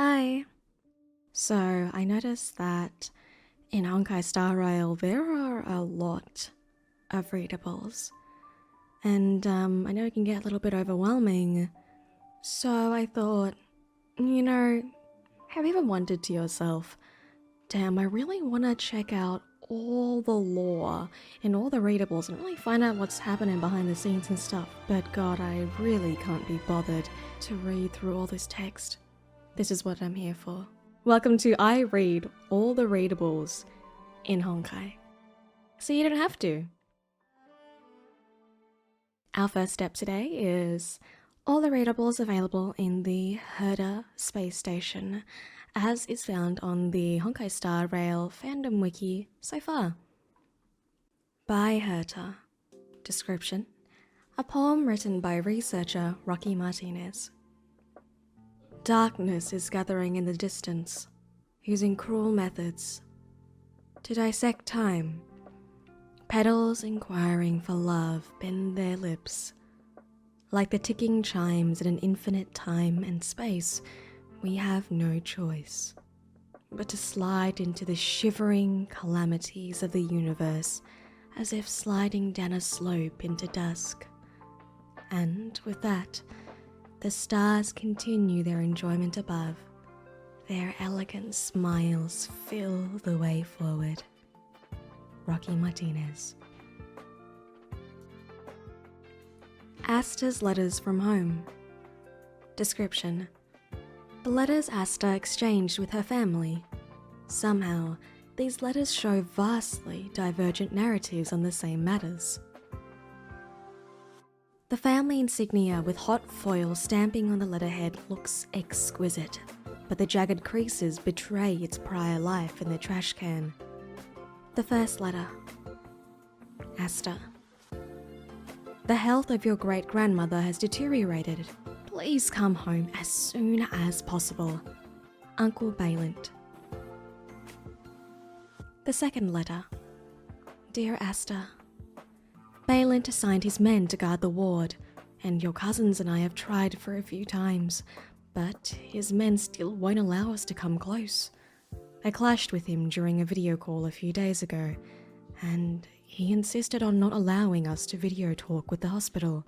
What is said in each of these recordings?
Hi. So, I noticed that in Honkai Star Rail there are a lot of readables. And I know it can get a little bit overwhelming. So I thought, have you ever wondered to yourself, damn, I really want to check out all the lore in all the readables and really find out what's happening behind the scenes and stuff, but God, I really can't be bothered to read through all this text. This is what I'm here for. Welcome to I Read All the Readables in Honkai. So you don't have to. Our first step today is all the readables available in the Herta Space Station, as is found on the Honkai Star Rail fandom wiki so far. By Herta. Description: a poem written by researcher Rocky Martinez. Darkness is gathering in the distance, using cruel methods to dissect time. Petals inquiring for love bend their lips. Like the ticking chimes in an infinite time and space, we have no choice but to slide into the shivering calamities of the universe, as if sliding down a slope into dusk. And with that, the stars continue their enjoyment above. Their elegant smiles fill the way forward. Rocky Martinez. Asta's letters from home. Description: the letters Asta exchanged with her family. Somehow, these letters show vastly divergent narratives on the same matters. The family insignia with hot foil stamping on the letterhead looks exquisite, but the jagged creases betray its prior life in the trash can. The first letter. Asta. The health of your great-grandmother has deteriorated. Please come home as soon as possible. Uncle Balint. The second letter. Dear Asta. Balint assigned his men to guard the ward, and your cousins and I have tried for a few times, but his men still won't allow us to come close. I clashed with him during a video call a few days ago, and he insisted on not allowing us to video talk with the hospital.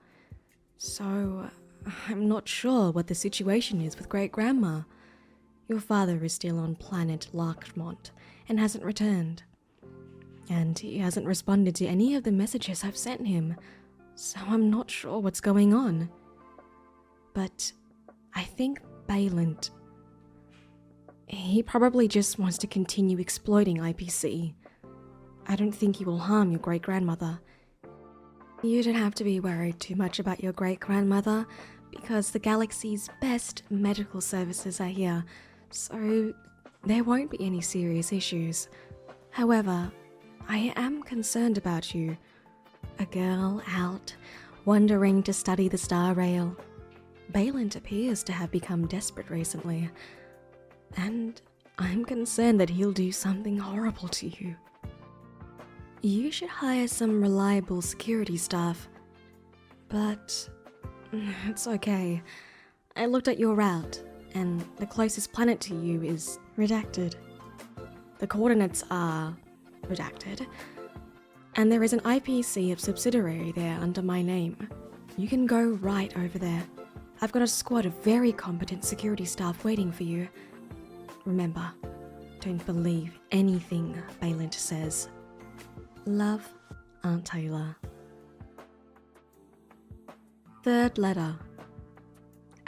So, I'm not sure what the situation is with Great-Grandma. Your father is still on planet Larkmont and hasn't returned. And he hasn't responded to any of the messages I've sent him, so I'm not sure what's going on. But I think Balint, he probably just wants to continue exploiting IPC. I don't think he will harm your great-grandmother. You don't have to be worried too much about your great-grandmother, because the galaxy's best medical services are here, so there won't be any serious issues. However, I am concerned about you. A girl out, wandering to study the Star Rail. Balint appears to have become desperate recently, and I'm concerned that he'll do something horrible to you. You should hire some reliable security staff, but it's okay. I looked at your route, and the closest planet to you is redacted. The coordinates are redacted, and there is an IPC of subsidiary there under my name. You can go right over there. I've got a squad of very competent security staff waiting for you. Remember, don't believe anything Balint says. Love, Aunt Taylor. Third letter.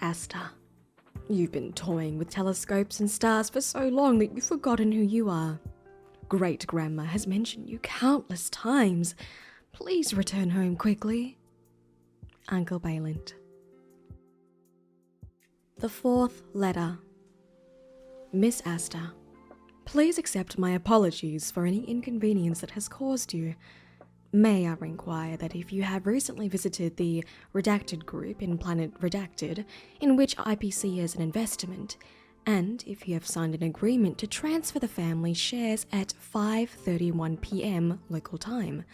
Asta. You've been toying with telescopes and stars for so long that you've forgotten who you are. Great-grandma has mentioned you countless times. Please return home quickly. Uncle Balint. The fourth letter. Miss Asta. Please accept my apologies for any inconvenience that has caused you. May I inquire that if you have recently visited the Redacted group in Planet Redacted, in which IPC is an investment, and if you have signed an agreement to transfer the family shares at 5:31 PM local time.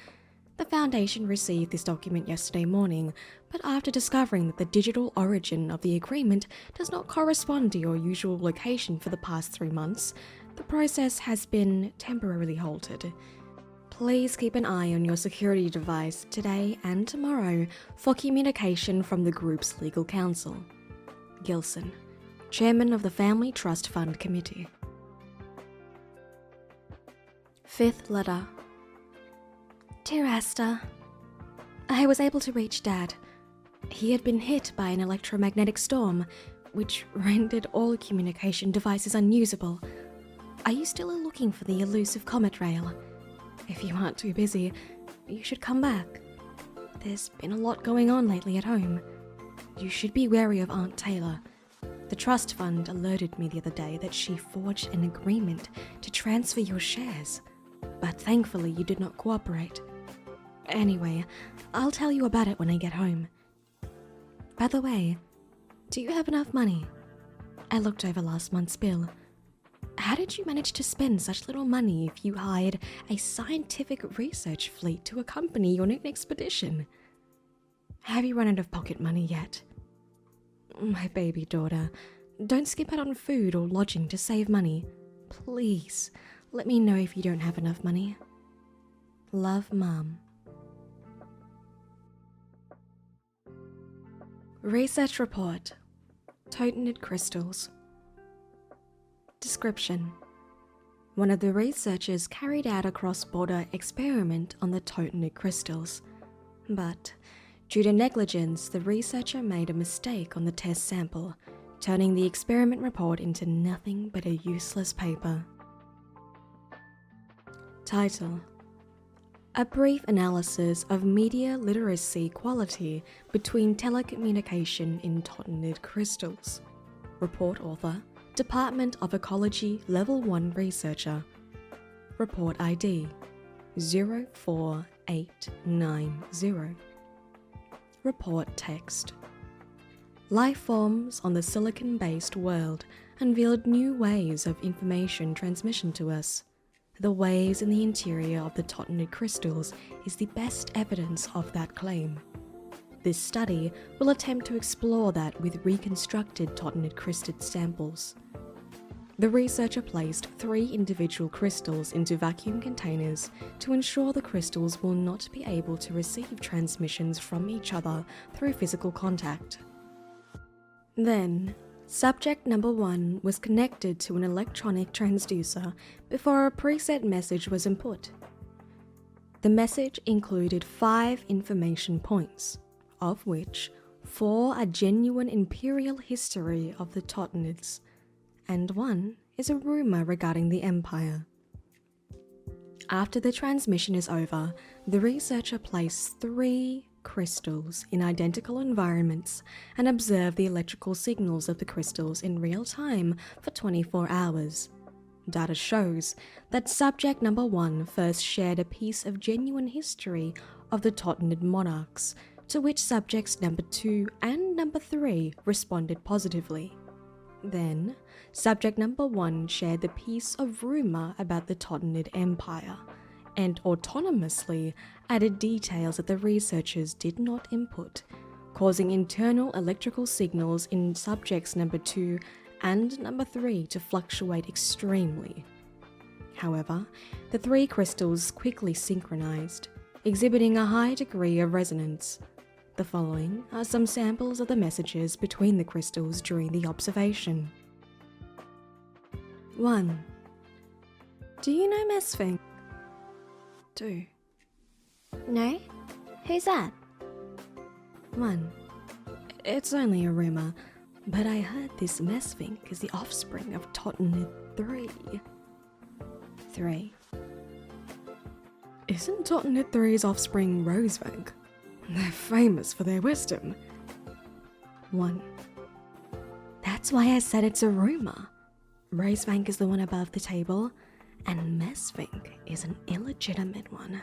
The Foundation received this document yesterday morning, but after discovering that the digital origin of the agreement does not correspond to your usual location for the past 3 months, the process has been temporarily halted. Please keep an eye on your security device today and tomorrow for communication from the group's legal counsel. Gilson, Chairman of the Family Trust Fund Committee. 5th letter. Dear Asta, I was able to reach Dad. He had been hit by an electromagnetic storm, which rendered all communication devices unusable. Are you still looking for the elusive Comet rail? If you aren't too busy, you should come back. There's been a lot going on lately at home. You should be wary of Aunt Taylor. The trust fund alerted me the other day that she forged an agreement to transfer your shares, but thankfully you did not cooperate. Anyway, I'll tell you about it when I get home. By the way, do you have enough money? I looked over last month's bill. How did you manage to spend such little money if you hired a scientific research fleet to accompany your new expedition? Have you run out of pocket money yet? My baby daughter, don't skip out on food or lodging to save money. Please, let me know if you don't have enough money. Love, Mum. Research Report. Tottonid Crystals. Description. One of the researchers carried out a cross-border experiment on the Tottonid crystals, but due to negligence, the researcher made a mistake on the test sample, turning the experiment report into nothing but a useless paper. Title: A brief analysis of media literacy quality between telecommunication in Tottonid crystals. Report author: Department of Ecology Level 1 Researcher. Report ID 04890. Report text: Life forms on the silicon-based world unveiled new ways of information transmission to us. The waves in the interior of the Tottonid crystals is the best evidence of that claim. This study will attempt to explore that with reconstructed Tottonid crystal samples. The researcher placed 3 individual crystals into vacuum containers to ensure the crystals will not be able to receive transmissions from each other through physical contact. Then, subject number 1 was connected to an electronic transducer before a preset message was input. The message included 5 information points, of which 4 are genuine imperial history of the Tottonids, and 1 is a rumour regarding the Empire. After the transmission is over, the researcher placed 3 crystals in identical environments and observed the electrical signals of the crystals in real time for 24 hours. Data shows that subject number 1 first shared a piece of genuine history of the Tottonid monarchs, to which subjects number 2 and number 3 responded positively. Then, subject number 1 shared the piece of rumour about the Tottonid Empire, and autonomously added details that the researchers did not input, causing internal electrical signals in subjects number 2 and number 3 to fluctuate extremely. However, the 3 crystals quickly synchronized, exhibiting a high degree of resonance. The following are some samples of the messages between the crystals during the observation. 1. Do you know Mesfink? 2. No? Who's that? 1. It's only a rumour, but I heard this Mesfink is the offspring of Tottonid 3. 3. Isn't Tottonid 3's offspring Rosebank? They're famous for their wisdom. 1. That's why I said it's a rumour. Rosebank is the one above the table, and Mesfink is an illegitimate one.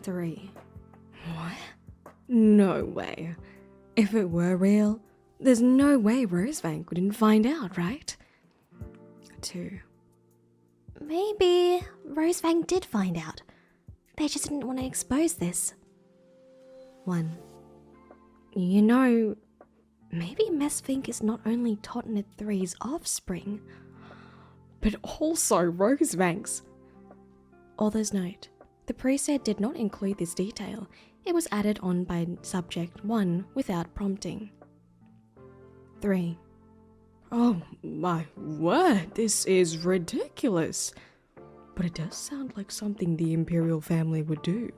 3. What? No way. If it were real, there's no way Rosebank wouldn't find out, right? 2. Maybe Rosebank did find out. They just didn't want to expose this. 1. You know, maybe Mesfink is not only Tottonid 3's offspring, but also Rosebank's. Author's note. The preset did not include this detail. It was added on by Subject 1 without prompting. 3. Oh my word, this is ridiculous. But it does sound like something the Imperial family would do.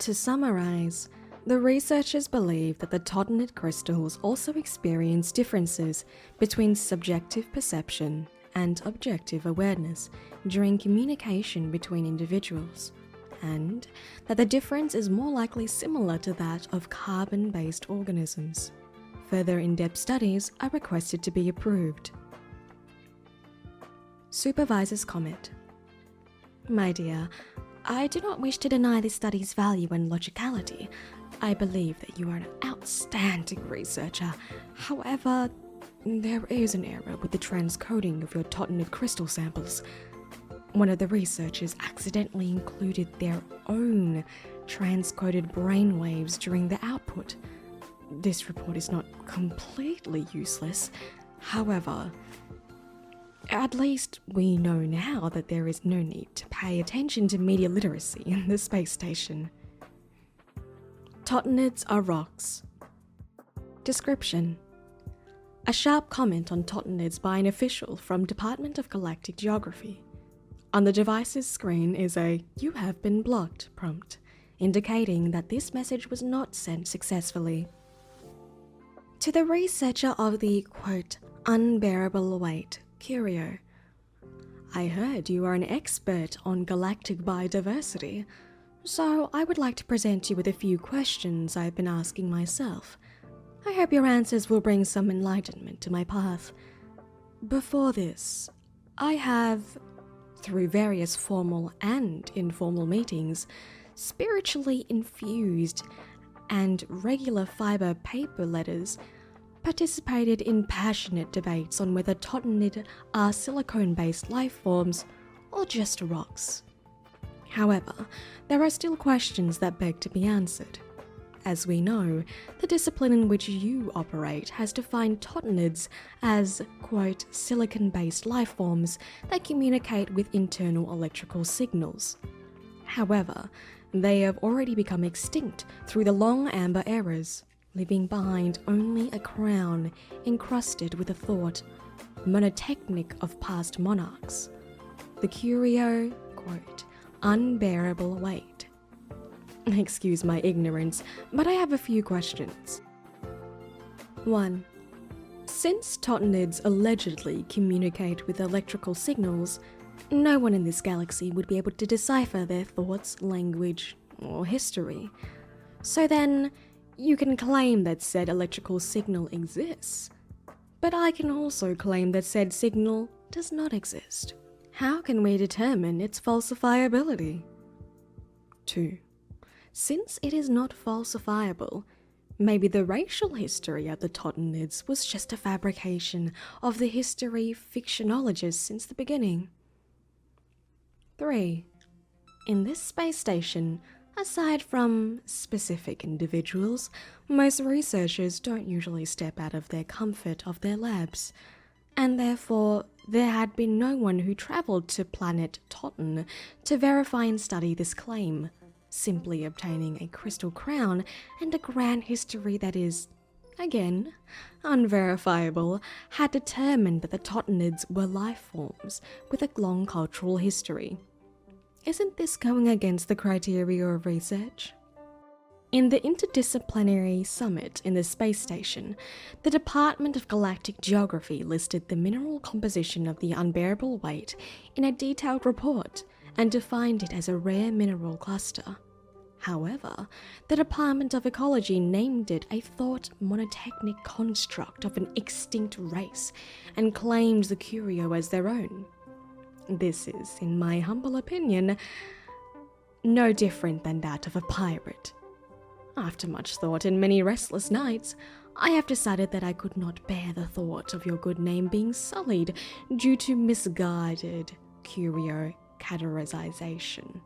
To summarize, the researchers believe that the Tottonid crystals also experience differences between subjective perception and objective awareness during communication between individuals, and that the difference is more likely similar to that of carbon-based organisms. Further in-depth studies are requested to be approved. Supervisor's comment. My dear, I do not wish to deny this study's value and logicality. I believe that you are an outstanding researcher. However, there is an error with the transcoding of your Tottonid crystal samples. One of the researchers accidentally included their own transcoded brainwaves during the output. This report is not completely useless. However, at least we know now that there is no need to pay attention to media literacy in the space station. Tottonids are rocks. Description. A sharp comment on Tottonids by an official from Department of Galactic Geography. On the device's screen is a "You have been blocked" prompt, indicating that this message was not sent successfully. To the researcher of the, quote, unbearable weight, Curio. I heard you are an expert on galactic biodiversity, so I would like to present you with a few questions I've been asking myself. I hope your answers will bring some enlightenment to my path. Before this, I have, through various formal and informal meetings, spiritually infused and regular fiber paper letters, participated in passionate debates on whether Tottonid are silicone-based life forms or just rocks. However, there are still questions that beg to be answered. As we know, the discipline in which you operate has defined Tottonids as, quote, silicon-based life forms that communicate with internal electrical signals. However, they have already become extinct through the long amber eras, leaving behind only a crown encrusted with a thought, monotechnic of past monarchs. The Curio, quote, unbearable weight. Excuse my ignorance, but I have a few questions. 1. Since Tottonids allegedly communicate with electrical signals, no one in this galaxy would be able to decipher their thoughts, language, or history. So then, you can claim that said electrical signal exists, but I can also claim that said signal does not exist. How can we determine its falsifiability? 2. Since it is not falsifiable, maybe the racial history of the Tottonids was just a fabrication of the history fictionologists since the beginning. 3. In this space station, aside from specific individuals, most researchers don't usually step out of their comfort of their labs, and therefore there had been no one who travelled to planet Totton to verify and study this claim, simply obtaining a crystal crown and a grand history that is, again, unverifiable, had determined that the Tottonids were life forms with a long cultural history. Isn't this going against the criteria of research? In the interdisciplinary summit in the space station, the Department of Galactic Geography listed the mineral composition of the unbearable weight in a detailed report and defined it as a rare mineral cluster. However, the Department of Ecology named it a thought monotechnic construct of an extinct race and claimed the Curio as their own. This is, in my humble opinion, no different than that of a pirate. After much thought and many restless nights, I have decided that I could not bear the thought of your good name being sullied due to misguided Curio categorization.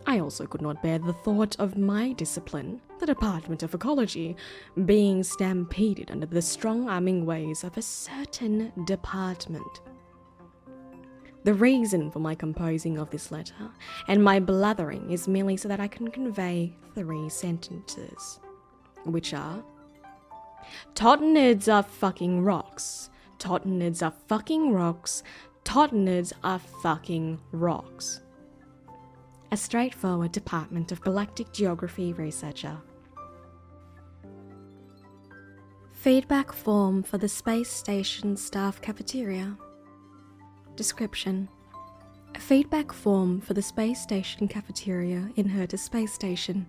I also could not bear the thought of my discipline, the Department of Ecology, being stampeded under the strong-arming ways of a certain department. The reason for my composing of this letter and my blathering is merely so that I can convey 3 sentences, which are: Tottonids are fucking rocks. Tottonids are fucking rocks. Tottonids are fucking rocks. A straightforward Department of Galactic Geography researcher. Feedback form for the Space Station staff cafeteria. Description: a feedback form for the Space Station cafeteria in Herta Space Station.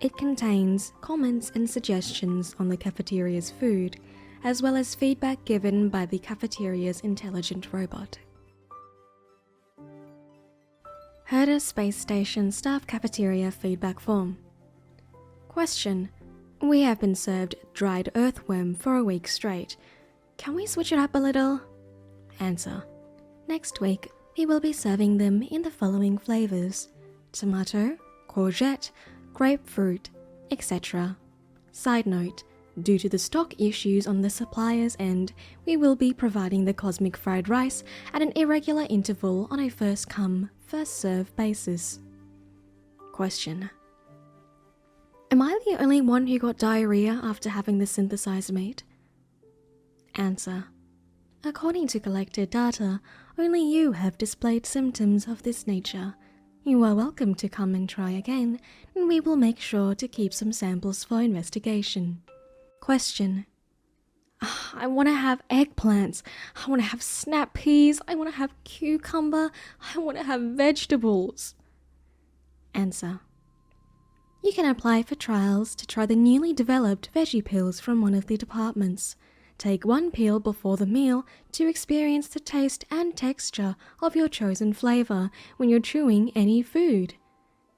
It contains comments and suggestions on the cafeteria's food, as well as feedback given by the cafeteria's intelligent robot. Herta Space Station staff cafeteria feedback form. Question: we have been served dried earthworm for a week straight. Can we switch it up a little? Answer: next week we will be serving them in the following flavors: tomato, courgette, grapefruit, etc. Side note: due to the stock issues on the supplier's end, we will be providing the cosmic fried rice at an irregular interval on a first-come, first-served basis. Question: am I the only one who got diarrhea after having the synthesized meat? Answer: according to collected data, only you have displayed symptoms of this nature. You are welcome to come and try again, and we will make sure to keep some samples for investigation. Question: I want to have eggplants, I want to have snap peas, I want to have cucumber, I want to have vegetables. Answer: you can apply for trials to try the newly developed veggie pills from one of the departments. Take 1 peel before the meal to experience the taste and texture of your chosen flavor when you're chewing any food.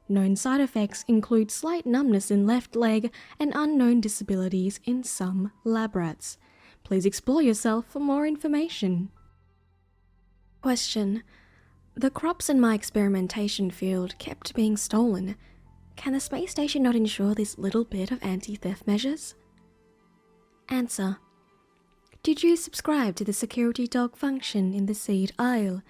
Known side effects include slight numbness in left leg and unknown disabilities in some lab rats. Please explore yourself for more information. Question: the crops in my experimentation field kept being stolen. Can the space station not ensure this little bit of anti-theft measures? Answer: did you subscribe to the security dog function in the seed aisle?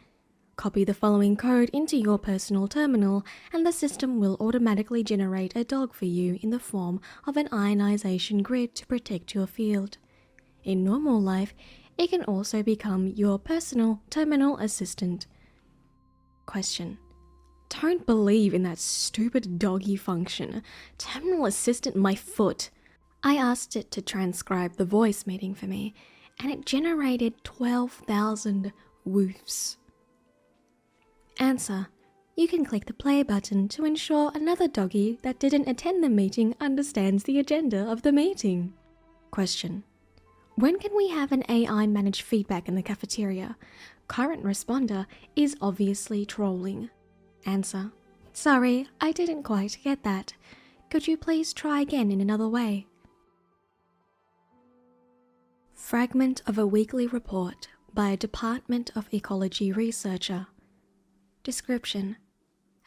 Copy the following code into your personal terminal and the system will automatically generate a dog for you in the form of an ionization grid to protect your field. In normal life, it can also become your personal terminal assistant. Question: don't believe in that stupid doggy function. Terminal assistant my foot. I asked it to transcribe the voice meeting for me, and it generated 12,000 woofs. Answer: you can click the play button to ensure another doggy that didn't attend the meeting understands the agenda of the meeting. Question: when can we have an AI managed feedback in the cafeteria? Current responder is obviously trolling. Answer: sorry, I didn't quite get that. Could you please try again in another way? Fragment of a weekly report by a Department of Ecology researcher. Description: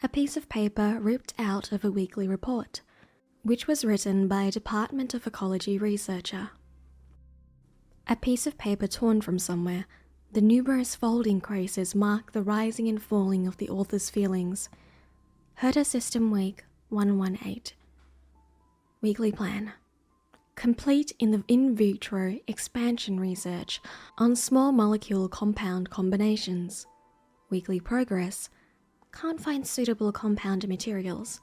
a piece of paper ripped out of a weekly report, which was written by a Department of Ecology researcher. A piece of paper torn from somewhere, the numerous folding creases mark the rising and falling of the author's feelings. Herta System Week 118. Weekly plan. Complete in vitro expansion research on small molecule compound combinations. Weekly progress. Can't find suitable compound materials.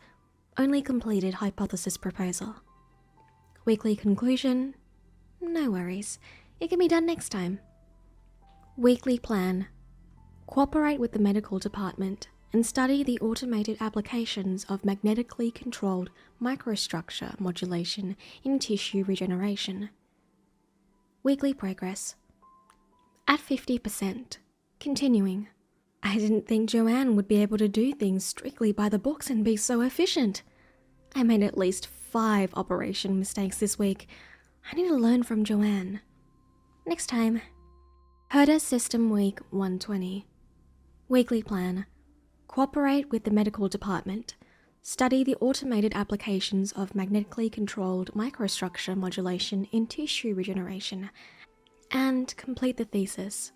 Only completed hypothesis proposal. Weekly conclusion. No worries. It can be done next time. Weekly plan. Cooperate with the medical department and study the automated applications of magnetically controlled microstructure modulation in tissue regeneration. Weekly progress. At 50%. Continuing. I didn't think Joanne would be able to do things strictly by the books and be so efficient. I made at least 5 operation mistakes this week. I need to learn from Joanne. Next time. Herta System Week 120. Weekly plan. Cooperate with the medical department. Study the automated applications of magnetically controlled microstructure modulation in tissue regeneration. And complete the thesis.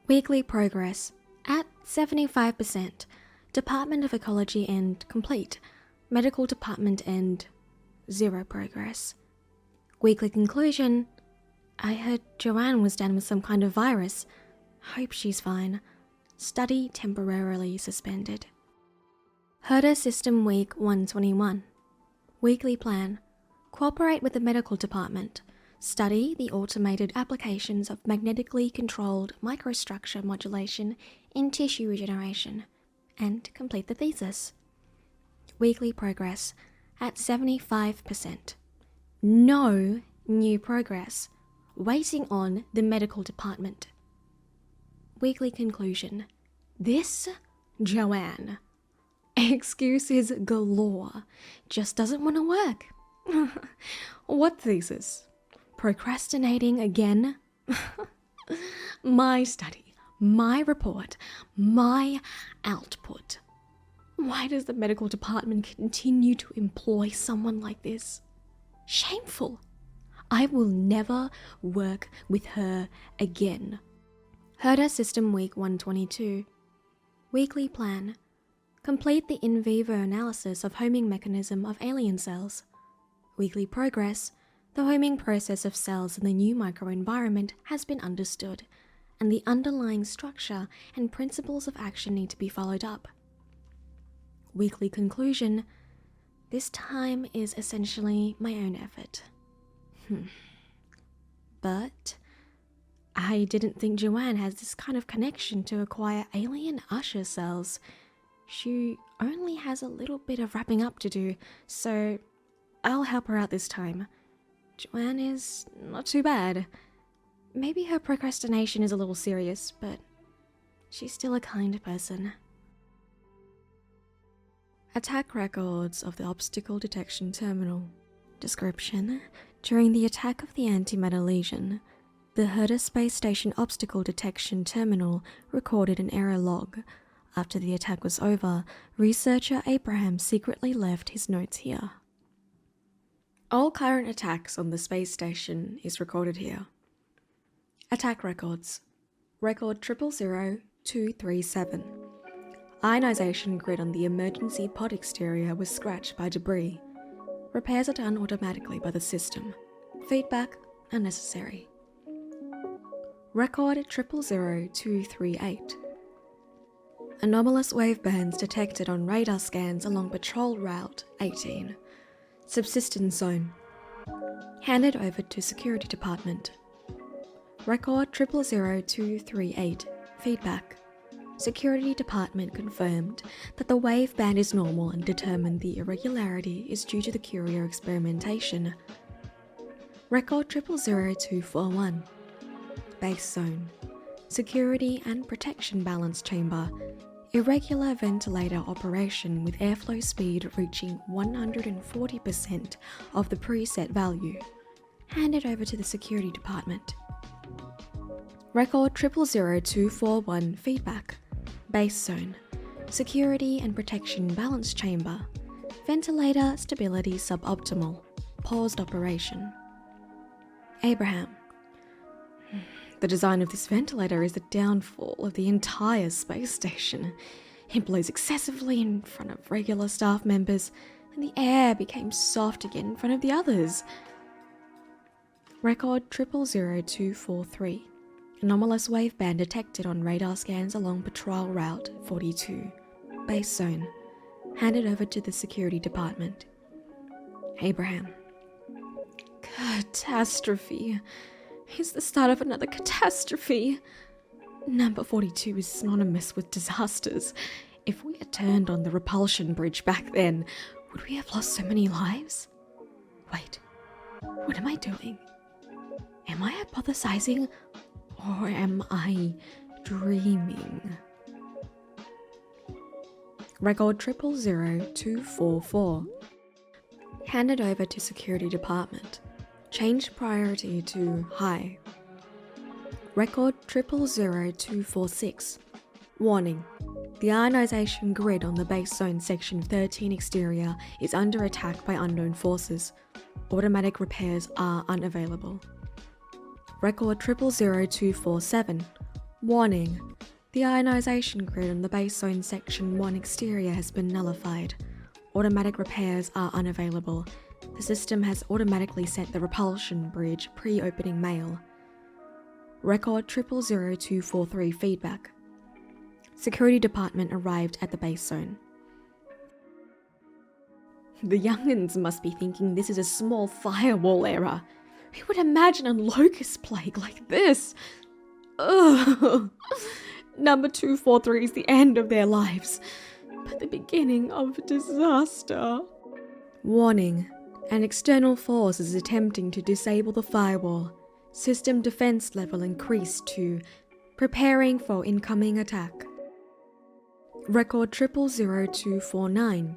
Weekly progress. At 75%. Department of Ecology end complete. Medical department end 0 progress. Weekly conclusion. I heard Joanne was down with some kind of virus. Hope she's fine. Study temporarily suspended. Herta System Week 121. Weekly plan. Cooperate with the medical department. Study the automated applications of magnetically controlled microstructure modulation in tissue regeneration. And complete the thesis. Weekly progress at 75%. No new progress. Waiting on the medical department. Weekly conclusion. This Joanne, excuses galore, just doesn't want to work. What thesis? Procrastinating again? My study, my report, my output. Why does the medical department continue to employ someone like this? Shameful. I will never work with her again. Herta System Week 122. Weekly plan. Complete the in vivo analysis of homing mechanism of alien cells. Weekly progress. The homing process of cells in the new microenvironment has been understood, and the underlying structure and principles of action need to be followed up. Weekly conclusion. This time is essentially my own effort. But I didn't think Joanne has this kind of connection to acquire alien usher cells. She only has a little bit of wrapping up to do, so I'll help her out this time. Joanne is not too bad. Maybe her procrastination is a little serious, but she's still a kind person. Attack records of the Obstacle Detection Terminal. Description. During the attack of the antimatter lesion, the Herta Space Station Obstacle Detection Terminal recorded an error log. After the attack was over, researcher Abraham secretly left his notes here. All current attacks on the space station is recorded here. Attack records. Record 000237. Ionization grid on the emergency pod exterior was scratched by debris. Repairs are done automatically by the system. Feedback unnecessary. Record 000238. Anomalous wave bands detected on radar scans along Patrol Route 18. Subsistence zone. Handed over to Security Department. Record 000238. Feedback. Security Department confirmed that the wave band is normal and determined the irregularity is due to the Curio experimentation. Record 000241. Base zone. Security and protection balance chamber. Irregular ventilator operation with airflow speed reaching 140% of the preset value. Handed over to the Security Department. Record 000241. Feedback. Base zone. Security and protection balance chamber. Ventilator stability suboptimal. Paused operation. Abraham. The design of this ventilator is the downfall of the entire space station. It blows excessively in front of regular staff members, and the air became soft again in front of the others. Record 000243. Anomalous wave band detected on radar scans along Patrol Route 42. Base zone. Handed over to the Security Department. Abraham. Catastrophe. It's the start of another catastrophe. Number 42 is synonymous with disasters. If we had turned on the repulsion bridge back then, would we have lost so many lives? Wait, what am I doing? Am I hypothesizing, or am I dreaming? Record 000244. Handed over to Security Department. Change priority to high. Record 000246. Warning. The ionization grid on the base zone section 13 exterior is under attack by unknown forces. Automatic repairs are unavailable. Record 000247. Warning. The ionization grid on the base zone section 1 exterior has been nullified. Automatic repairs are unavailable. The system has automatically sent the repulsion bridge pre-opening mail. Record 000243 feedback. Security department arrived at the base zone. The young'uns must be thinking this is a small firewall error. Who would imagine a locust plague like this? Ugh. Number 243 is the end of their lives, but the beginning of disaster. Warning. An external force is attempting to disable the firewall. System defense level increased to preparing for incoming attack. Record 000249.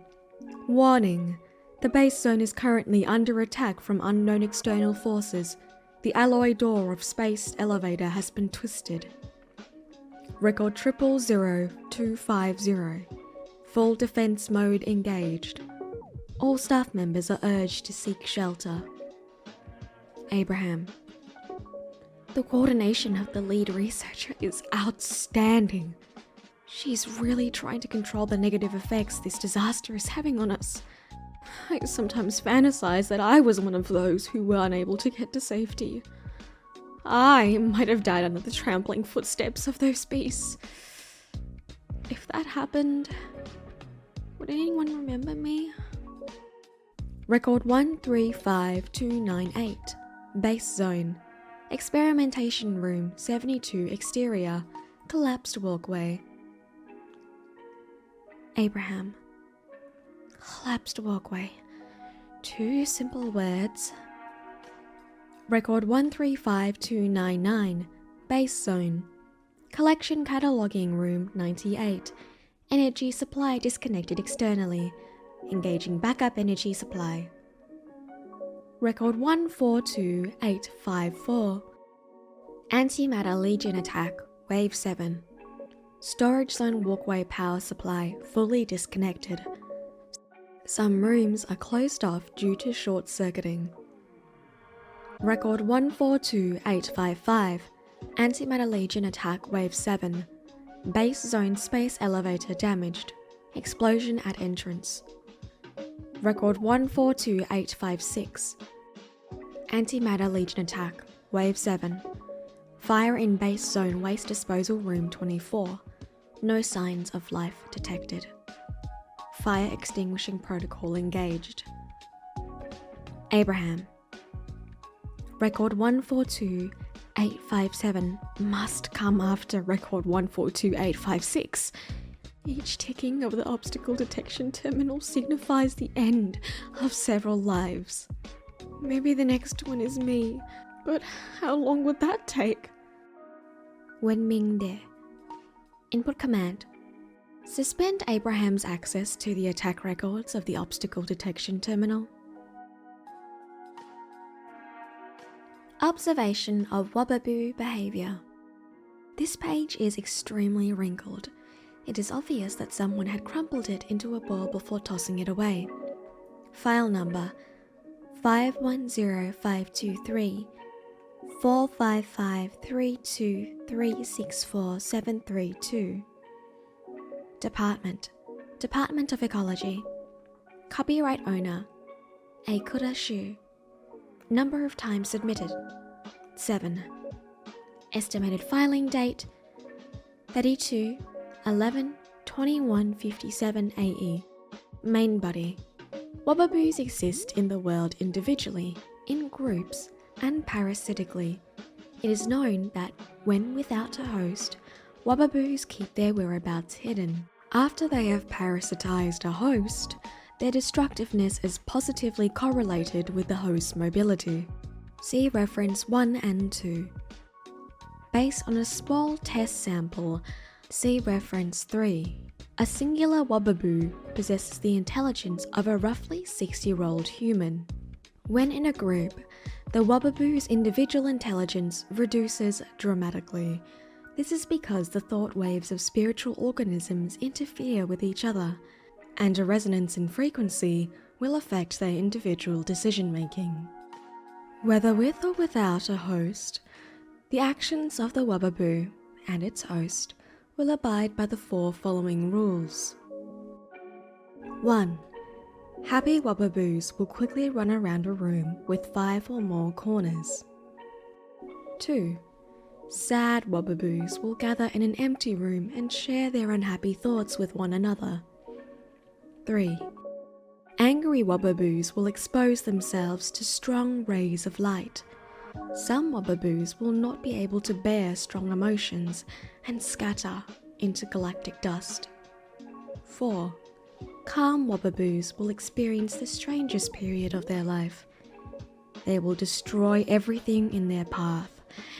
Warning. The base zone is currently under attack from unknown external forces. The alloy door of space elevator has been twisted. Record 000250. Full defense mode engaged. All staff members are urged to seek shelter. Abraham. The coordination of the lead researcher is outstanding. She's really trying to control the negative effects this disaster is having on us. I sometimes fantasize that I was one of those who were unable to get to safety. I might have died under the trampling footsteps of those beasts. If that happened, would anyone remember me? Record 135298. Base Zone. Experimentation Room 72 Exterior. Collapsed walkway. Abraham. Collapsed walkway. 2 simple words. Record 135299. Base Zone. Collection Cataloging Room 98. Energy supply disconnected externally. Engaging backup energy supply. Record 142854. Antimatter Legion attack, Wave 7. Storage zone walkway power supply fully disconnected. Some rooms are closed off due to short-circuiting. Record 142855. Antimatter Legion attack, Wave 7. Base zone space elevator damaged. Explosion at entrance. Record 142856. Antimatter Legion attack, Wave 7. Fire in base zone waste disposal room 24. No signs of life detected. Fire extinguishing protocol engaged. Abraham. Record 142857 must come after record 142856. Each ticking of the obstacle detection terminal signifies the end of several lives. Maybe the next one is me, but how long would that take? Wenming De. Input command. Suspend Abraham's access to the attack records of the obstacle detection terminal. Observation of Wubbaboo behaviour. This page is extremely wrinkled. It is obvious that someone had crumpled it into a ball before tossing it away. File number 510523 45532364732. Department of Ecology. Copyright owner Eikura Shuu. Number of times submitted 7. Estimated filing date 32/11/2157 AE. Main body. Wubbaboos exist in the world individually, in groups, and parasitically. It is known that when without a host, Wubbaboos keep their whereabouts hidden. After they have parasitized a host, their destructiveness is positively correlated with the host's mobility. See reference 1 and 2. Based on a small test sample, see reference 3. A singular Wubbaboo possesses the intelligence of a roughly 6-year-old human. When in a group, the Wubbaboo's individual intelligence reduces dramatically. This is because the thought waves of spiritual organisms interfere with each other, and a resonance in frequency will affect their individual decision-making. Whether with or without a host, the actions of the Wubbaboo and its host will abide by the 4 following rules. 1. Happy Wubbaboos will quickly run around a room with 5 or more corners. 2. Sad Wubbaboos will gather in an empty room and share their unhappy thoughts with one another. 3. Angry Wubbaboos will expose themselves to strong rays of light. Some Wubbaboos will not be able to bear strong emotions and scatter into galactic dust. 4. Calm Wubbaboos will experience the strangest period of their life. They will destroy everything in their path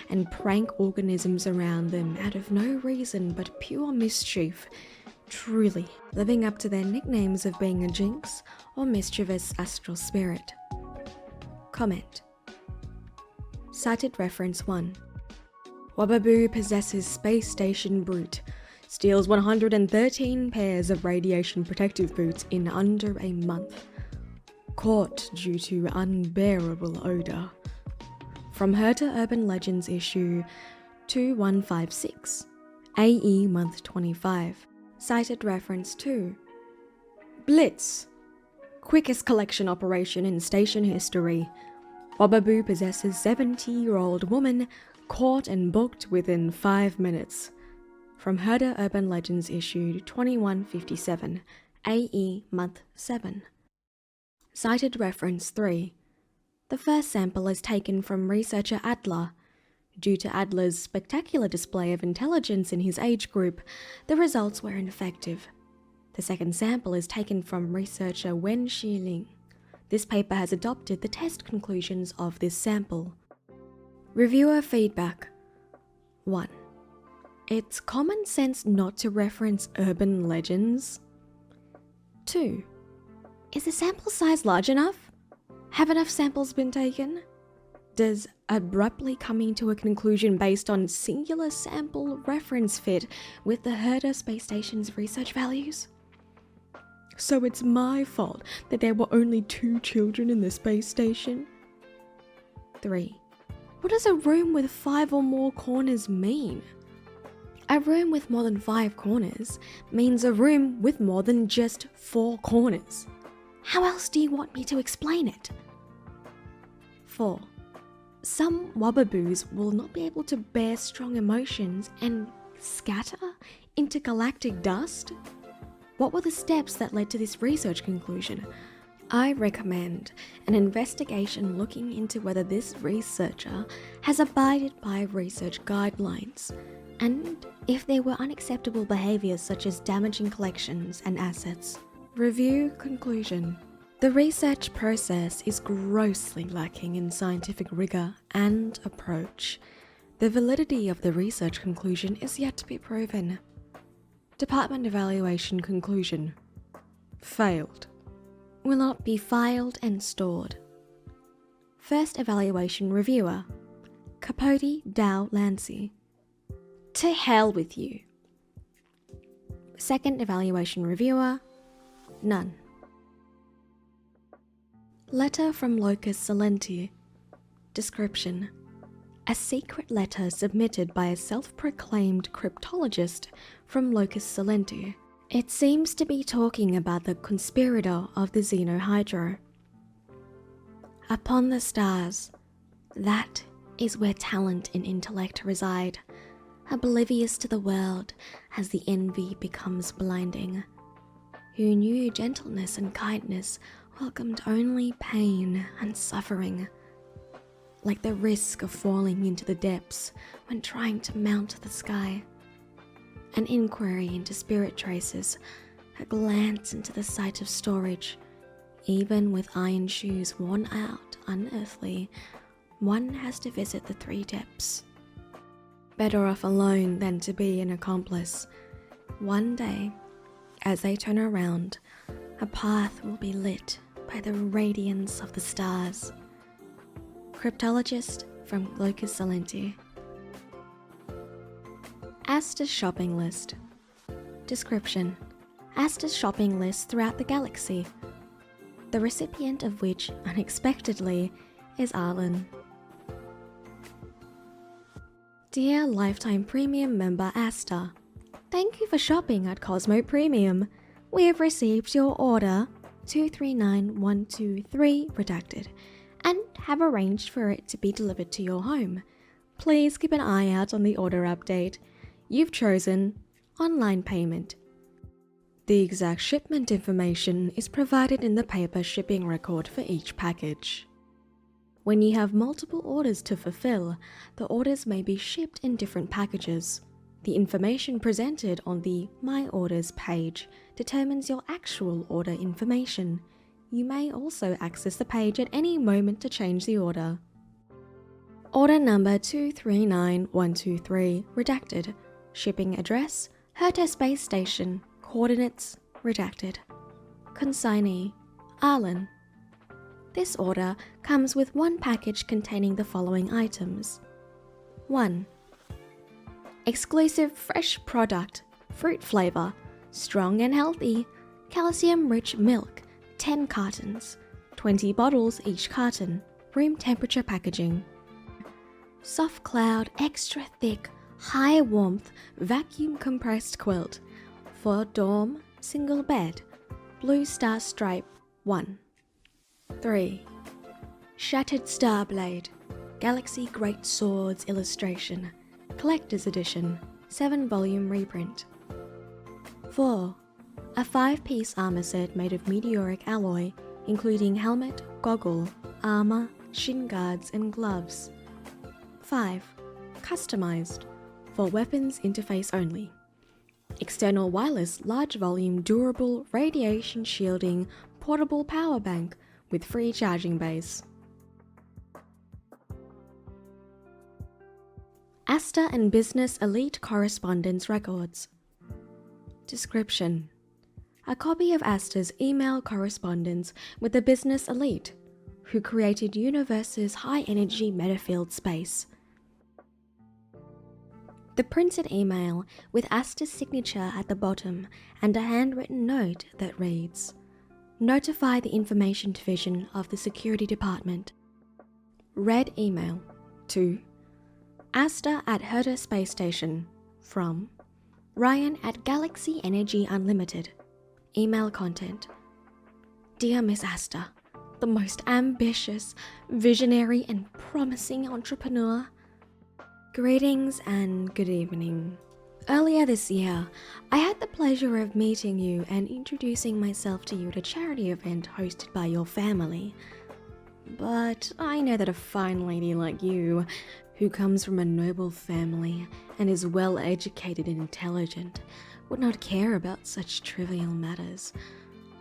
and prank organisms around them out of no reason but pure mischief, truly living up to their nicknames of being a jinx or mischievous astral spirit. Comment. Cited reference 1. Wubbaboo possesses Space Station Brute, steals 113 pairs of radiation protective boots in under a month. Caught due to unbearable odor. From Herta Urban Legends issue 2156, AE month 25. Cited reference 2. Blitz. Quickest collection operation in station history. Wubbaboo possesses 70-year-old woman caught and booked within 5 minutes. From Herta Urban Legends issue 2157, AE month 7. Cited reference 3. The first sample is taken from researcher Adler. Due to Adler's spectacular display of intelligence in his age group, the results were ineffective. The second sample is taken from researcher Wen Xiling. This paper has adopted the test conclusions of this sample. Reviewer feedback. 1. It's common sense not to reference urban legends. 2. Is the sample size large enough? Have enough samples been taken? Does abruptly coming to a conclusion based on singular sample reference fit with the Herta Space Station's research values? So it's my fault that there were only 2 children in the space station? 3. What does a room with 5 or more corners mean? A room with more than 5 corners means a room with more than just 4 corners. How else do you want me to explain it? 4. Some Wubbaboos will not be able to bear strong emotions and scatter into galactic dust? What were the steps that led to this research conclusion? I recommend an investigation looking into whether this researcher has abided by research guidelines, and if there were unacceptable behaviours such as damaging collections and assets. Review conclusion. The research process is grossly lacking in scientific rigour and approach. The validity of the research conclusion is yet to be proven. Department evaluation conclusion. Failed. Will not be filed and stored. First evaluation reviewer. Capote Dow Lancy. To hell with you. Second evaluation reviewer. None. Letter from Locus Silenti. Description. A secret letter submitted by a self-proclaimed cryptologist from Locus Silenti. It seems to be talking about the conspirator of the Xenohydra. Upon the stars, that is where talent and intellect reside, oblivious to the world as the envy becomes blinding. Who knew gentleness and kindness welcomed only pain and suffering, like the risk of falling into the depths when trying to mount the sky. An inquiry into spirit traces, a glance into the site of storage. Even with iron shoes worn out unearthly, one has to visit the 3 depths. Better off alone than to be an accomplice. One day, as they turn around, a path will be lit by the radiance of the stars. Cryptologist from Locus Silenti. Asta's shopping list. Description: Asta's shopping list throughout the galaxy, the recipient of which, unexpectedly, is Arlan. Dear Lifetime Premium member Asta, thank you for shopping at Cosmo Premium. We have received your order 239123 redacted and have arranged for it to be delivered to your home. Please keep an eye out on the order update. You've chosen online payment. The exact shipment information is provided in the paper shipping record for each package. When you have multiple orders to fulfill, the orders may be shipped in different packages. The information presented on the My Orders page determines your actual order information. You may also access the page at any moment to change the order. Order number 239123 redacted. Shipping address: Herta Space Station. Coordinates redacted. Consignee: Arlan. This order comes with one package containing the following items. 1. Exclusive fresh product, fruit flavor, strong and healthy, calcium-rich milk, 10 cartons, 20 bottles each carton, room temperature packaging. Soft cloud, extra thick, high warmth, vacuum compressed quilt, for dorm, single bed, blue star stripe, 1. 3. Shattered Starblade, Galaxy Great Swords illustration, Collector's Edition, 7-volume reprint. 4. A 5-piece armor set made of meteoric alloy, including helmet, goggle, armor, shin guards, and gloves. 5. Customized, for weapons interface only. External wireless, large volume, durable, radiation shielding, portable power bank with free charging base. Asta and Business Elite Correspondence Records. Description: A copy of Asta's email correspondence with the Business Elite, who created Universe's high-energy metafield space. The printed email with Asta's signature at the bottom and a handwritten note that reads: Notify the Information Division of the Security Department. Read email to Asta at Herta Space Station from Ryan at Galaxy Energy Unlimited. Email content: Dear Miss Asta, the most ambitious, visionary and promising entrepreneur. Greetings and good evening. Earlier this year, I had the pleasure of meeting you and introducing myself to you at a charity event hosted by your family. But I know that a fine lady like you, who comes from a noble family and is well educated and intelligent, would not care about such trivial matters.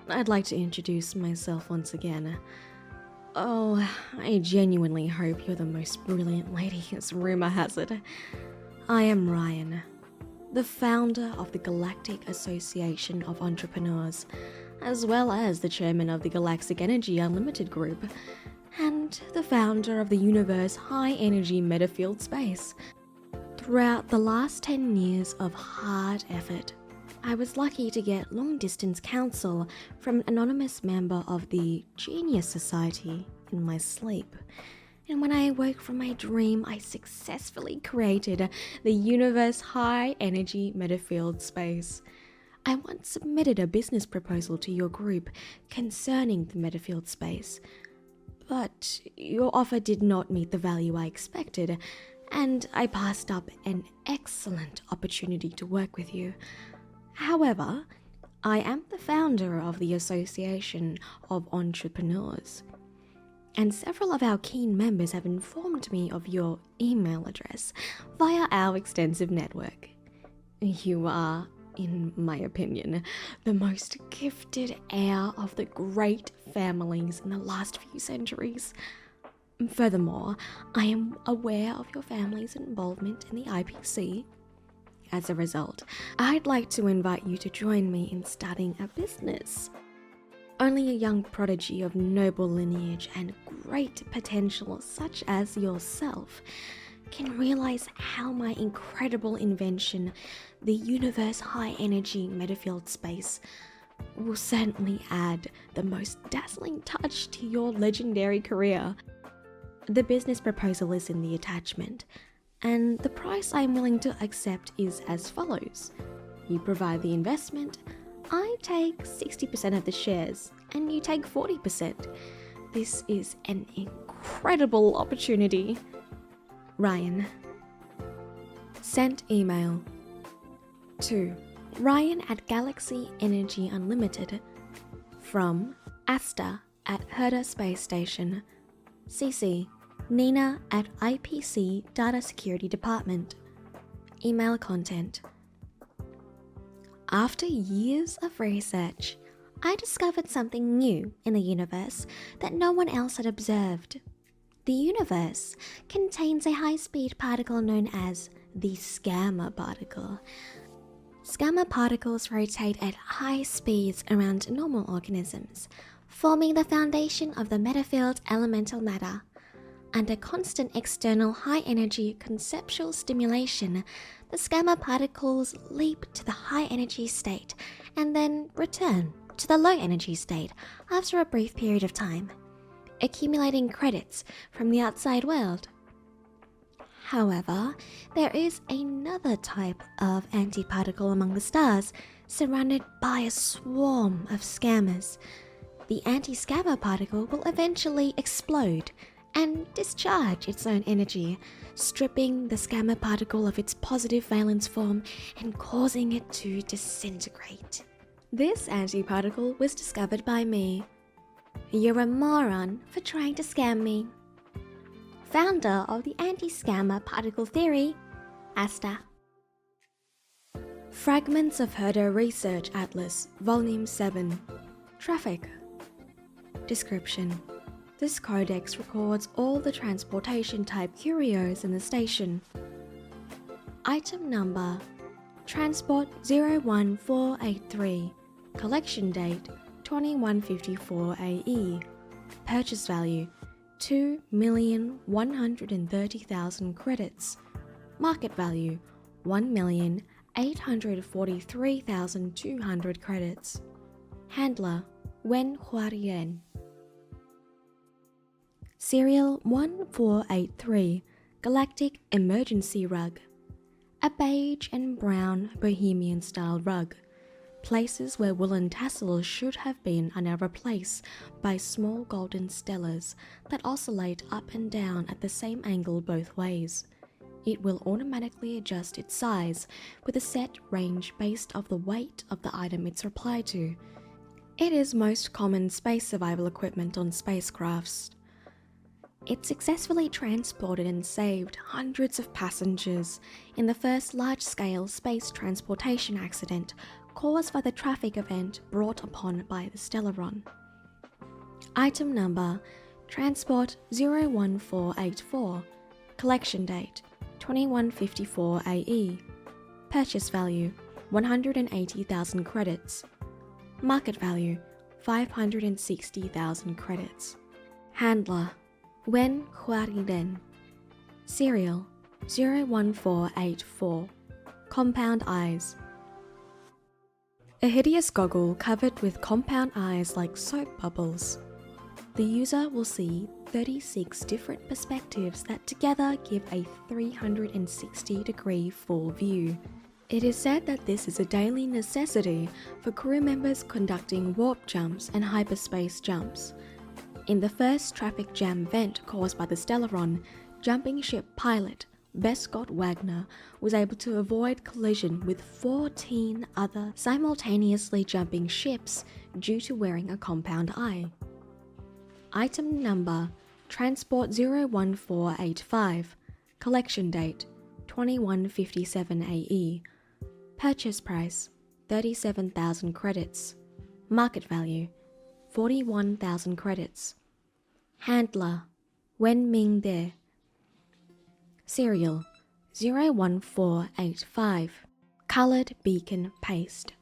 I'd like to introduce myself once again. Oh, I genuinely hope you're the most brilliant lady, as rumor has it. I am Ryan, the founder of the Galactic Association of Entrepreneurs, as well as the chairman of the Galactic Energy Unlimited Group, and the founder of the Universe High Energy Metafield Space. Throughout the last 10 years of hard effort, I was lucky to get long-distance counsel from an anonymous member of the Genius Society in my sleep. And when I awoke from my dream, I successfully created the Universe High Energy Metafield Space. I once submitted a business proposal to your group concerning the Metafield Space, but your offer did not meet the value I expected, and I passed up an excellent opportunity to work with you. However, I am the founder of the Association of Entrepreneurs, and several of our keen members have informed me of your email address via our extensive network. You are, in my opinion, the most gifted heir of the great families in the last few centuries. Furthermore, I am aware of your family's involvement in the IPC. As a result, I'd like to invite you to join me in starting a business. Only a young prodigy of noble lineage and great potential such as yourself can realize how my incredible invention, the Universe High Energy Metafield Space, will certainly add the most dazzling touch to your legendary career. The business proposal is in the attachment, and the price I'm willing to accept is as follows. You provide the investment, I take 60% of the shares, and you take 40%. This is an incredible opportunity. Ryan. Sent email to Ryan at Galaxy Energy Unlimited from Asta at Herta Space Station. CC Nina at IPC Data Security Department. Email content. After years of research, I discovered something new in the universe that no one else had observed. The universe contains a high-speed particle known as the Scammer particle. Scammer particles rotate at high speeds around normal organisms, forming the foundation of the metafield elemental matter. Under constant external high-energy conceptual stimulation, the Scammer particles leap to the high-energy state and then return to the low-energy state after a brief period of time, accumulating credits from the outside world. However, there is another type of antiparticle among the stars, surrounded by a swarm of scammers. The anti-scammer particle will eventually explode and discharge its own energy, stripping the scammer particle of its positive valence form and causing it to disintegrate. This antiparticle was discovered by me. You're a moron for trying to scam me. Founder of the anti-scammer particle theory, Asta. Fragments of Herta Research Atlas, Volume 7. Traffic. Description. This codex records all the transportation type curios in the station. Item number: Transport 01483. Collection date 2154 AE. Purchase value 2,130,000 credits. Market value 1,843,200 credits. Handler Wen Huarien. Serial 1483 Galactic Emergency Rug. A beige and brown bohemian style rug. Places where woolen tassels should have been are now replaced by small golden stellars that oscillate up and down at the same angle both ways. It will automatically adjust its size with a set range based off the weight of the item it's replied to. It is most common space survival equipment on spacecrafts. It successfully transported and saved hundreds of passengers in the first large-scale space transportation accident caused by the traffic event brought upon by the Stellaron. Item number: Transport 01484. Collection date 2154 AE. Purchase value 180,000 credits. Market value 560,000 credits. Handler Wen Huariden. Serial 01484. Compound eyes. A hideous goggle covered with compound eyes like soap bubbles. The user will see 36 different perspectives that together give a 360-degree full view. It is said that this is a daily necessity for crew members conducting warp jumps and hyperspace jumps. In the first traffic jam event caused by the Stellaron, jumping ship pilot Bescott Wagner was able to avoid collision with 14 other simultaneously jumping ships due to wearing a compound eye. Item number: Transport 01485. Collection date 2157 AE. Purchase price 37,000 credits. Market value 41,000 credits. Handler Wen Ming De. Serial 01485. Coloured beacon paste.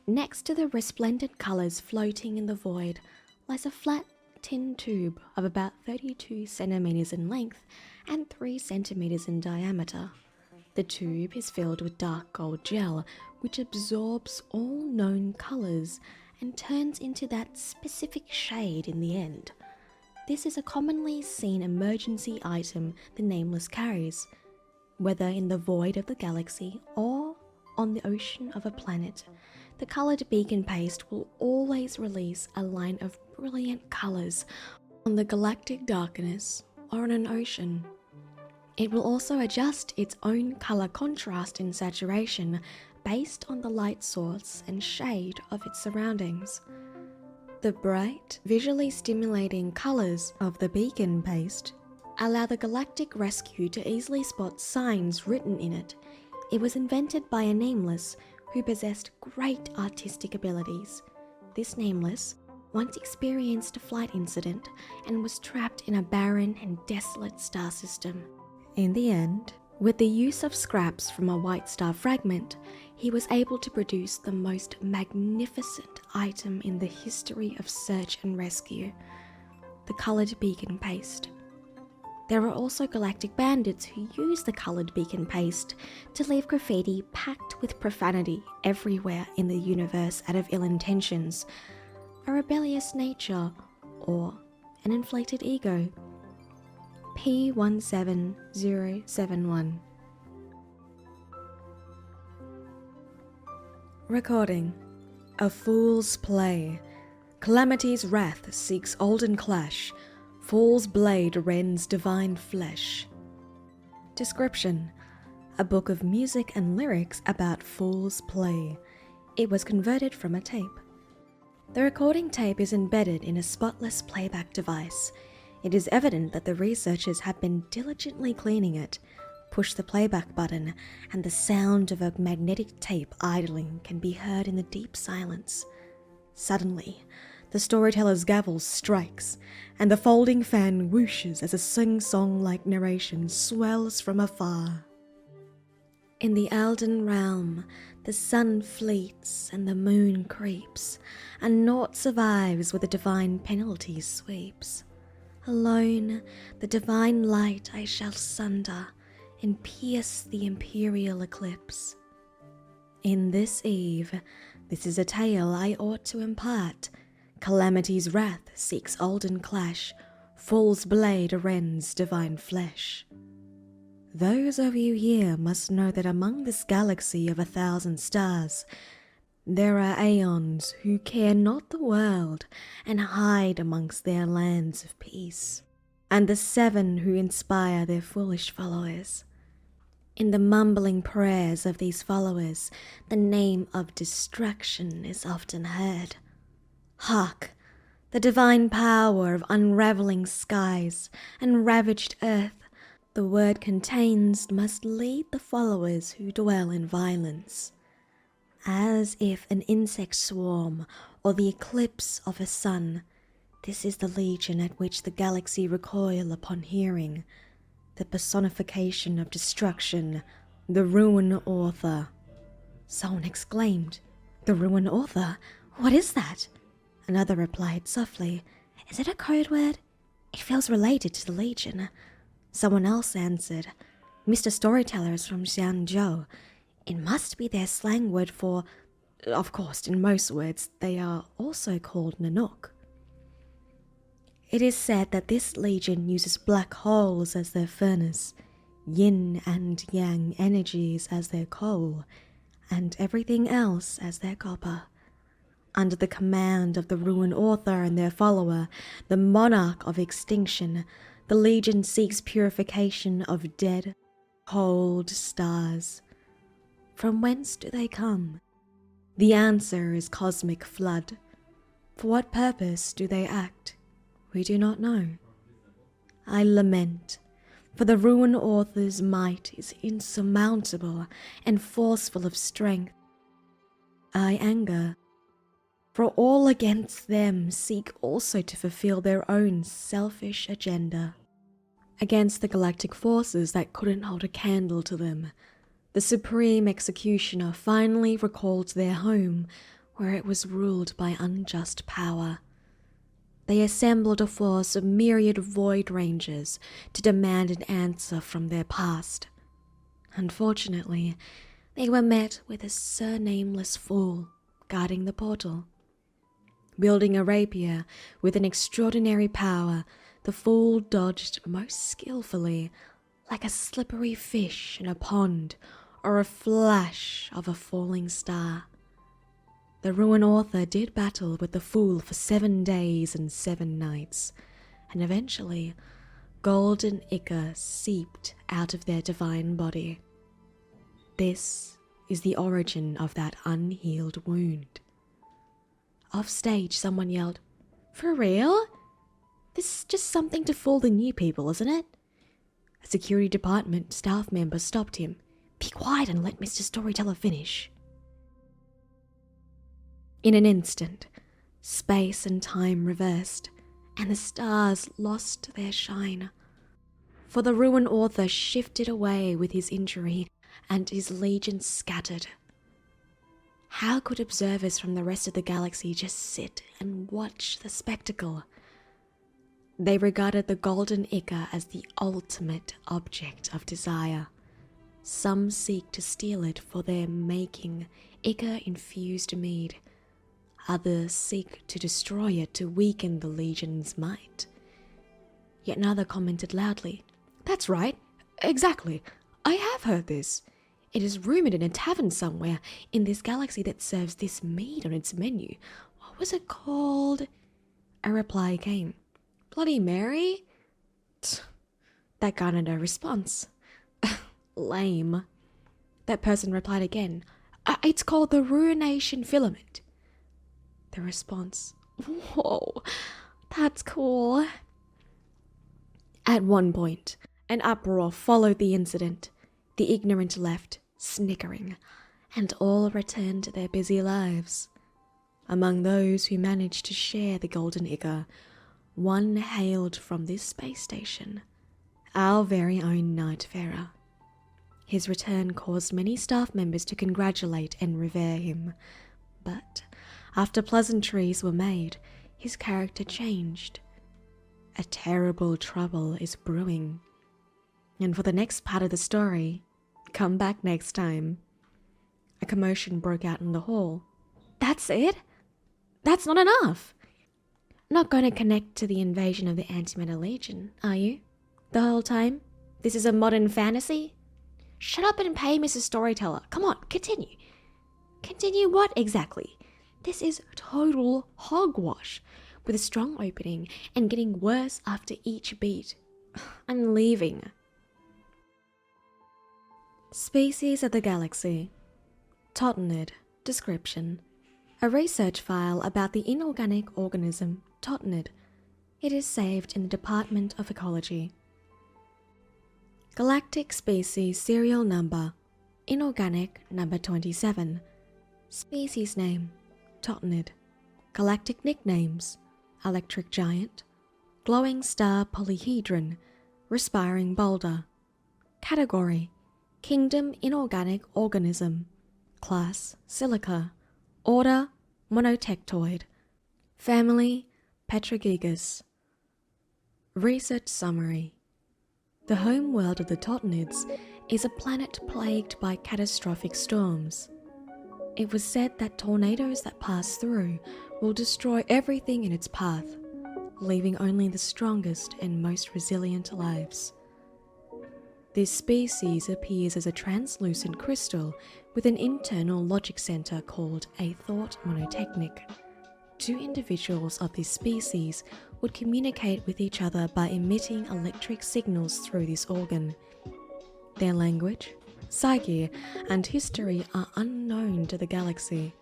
Next to the resplendent colours floating in the void lies a flat tin tube of about 32 centimeters in length and 3 centimeters in diameter. The tube is filled with dark gold gel, which absorbs all known colors and turns into that specific shade in the end. This is a commonly seen emergency item the Nameless carries, whether in the void of the galaxy or on the ocean of a planet. The colored beacon paste will always release a line of brilliant colors on the galactic darkness or on an ocean. It will also adjust its own color contrast and saturation based on the light source and shade of its surroundings. The bright, visually stimulating colors of the beacon paste allow the Galactic Rescue to easily spot signs written in it. It was invented by a Nameless who possessed great artistic abilities. This Nameless once experienced a flight incident and was trapped in a barren and desolate star system. In the end, with the use of scraps from a white star fragment, he was able to produce the most magnificent item in the history of search and rescue, the colored beacon paste. There are also galactic bandits who use the colored beacon paste to leave graffiti packed with profanity everywhere in the universe out of ill intentions, a rebellious nature, or an inflated ego. P17071. Recording. A Fool's Play. Calamity's wrath seeks Olden clash. Fool's blade rends divine flesh. Description. A book of music and lyrics about Fool's Play. It was converted from a tape. The recording tape is embedded in a spotless playback device. It is evident that the researchers have been diligently cleaning it. Push the playback button, and the sound of a magnetic tape idling can be heard in the deep silence. Suddenly, the storyteller's gavel strikes, and the folding fan whooshes as a sing-song-like narration swells from afar. In the Alden realm, the sun fleets and the moon creeps, and naught survives where the divine penalty sweeps. Alone, the divine light I shall sunder, and pierce the imperial eclipse. In this eve, this is a tale I ought to impart. Calamity's wrath seeks Olden clash, Fool's blade rends divine flesh. Those of you here must know that among this galaxy of 1,000 stars, there are aeons who care not the world and hide amongst their lands of peace, and the 7 who inspire their foolish followers. In the mumbling prayers of these followers, the name of distraction is often heard. Hark! The divine power of unraveling skies and ravaged earth, the word contains must lead the followers who dwell in violence. As if an insect swarm or the eclipse of a sun, this is the legion at which the galaxy recoil upon hearing the personification of destruction, the Ruin Author. Someone exclaimed, "The Ruin Author? What is that?" Another replied softly, "Is it a code word? It feels related to the Legion." Someone else answered, "Mr. Storyteller is from Xianzhou. It must be their slang word for... Of course, in most words, they are also called Nanook." It is said that this legion uses black holes as their furnace, yin and yang energies as their coal, and everything else as their copper. Under the command of the Ruin Author and their follower, the monarch of extinction, the legion seeks purification of dead, cold stars. From whence do they come? The answer is cosmic flood. For what purpose do they act? We do not know. I lament, for the Ruin Author's might is insurmountable and forceful of strength. I anger, for all against them seek also to fulfill their own selfish agenda. Against the galactic forces that couldn't hold a candle to them, the Supreme Executioner finally recalled their home where it was ruled by unjust power. They assembled a force of myriad void rangers to demand an answer from their past. Unfortunately, they were met with a surnameless fool guarding the portal. Wielding a rapier with an extraordinary power, the fool dodged most skillfully, like a slippery fish in a pond or a flash of a falling star. The ruin author did battle with the fool for 7 days and 7 nights, and eventually, golden ichor seeped out of their divine body. This is the origin of that unhealed wound. Off stage, someone yelled, "For real? This is just something to fool the new people, isn't it?" A security department staff member stopped him. "Be quiet and let Mr. Storyteller finish." In an instant, space and time reversed, and the stars lost their shine. For the ruin author shifted away with his injury, and his legion scattered. How could observers from the rest of the galaxy just sit and watch the spectacle? They regarded the golden ichor as the ultimate object of desire. Some seek to steal it for their making ichor-infused mead. Others seek to destroy it to weaken the Legion's might. Yet another commented loudly, "That's right, exactly. I have heard this. It is rumoured in a tavern somewhere in this galaxy that serves this mead on its menu. What was it called?" A reply came. "Bloody Mary?" That garnered a response. "Lame." That person replied again. "It's called the Ruination Filament." The response. "Whoa, that's cool." At one point, an uproar followed the incident. The ignorant left, snickering, and all returned to their busy lives. Among those who managed to share the golden ichor, one hailed from this space station, our very own Nightfarer. His return caused many staff members to congratulate and revere him, but after pleasantries were made, his character changed. A terrible trouble is brewing. And for the next part of the story, come back next time. A commotion broke out in the hall. "That's it? That's not enough! Not going to connect to the invasion of the Antimatter Legion, are you? The whole time? This is a modern fantasy? Shut up and pay Mrs. Storyteller. Come on, continue. Continue what exactly? This is total hogwash, with a strong opening and getting worse after each beat. I'm leaving." Species of the Galaxy. Tottonid. Description. A research file about the inorganic organism Tottonid. It is saved in the Department of Ecology. Galactic Species Serial Number. Inorganic Number 27. Species Name. Tottonid. Galactic Nicknames. Electric Giant. Glowing Star Polyhedron. Respiring Boulder. Category. Kingdom Inorganic Organism. Class Silica. Order Monotectoid. Family Petrogigas. Research Summary. The home world of the Tottonids is a planet plagued by catastrophic storms. It was said that tornadoes that pass through will destroy everything in its path, leaving only the strongest and most resilient lives. This species appears as a translucent crystal with an internal logic center called a thought monotechnic. 2 individuals of this species would communicate with each other by emitting electric signals through this organ. Their language, psyche, and history are unknown to the galaxy.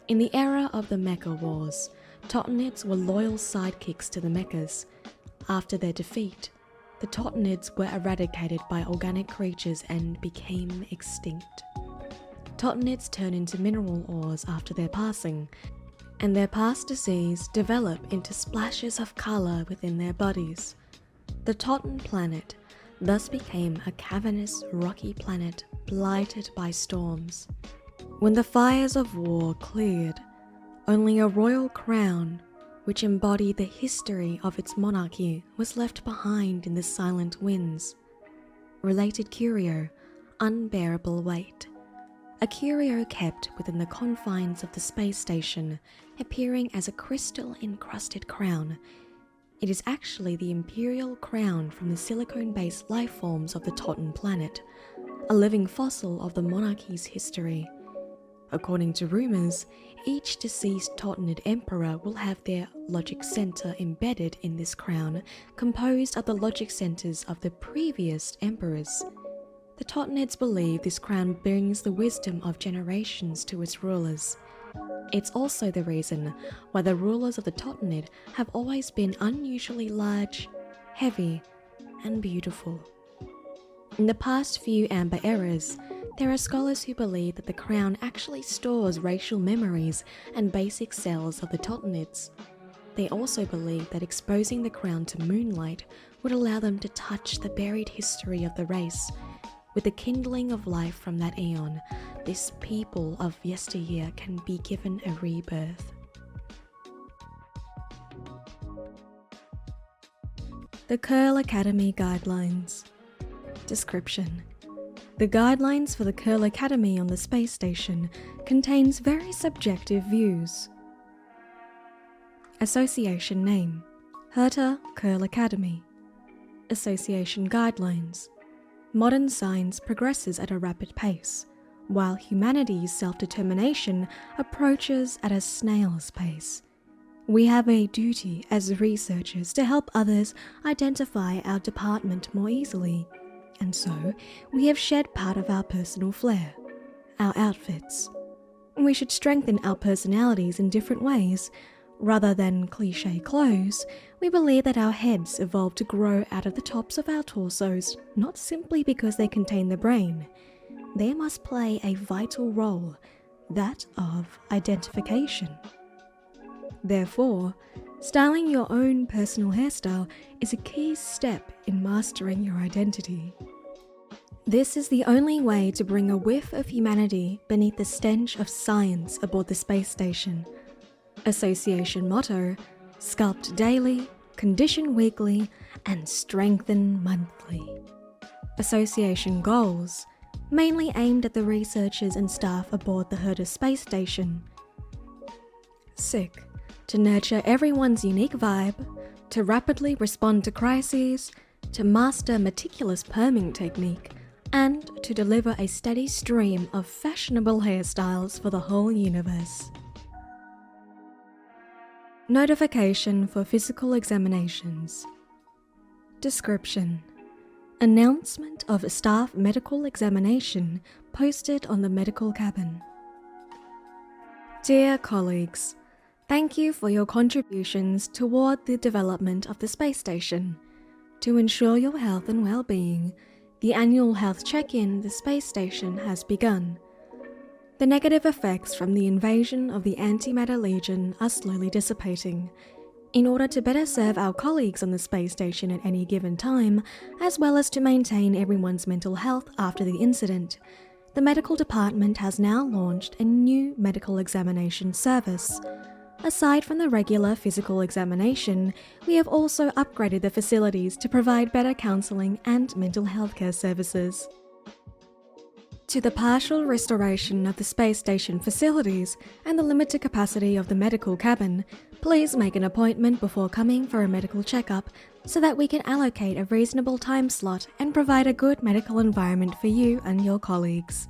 In the era of the Mecha Wars, Tottonids were loyal sidekicks to the Mechas. After their defeat, the Tottonids were eradicated by organic creatures and became extinct. Tottonids turn into mineral ores after their passing, and their past disease develop into splashes of colour within their bodies. The Totton planet thus became a cavernous, rocky planet blighted by storms. When the fires of war cleared, only a royal crown, which embodied the history of its monarchy, was left behind in the silent winds. Related curio, unbearable weight. A curio kept within the confines of the space station, appearing as a crystal-encrusted crown. It is actually the imperial crown from the silicone-based life forms of the Totton planet, a living fossil of the monarchy's history. According to rumors, each deceased Tottonid emperor will have their logic center embedded in this crown, composed of the logic centers of the previous emperors. The Tottonids believe this crown brings the wisdom of generations to its rulers. It's also the reason why the rulers of the Tottonid have always been unusually large, heavy, and beautiful. In the past few Amber eras, there are scholars who believe that the crown actually stores racial memories and basic cells of the Tottonids. They also believe that exposing the crown to moonlight would allow them to touch the buried history of the race. With the kindling of life from that eon, this people of yesteryear can be given a rebirth. The Curlcademy Guidelines. Description: the guidelines for the Curlcademy on the space station contains very subjective views. Association name: Herta Curlcademy. Association guidelines: modern science progresses at a rapid pace, while humanity's self-determination approaches at a snail's pace. We have a duty as researchers to help others identify our department more easily, and so we have shed part of our personal flair, our outfits. We should strengthen our personalities in different ways. Rather than cliché clothes, we believe that our heads evolved to grow out of the tops of our torsos, not simply because they contain the brain. They must play a vital role, that of identification. Therefore, styling your own personal hairstyle is a key step in mastering your identity. This is the only way to bring a whiff of humanity beneath the stench of science aboard the space station. Association motto: sculpt daily, condition weekly, and strengthen monthly. Association goals: mainly aimed at the researchers and staff aboard the Herta Space Station. Sick: to nurture everyone's unique vibe, to rapidly respond to crises, to master meticulous perming technique, and to deliver a steady stream of fashionable hairstyles for the whole universe. Notification for physical examinations. Description: announcement of a staff medical examination posted on the medical cabin. Dear colleagues, thank you for your contributions toward the development of the space station. To ensure your health and well-being, the annual health check-in the space station has begun. The negative effects from the invasion of the Antimatter Legion are slowly dissipating. In order to better serve our colleagues on the space station at any given time, as well as to maintain everyone's mental health after the incident, the medical department has now launched a new medical examination service. Aside from the regular physical examination, we have also upgraded the facilities to provide better counselling and mental health care services. To the partial restoration of the space station facilities and the limited capacity of the medical cabin, please make an appointment before coming for a medical checkup so that we can allocate a reasonable time slot and provide a good medical environment for you and your colleagues.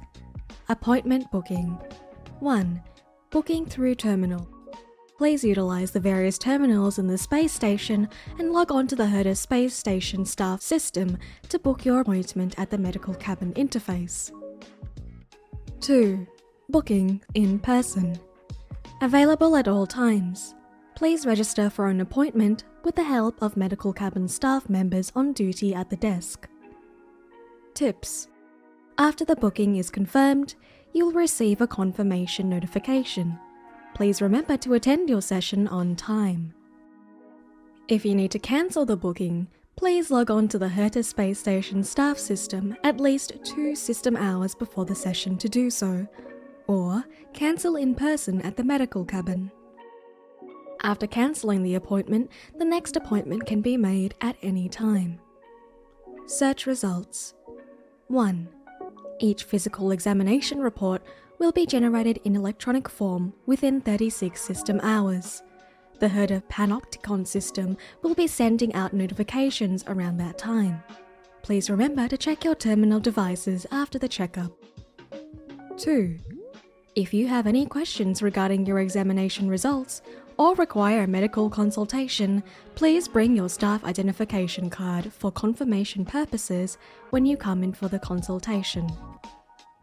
Appointment booking. 1. Booking through terminal. Please utilize the various terminals in the space station and log on to the Herta Space Station staff system to book your appointment at the medical cabin interface. 2. Booking in person. Available at all times. Please register for an appointment with the help of medical cabin staff members on duty at the desk. Tips. After the booking is confirmed, you'll receive a confirmation notification. Please remember to attend your session on time. If you need to cancel the booking, please log on to the Herta Space Station staff system at least 2 system hours before the session to do so, or cancel in person at the medical cabin. After cancelling the appointment, the next appointment can be made at any time. Search results. 1. Each physical examination report will be generated in electronic form within 36 system hours. The Herta Panopticon system will be sending out notifications around that time. Please remember to check your terminal devices after the checkup. 2. If you have any questions regarding your examination results or require a medical consultation, please bring your staff identification card for confirmation purposes when you come in for the consultation.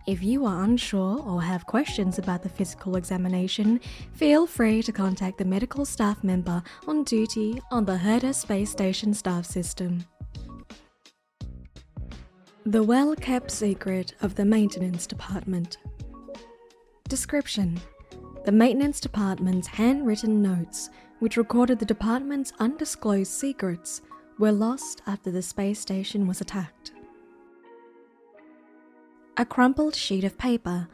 If you are unsure or have questions about the physical examination, feel free to contact the medical staff member on duty on the Herta Space Station staff system. The well-kept secret of the maintenance department. Description: the maintenance department's handwritten notes, which recorded the department's undisclosed secrets, were lost after the space station was attacked. A crumpled sheet of paper.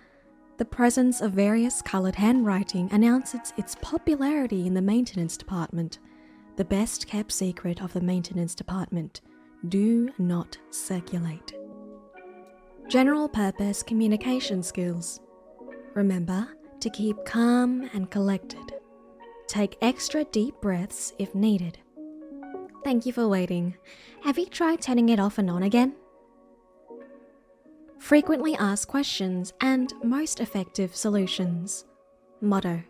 The presence of various coloured handwriting announces its popularity in the maintenance department. The best kept secret of the maintenance department: do not circulate. General purpose communication skills. Remember to keep calm and collected. Take extra deep breaths if needed. Thank you for waiting. Have you tried turning it off and on again? Frequently asked questions and most effective solutions. Motto: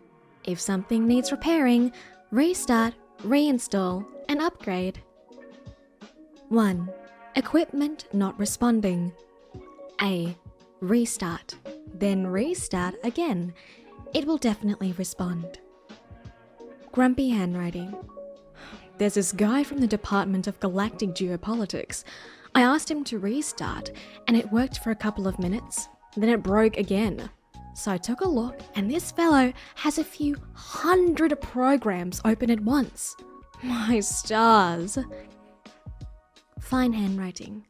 if something needs repairing, restart, reinstall, and upgrade. 1. Equipment not responding. A. Restart, then restart again. It will definitely respond. Grumpy handwriting. There's this guy from the Department of Galactic Geopolitics. I asked him to restart, and it worked for a couple of minutes. Then it broke again. So I took a look, and this fellow has a few hundred programs open at once. My stars. Fine handwriting.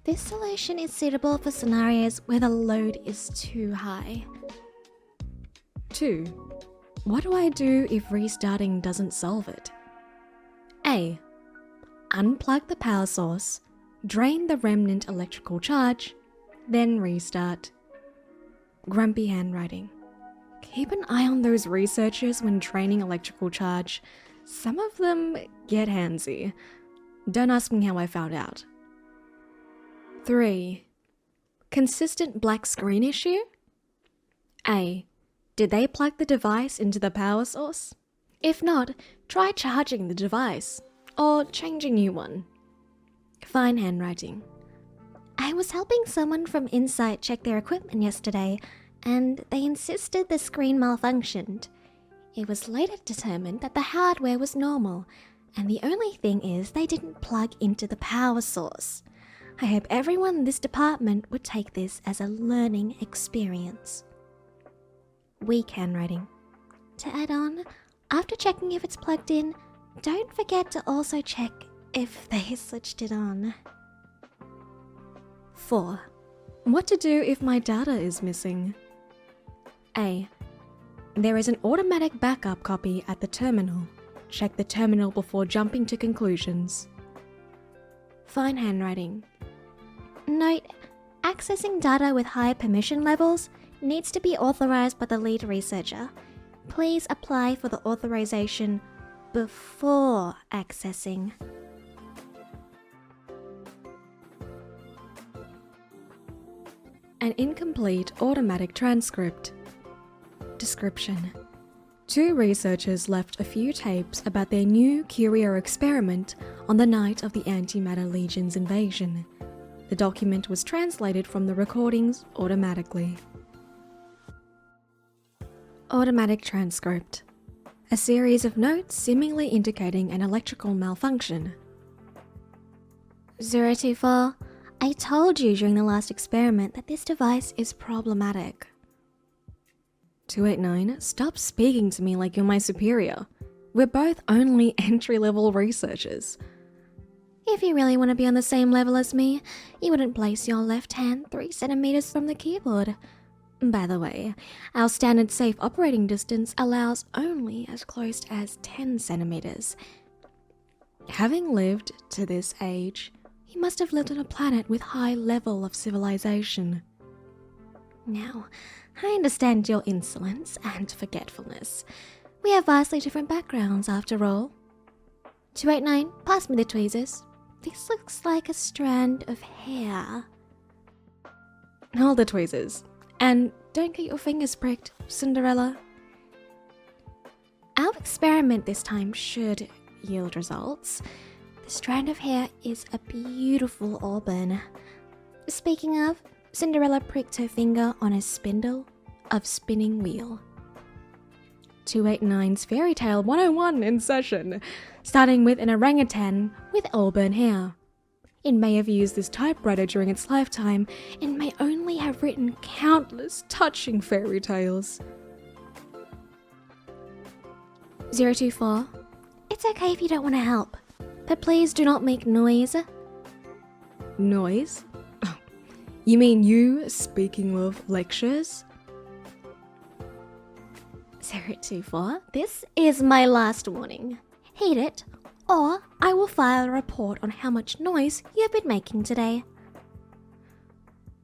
This solution is suitable for scenarios where the load is too high. 2. What do I do if restarting doesn't solve it? A. Unplug the power source, drain the remnant electrical charge, then restart. Grumpy handwriting. Keep an eye on those researchers when draining electrical charge. Some of them get handsy. Don't ask me how I found out. 3. Consistent black screen issue? A. Did they plug the device into the power source? If not, try charging the device, or change a new one. Fine handwriting. I was helping someone from Insight check their equipment yesterday, and they insisted the screen malfunctioned. It was later determined that the hardware was normal, and the only thing is they didn't plug into the power source. I hope everyone in this department would take this as a learning experience. Weak handwriting. To add on, after checking if it's plugged in, don't forget to also check if they switched it on. 4. What to do if my data is missing? A. There is an automatic backup copy at the terminal. Check the terminal before jumping to conclusions. Fine handwriting. Note: accessing data with high permission levels needs to be authorized by the lead researcher. Please apply for the authorization before accessing. An incomplete automatic transcript. Description: 2 researchers left a few tapes about their new Curio experiment on the night of the Antimatter Legion's invasion. The document was translated from the recordings automatically. Automatic transcript. A series of notes seemingly indicating an electrical malfunction. 024. I told you during the last experiment that this device is problematic. 289. Stop speaking to me like you're my superior. We're both only entry-level researchers. If you really want to be on the same level as me, you wouldn't place your left hand 3 centimeters from the keyboard. By the way, our standard safe operating distance allows only as close as 10 centimeters. Having lived to this age, he must have lived on a planet with high level of civilization. Now, I understand your insolence and forgetfulness. We have vastly different backgrounds after all. 289, pass me the tweezers. This looks like a strand of hair. Hold the tweezers. And don't get your fingers pricked, Cinderella. Our experiment this time should yield results. The strand of hair is a beautiful auburn. Speaking of, Cinderella pricked her finger on a spindle of spinning wheel. 289's Fairy Tale 101 in session, starting with an orangutan with auburn hair. It may have used this typewriter during its lifetime and may only have written countless touching fairy tales. 024. It's okay if you don't want to help, but please do not make noise. Noise? Oh, you mean you, speaking of lectures? 024. This is my last warning. Heed it, or I will file a report on how much noise you've been making today.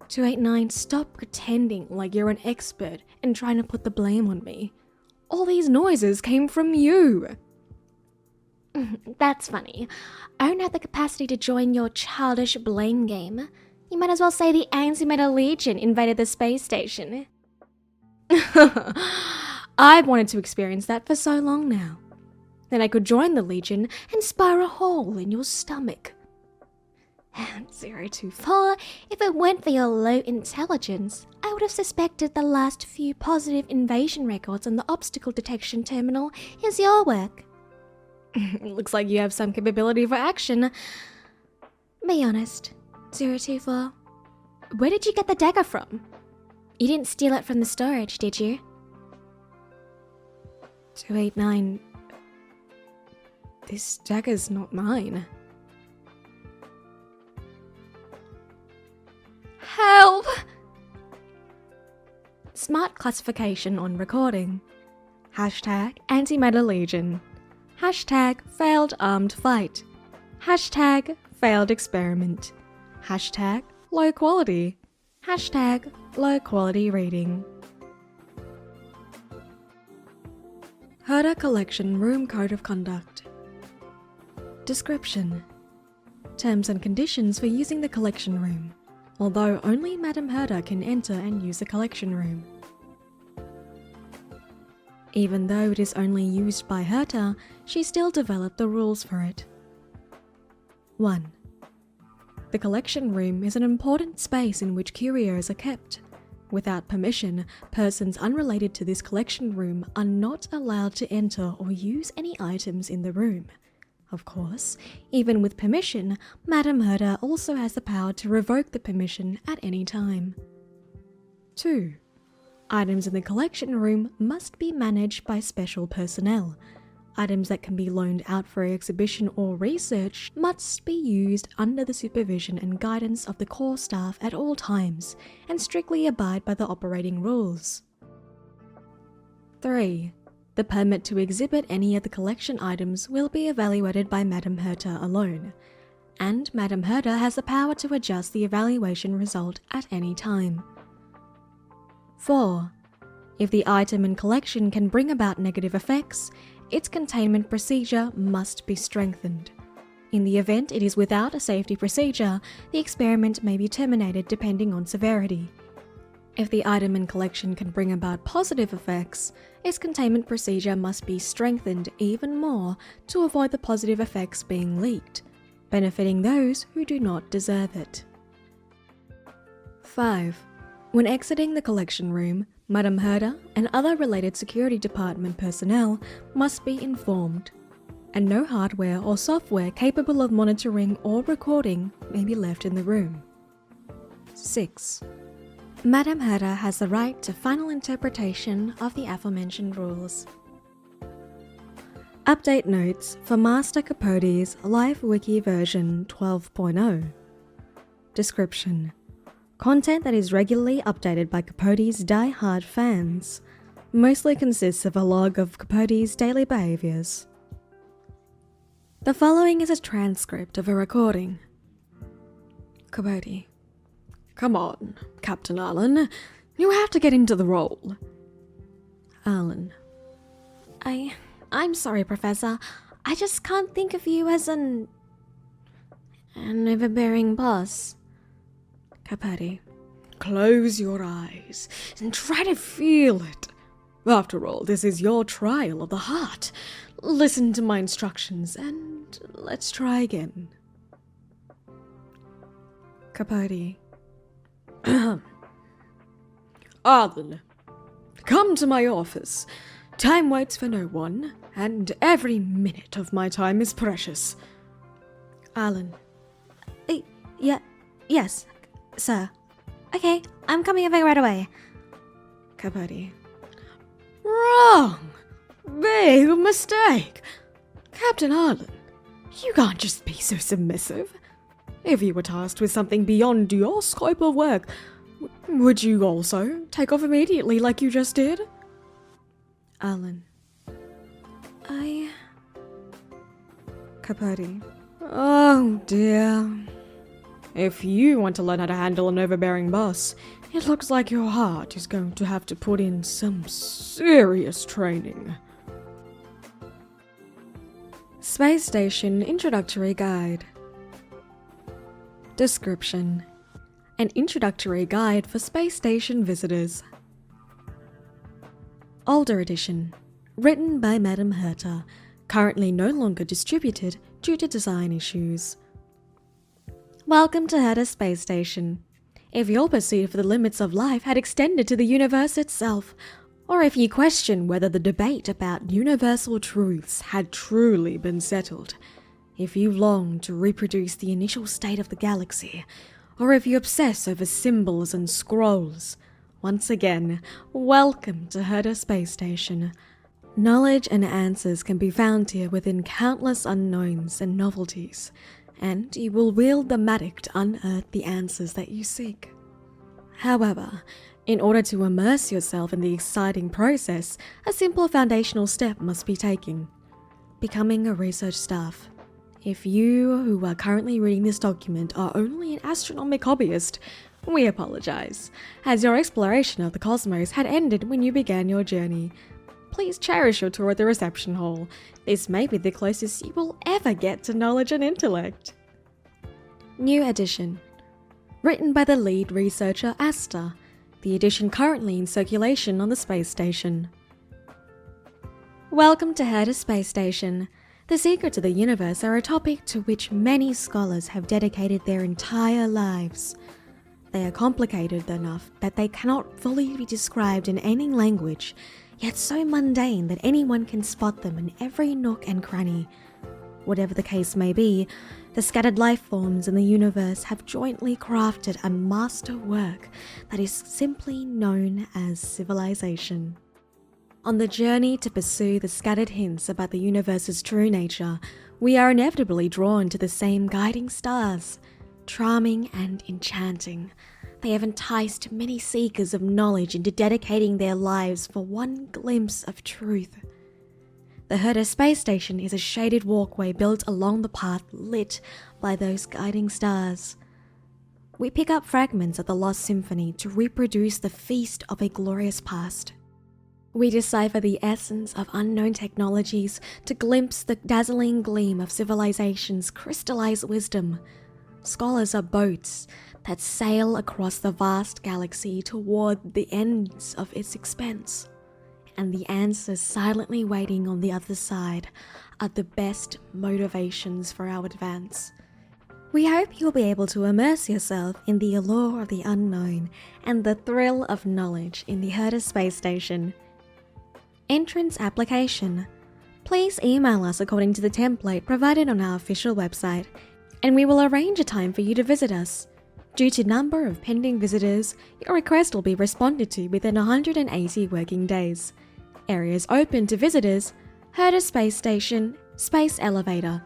289, stop pretending like you're an expert and trying to put the blame on me. All these noises came from you. That's funny. I don't have the capacity to join your childish blame game. You might as well say the Antimatter Legion invaded the space station. I've wanted to experience that for so long now. Then I could join the Legion and spire a hole in your stomach. 024, if it weren't for your low intelligence, I would have suspected the last few positive invasion records on the obstacle detection terminal is your work. Looks like you have some capability for action. Be honest, 024. Where did you get the dagger from? You didn't steal it from the storage, did you? 289. This dagger's not mine. Help! Smart classification on recording. Hashtag Antimatter Legion. Hashtag failed armed fight. Hashtag failed experiment. Hashtag low quality. Hashtag low quality reading. Herta Collection Room Code of Conduct. Description. Terms and conditions for using the collection room, although only Madame Herta can enter and use the collection room. Even though it is only used by Herta, she still developed the rules for it. 1. The collection room is an important space in which curios are kept. Without permission, persons unrelated to this collection room are not allowed to enter or use any items in the room. Of course, even with permission, Madame Herta also has the power to revoke the permission at any time. 2. Items in the collection room must be managed by special personnel. Items that can be loaned out for exhibition or research must be used under the supervision and guidance of the core staff at all times, and strictly abide by the operating rules. 3. The permit to exhibit any of the collection items will be evaluated by Madame Herta alone, and Madame Herta has the power to adjust the evaluation result at any time. 4. If the item in collection can bring about negative effects, its containment procedure must be strengthened. In the event it is without a safety procedure, the experiment may be terminated depending on severity. If the item in collection can bring about positive effects, its containment procedure must be strengthened even more to avoid the positive effects being leaked, benefiting those who do not deserve it. 5. When exiting the collection room, Madame Herta and other related security department personnel must be informed, and no hardware or software capable of monitoring or recording may be left in the room. 6. Madame Herta has the right to final interpretation of the aforementioned rules. Update notes for Master Capote's Live Wiki version 12.0. Description. Content that is regularly updated by Capote's die-hard fans. Mostly consists of a log of Capote's daily behaviours. The following is a transcript of a recording. Capote. Come on, Captain Arlan. You have to get into the role. Arlan. I'm sorry, Professor. I just can't think of you as an overbearing boss. Capote. Close your eyes and try to feel it. After all, this is your trial of the heart. Listen to my instructions and let's try again. Capote. Arlan, come to my office. Time waits for no one, and every minute of my time is precious. Arlan. Yes, sir. Okay, I'm coming over right away. Capote. Wrong! Big mistake! Captain Arlan, you can't just be so submissive. If you were tasked with something beyond your scope of work, would you also take off immediately like you just did? Arlan. Capote. Oh dear. If you want to learn how to handle an overbearing boss, it looks like your heart is going to have to put in some serious training. Space Station Introductory Guide. Description: an introductory guide for Space Station visitors. Older edition. Written by Madame Herta. Currently no longer distributed due to design issues. Welcome to Herta Space Station. If your pursuit for the limits of life had extended to the universe itself, or if you question whether the debate about universal truths had truly been settled, if you long to reproduce the initial state of the galaxy, or if you obsess over symbols and scrolls, once again, welcome to Herta Space Station. Knowledge and answers can be found here within countless unknowns and novelties, and you will wield the matic to unearth the answers that you seek. However, in order to immerse yourself in the exciting process, a simple foundational step must be taken: becoming a research staff. If you, who are currently reading this document, are only an astronomic hobbyist, we apologize, as your exploration of the cosmos had ended when you began your journey. Please cherish your tour at the reception hall. This may be the closest you will ever get to knowledge and intellect. New edition. Written by the lead researcher Asta, the edition currently in circulation on the space station. Welcome to Herta Space Station. The secrets of the universe are a topic to which many scholars have dedicated their entire lives. They are complicated enough that they cannot fully be described in any language, yet so mundane that anyone can spot them in every nook and cranny. Whatever the case may be, the scattered life forms in the universe have jointly crafted a master work that is simply known as civilization. On the journey to pursue the scattered hints about the universe's true nature, we are inevitably drawn to the same guiding stars. Charming and enchanting, they have enticed many seekers of knowledge into dedicating their lives for one glimpse of truth. The Herta Space Station is a shaded walkway built along the path lit by those guiding stars. We pick up fragments of the Lost Symphony to reproduce the feast of a glorious past. We decipher the essence of unknown technologies to glimpse the dazzling gleam of civilization's crystallized wisdom. Scholars are boats that sail across the vast galaxy toward the ends of its expanse. And the answers silently waiting on the other side are the best motivations for our advance. We hope you'll be able to immerse yourself in the allure of the unknown and the thrill of knowledge in the Herta Space Station. Entrance application. Please email us according to the template provided on our official website, and we will arrange a time for you to visit us. Due to number of pending visitors, your request will be responded to within 180 working days. Areas open to visitors: Herta Space Station, Space Elevator,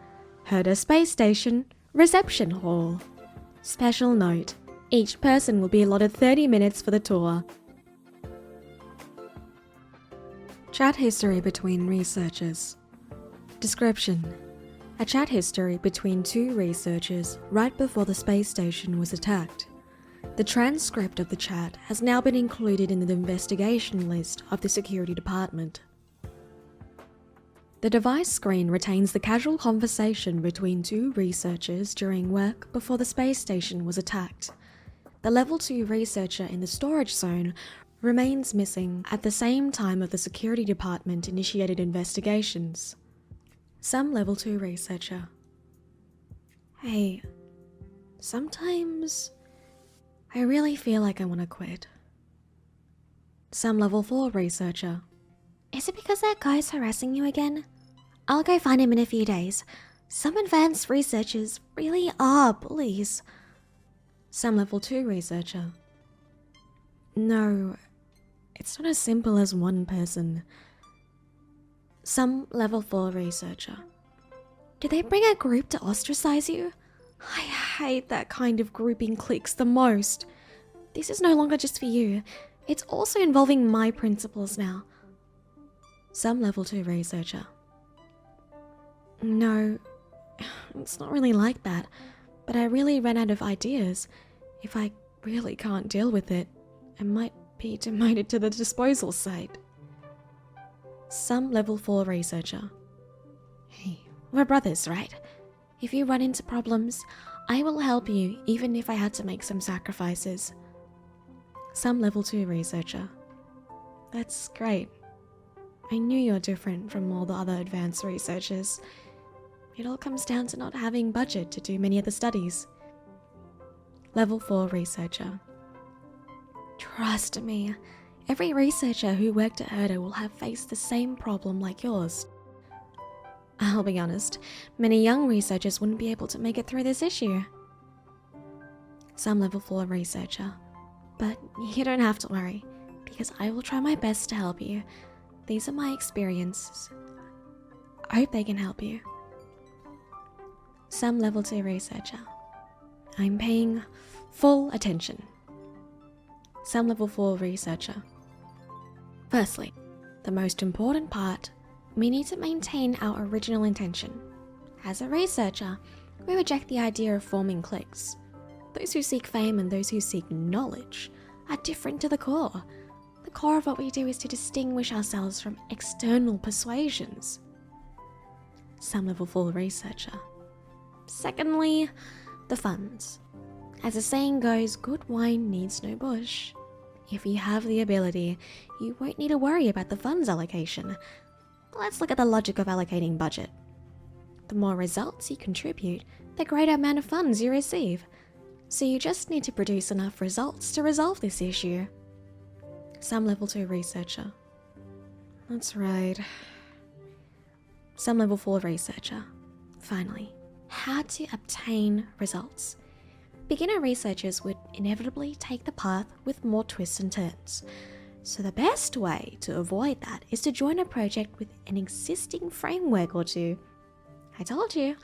Herta Space Station, Reception Hall. Special note: Each person will be allotted 30 minutes for the tour. Chat history between researchers. Description: a chat history between two researchers right before the space station was attacked. The transcript of the chat has now been included in the investigation list of the security department. The device screen retains the casual conversation between two researchers during work before the space station was attacked. The Level 2 researcher in the storage zone remains missing at the same time of the security department initiated investigations. Some Level 2 researcher: hey, sometimes I really feel like I want to quit. Some Level 4 researcher: Is it because that guy's harassing you again? I'll go find him in a few days. Some advanced researchers really are bullies. Some Level 2 researcher: no, it's not as simple as one person. Some Level 4 researcher: Did they bring a group to ostracize you? I hate that kind of grouping cliques the most. This is no longer just for you. It's also involving my principles now. Some Level 2 researcher: no, it's not really like that, but I really ran out of ideas. If I really can't deal with it, I might be demoted to the disposal site. Some Level 4 researcher: hey, we're brothers, right? If you run into problems, I will help you even if I had to make some sacrifices. Some Level 2 researcher: that's great. I knew you're different from all the other advanced researchers. It all comes down to not having budget to do many of the studies. Level 4 researcher: trust me, every researcher who worked at Herta will have faced the same problem like yours. I'll be honest, many young researchers wouldn't be able to make it through this issue. Some Level 4 researcher: but you don't have to worry, because I will try my best to help you. These are my experiences. I hope they can help you. Some Level 2 researcher: I'm paying full attention. Some Level 4 researcher: firstly, the most important part, we need to maintain our original intention. As a researcher, we reject the idea of forming cliques. Those who seek fame and those who seek knowledge are different to the core. The core of what we do is to distinguish ourselves from external persuasions. Some Level 4 researcher: secondly, the funds. As the saying goes, good wine needs no bush. If you have the ability, you won't need to worry about the funds allocation. Let's look at the logic of allocating budget. The more results you contribute, the greater amount of funds you receive. So you just need to produce enough results to resolve this issue. Some Level 2 researcher: that's right. Some Level 4 researcher: finally, how to obtain results. Beginner researchers would inevitably take the path with more twists and turns. So the best way to avoid that is to join a project with an existing framework or two. I told you,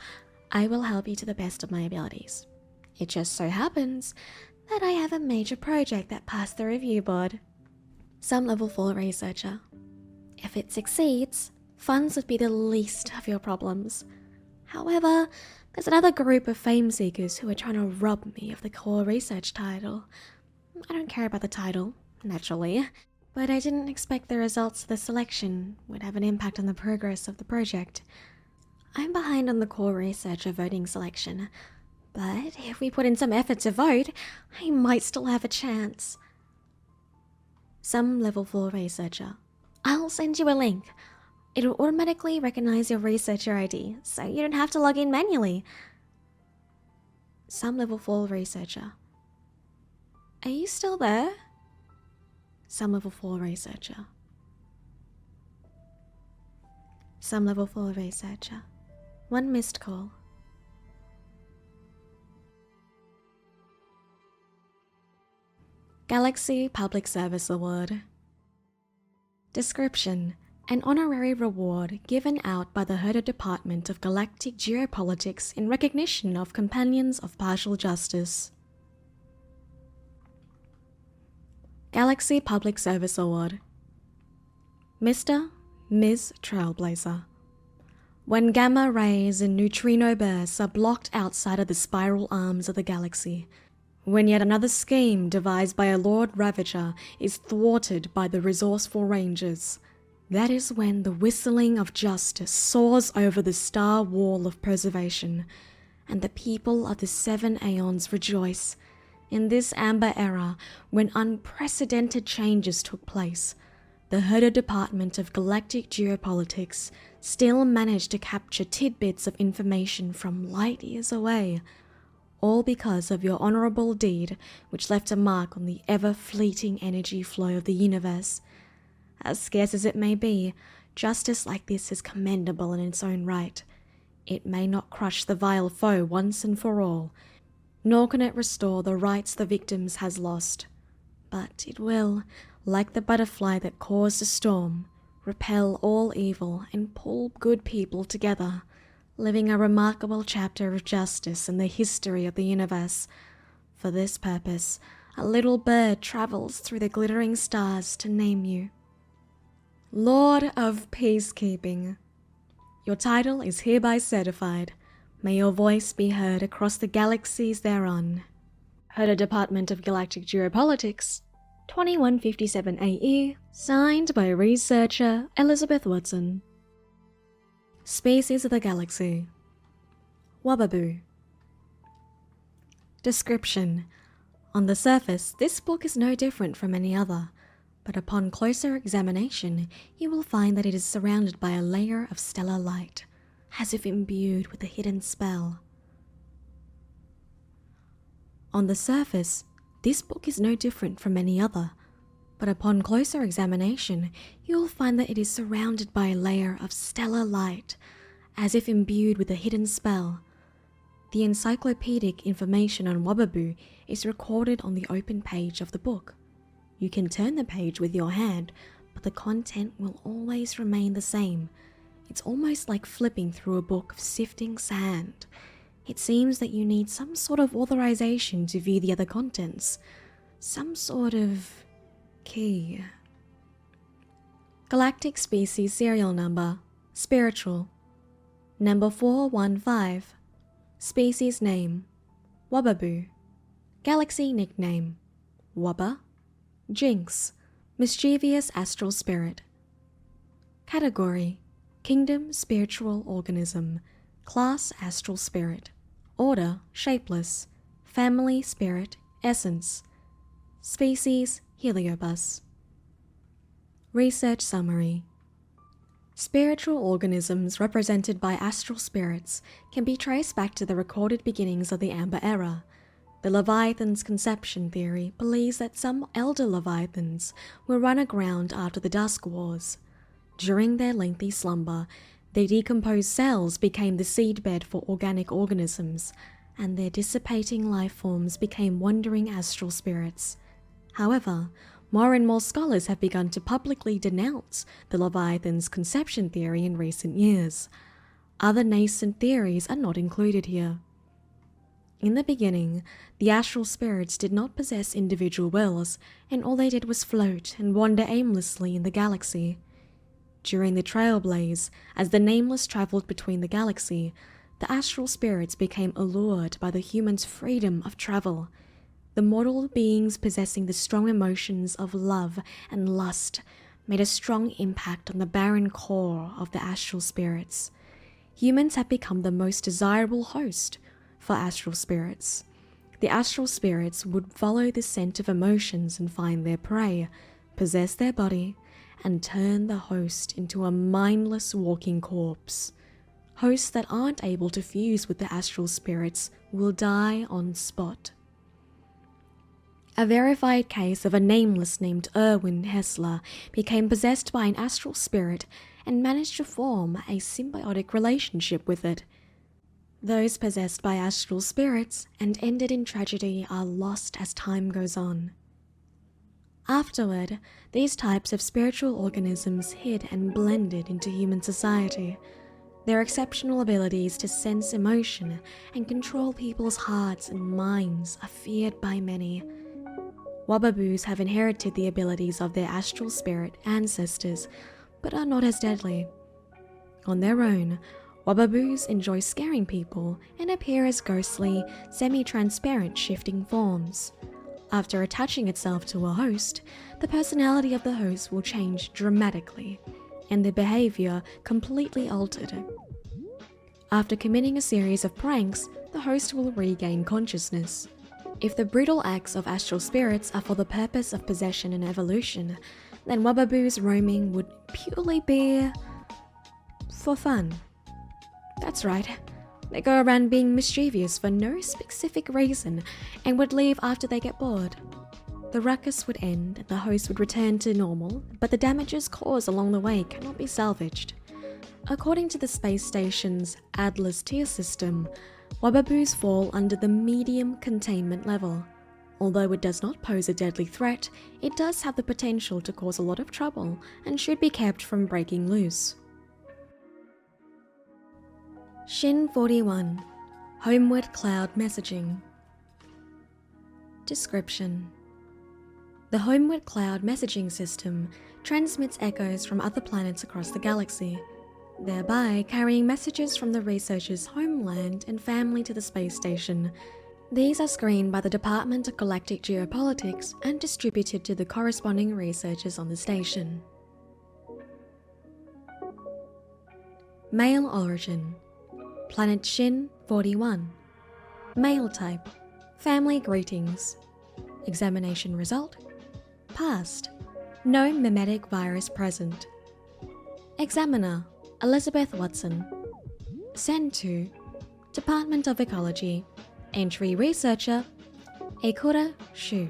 I will help you to the best of my abilities. It just so happens that I have a major project that passed the review board. Some Level 4 researcher: if it succeeds, funds would be the least of your problems. However, there's another group of fame seekers who are trying to rob me of the core research title. I don't care about the title, naturally, but I didn't expect the results of the selection would have an impact on the progress of the project. I'm behind on the core researcher voting selection, but if we put in some effort to vote, I might still have a chance. Some Level 4 researcher: I'll send you a link. It'll automatically recognize your researcher ID, so you don't have to log in manually. Some Level 4 researcher: are you still there? Some Level 4 researcher: Some Level 4 researcher: one missed call. Galaxy Public Service Award. Description: an honorary reward given out by the Herta Department of Galactic Geopolitics in recognition of companions of partial justice. Galaxy Public Service Award. Mr. Ms. Trailblazer. When gamma rays and neutrino bursts are blocked outside of the spiral arms of the galaxy, when yet another scheme devised by a Lord Ravager is thwarted by the resourceful Rangers, that is when the whistling of justice soars over the star wall of preservation, and the people of the 7 Aeons rejoice. In this amber era, when unprecedented changes took place, the Herta Department of Galactic Geopolitics still managed to capture tidbits of information from light years away, all because of your honourable deed which left a mark on the ever-fleeting energy flow of the universe. As scarce as it may be, justice like this is commendable in its own right. It may not crush the vile foe once and for all, nor can it restore the rights the victims has lost, but it will, like the butterfly that caused a storm, repel all evil and pull good people together, living a remarkable chapter of justice in the history of the universe. For this purpose, a little bird travels through the glittering stars to name you Lord of Peacekeeping. Your title is hereby certified. May your voice be heard across the galaxies thereon. Herta Department of Galactic Geopolitics, 2157 AE, signed by researcher Elizabeth Watson. Species of the Galaxy. Wubbaboo. Description. On the surface, this book is no different from any other, but upon closer examination, you will find that it is surrounded by a layer of stellar light, as if imbued with a hidden spell. On the surface, this book is no different from any other, but upon closer examination, you will find that it is surrounded by a layer of stellar light, as if imbued with a hidden spell. The encyclopedic information on Wubbaboo is recorded on the open page of the book. You can turn the page with your hand, but the content will always remain the same. It's almost like flipping through a book of sifting sand. It seems that you need some sort of authorization to view the other contents. Some sort of key. Galactic Species Serial Number. Spiritual. Number 415. Species Name. Wubbaboo. Galaxy Nickname. Wubba. Jinx. Mischievous Astral Spirit. Category. Kingdom Spiritual Organism. Class Astral Spirit. Order Shapeless. Family Spirit Essence. Species Heliobus. Research Summary. Spiritual organisms represented by astral spirits can be traced back to the recorded beginnings of the Amber Era. The Leviathan's conception theory believes that some elder Leviathans were run aground after the Dusk Wars. During their lengthy slumber, their decomposed cells became the seedbed for organic organisms, and their dissipating life forms became wandering astral spirits. However, more and more scholars have begun to publicly denounce the Leviathan's conception theory in recent years. Other nascent theories are not included here. In the beginning, the astral spirits did not possess individual wills, and all they did was float and wander aimlessly in the galaxy. During the Trailblaze, as the Nameless travelled between the galaxy, the astral spirits became allured by the humans' freedom of travel. The mortal beings possessing the strong emotions of love and lust made a strong impact on the barren core of the astral spirits. Humans have become the most desirable host for astral spirits. The astral spirits would follow the scent of emotions and find their prey, possess their body, and turn the host into a mindless walking corpse. Hosts that aren't able to fuse with the astral spirits will die on spot. A verified case of a nameless named Erwin Hessler became possessed by an astral spirit and managed to form a symbiotic relationship with it. Those possessed by astral spirits and ended in tragedy are lost as time goes on. Afterward, these types of spiritual organisms hid and blended into human society. Their exceptional abilities to sense emotion and control people's hearts and minds are feared by many. Wubbaboos have inherited the abilities of their astral spirit ancestors, but are not as deadly. On their own, Wubbaboos enjoy scaring people and appear as ghostly, semi-transparent shifting forms. After attaching itself to a host, the personality of the host will change dramatically, and their behaviour completely altered. After committing a series of pranks, the host will regain consciousness. If the brutal acts of astral spirits are for the purpose of possession and evolution, then Wubbaboos roaming would purely be for fun. That's right, they go around being mischievous for no specific reason and would leave after they get bored. The ruckus would end and the host would return to normal, but the damages caused along the way cannot be salvaged. According to the space station's Adler's tier system, Wubbaboos fall under the medium containment level. Although it does not pose a deadly threat, it does have the potential to cause a lot of trouble and should be kept from breaking loose. Shin 41. Homeward Cloud Messaging. Description: the Homeward Cloud messaging system transmits echoes from other planets across the galaxy, thereby carrying messages from the researchers' homeland and family to the space station. These are screened by the Department of Galactic Geopolitics and distributed to the corresponding researchers on the station. Male origin: Planet Shin 41. Male type: family greetings. Examination result: passed. No mimetic virus present. Examiner: Elizabeth Watson. Send to Department of Ecology. Entry researcher: Eikura, Shuu.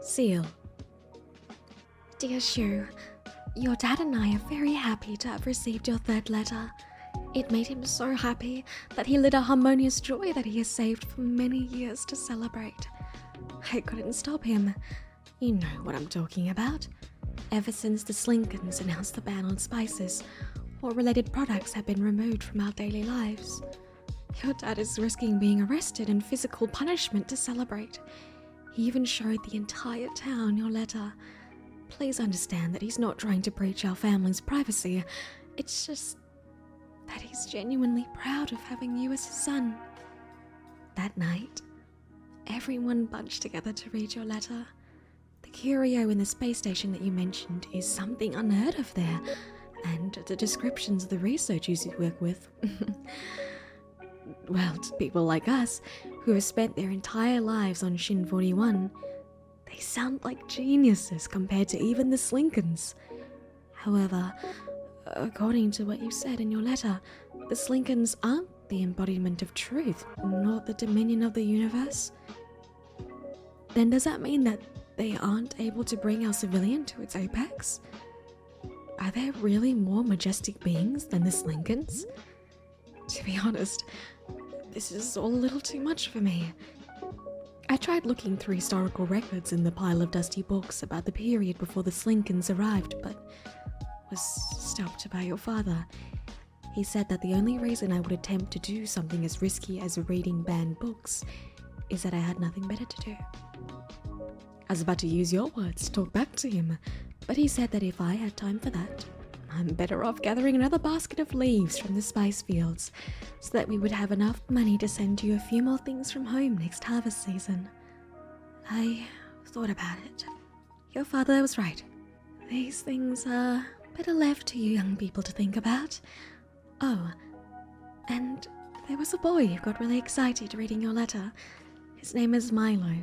Seal: Dear Shuu, your dad and I are very happy to have received your third letter. It made him so happy that he lit a harmonious joy that he has saved for many years to celebrate. I couldn't stop him. You know what I'm talking about. Ever since the Slinkens announced the ban on spices, all related products have been removed from our daily lives. Your dad is risking being arrested and physical punishment to celebrate. He even showed the entire town your letter. Please understand that he's not trying to breach our family's privacy. It's just that he's genuinely proud of having you as his son. That night, everyone bunched together to read your letter. The curio in the space station that you mentioned is something unheard of there, and the descriptions of the researchers you work with, well, to people like us, who have spent their entire lives on Shin 41, they sound like geniuses compared to even the Slinkens. However, according to what you said in your letter, the Slinkens aren't the embodiment of truth, nor the dominion of the universe. Then does that mean that they aren't able to bring our civilian to its apex? Are there really more majestic beings than the Slinkens? To be honest, this is all a little too much for me. I tried looking through historical records in the pile of dusty books about the period before the Slinkens arrived, but was stopped by your father. He said that the only reason I would attempt to do something as risky as reading banned books is that I had nothing better to do. I was about to use your words to talk back to him, but he said that if I had time for that, I'm better off gathering another basket of leaves from the spice fields so that we would have enough money to send you a few more things from home next harvest season. I thought about it. Your father was right. These things are better left to you young people to think about. Oh, and there was a boy who got really excited reading your letter. His name is Milo.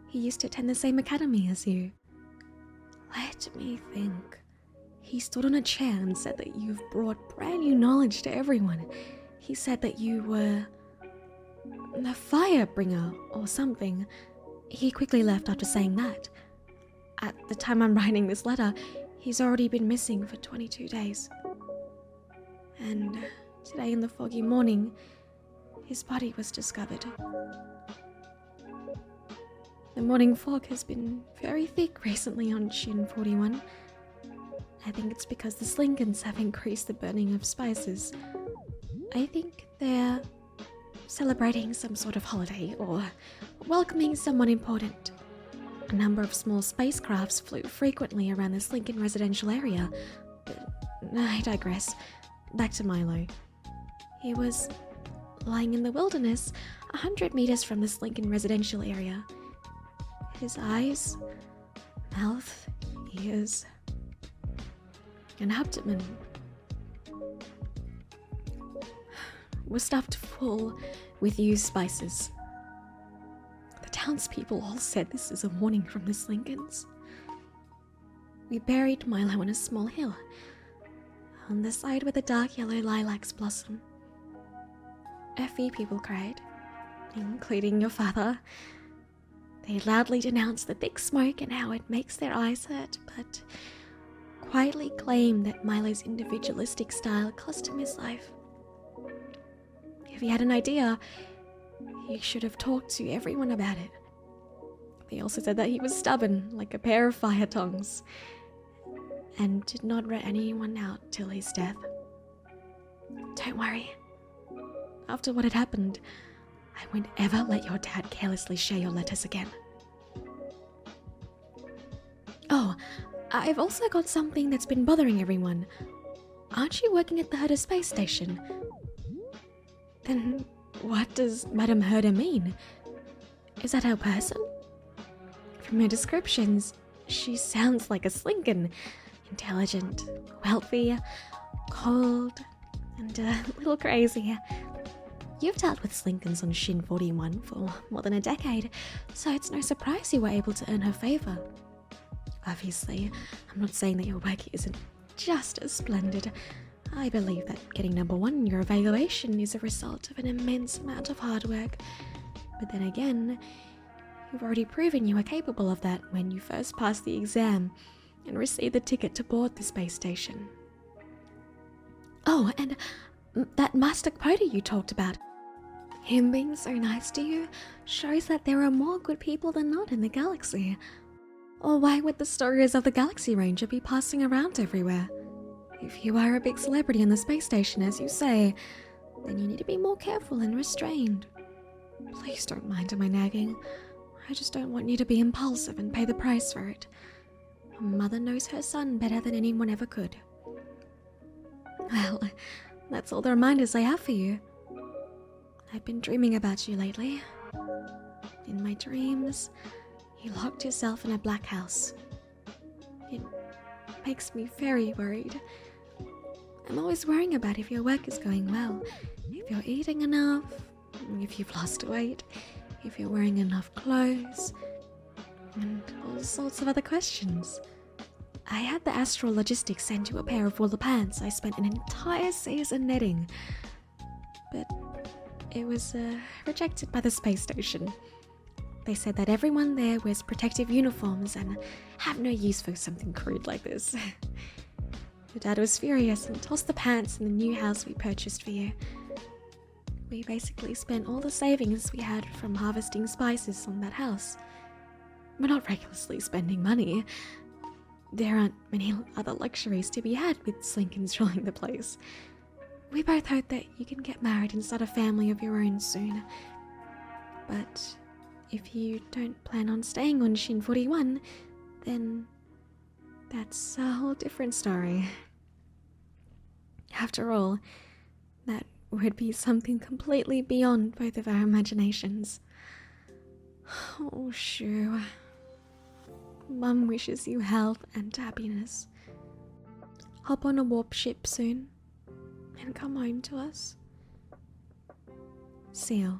He used to attend the same academy as you. Let me think. He stood on a chair and said that you've brought brand new knowledge to everyone. He said that you were the fire bringer or something. He quickly left after saying that. At the time I'm writing this letter, he's already been missing for 22 days. And today in the foggy morning, his body was discovered. The morning fog has been very thick recently on Shin 41. I think it's because the Slinkens have increased the burning of spices. I think they're celebrating some sort of holiday or welcoming someone important. A number of small spacecrafts flew frequently around this Lincoln residential area. But I digress. Back to Milo. He was lying in the wilderness, 100 meters from this Lincoln residential area. His eyes, mouth, ears, and abdomen were stuffed full with used spices. The townspeople all said this is a warning from the Lincolns. We buried Milo on a small hill, on the side where the dark yellow lilacs blossom. A few people cried, including your father. They loudly denounced the thick smoke and how it makes their eyes hurt, but quietly claimed that Milo's individualistic style cost him his life. If he had an idea, he should have talked to everyone about it. They also said that he was stubborn, like a pair of fire tongs, and did not rat anyone out till his death. Don't worry. After what had happened, I won't ever let your dad carelessly share your letters again. Oh, I've also got something that's been bothering everyone. Aren't you working at the Herta Space Station? Then what does Madame Herta mean? Is that her person? From her descriptions, she sounds like a Slinken. Intelligent, wealthy, cold, and a little crazy. You've dealt with Slinkens on Shin 41 for more than a decade, so it's no surprise you were able to earn her favour. Obviously, I'm not saying that your work isn't just as splendid. I believe that getting number 1 in your evaluation is a result of an immense amount of hard work. But then again, you've already proven you were capable of that when you first passed the exam and received the ticket to board the space station. Oh, and that Master Capote you talked about. Him being so nice to you shows that there are more good people than not in the galaxy. Or why would the stories of the Galaxy Ranger be passing around everywhere? If you are a big celebrity in the space station, as you say, then you need to be more careful and restrained. Please don't mind my nagging. I just don't want you to be impulsive and pay the price for it. A mother knows her son better than anyone ever could. Well, that's all the reminders I have for you. I've been dreaming about you lately. In my dreams, you locked yourself in a black house. It makes me very worried. I'm always worrying about if your work is going well, if you're eating enough, if you've lost weight, if you're wearing enough clothes, and all sorts of other questions. I had the Astral Logistics send you a pair of wool pants I spent an entire season knitting, but it was rejected by the space station. They said that everyone there wears protective uniforms and have no use for something crude like this. Your dad was furious and tossed the pants in the new house we purchased for you. We basically spent all the savings we had from harvesting spices on that house. We're not recklessly spending money. There aren't many other luxuries to be had with Slinkens ruling the place. We both hope that you can get married and start a family of your own soon. But if you don't plan on staying on Shin 41, then that's a whole different story. After all, that would be something completely beyond both of our imaginations. Oh, Shuu. Mum wishes you health and happiness. Hop on a warp ship soon and come home to us. Seal.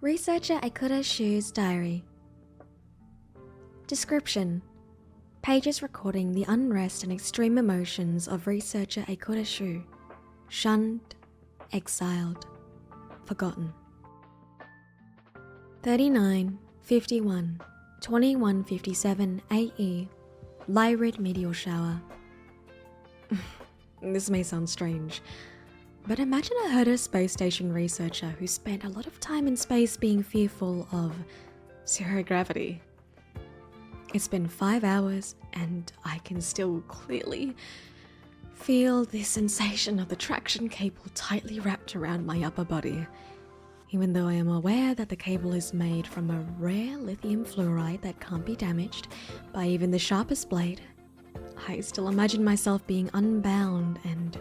Researcher Eikura Shuu's diary. Description: pages recording the unrest and extreme emotions of researcher Eikura Shuu. Shunned, exiled, forgotten. 39:51, 21:57 AE, Lyrid meteor shower. This may sound strange, but imagine a Herta Space Station researcher who spent a lot of time in space being fearful of zero gravity. It's been 5 hours and I can still clearly feel the sensation of the traction cable tightly wrapped around my upper body. Even though I am aware that the cable is made from a rare lithium fluoride that can't be damaged by even the sharpest blade, I still imagine myself being unbound and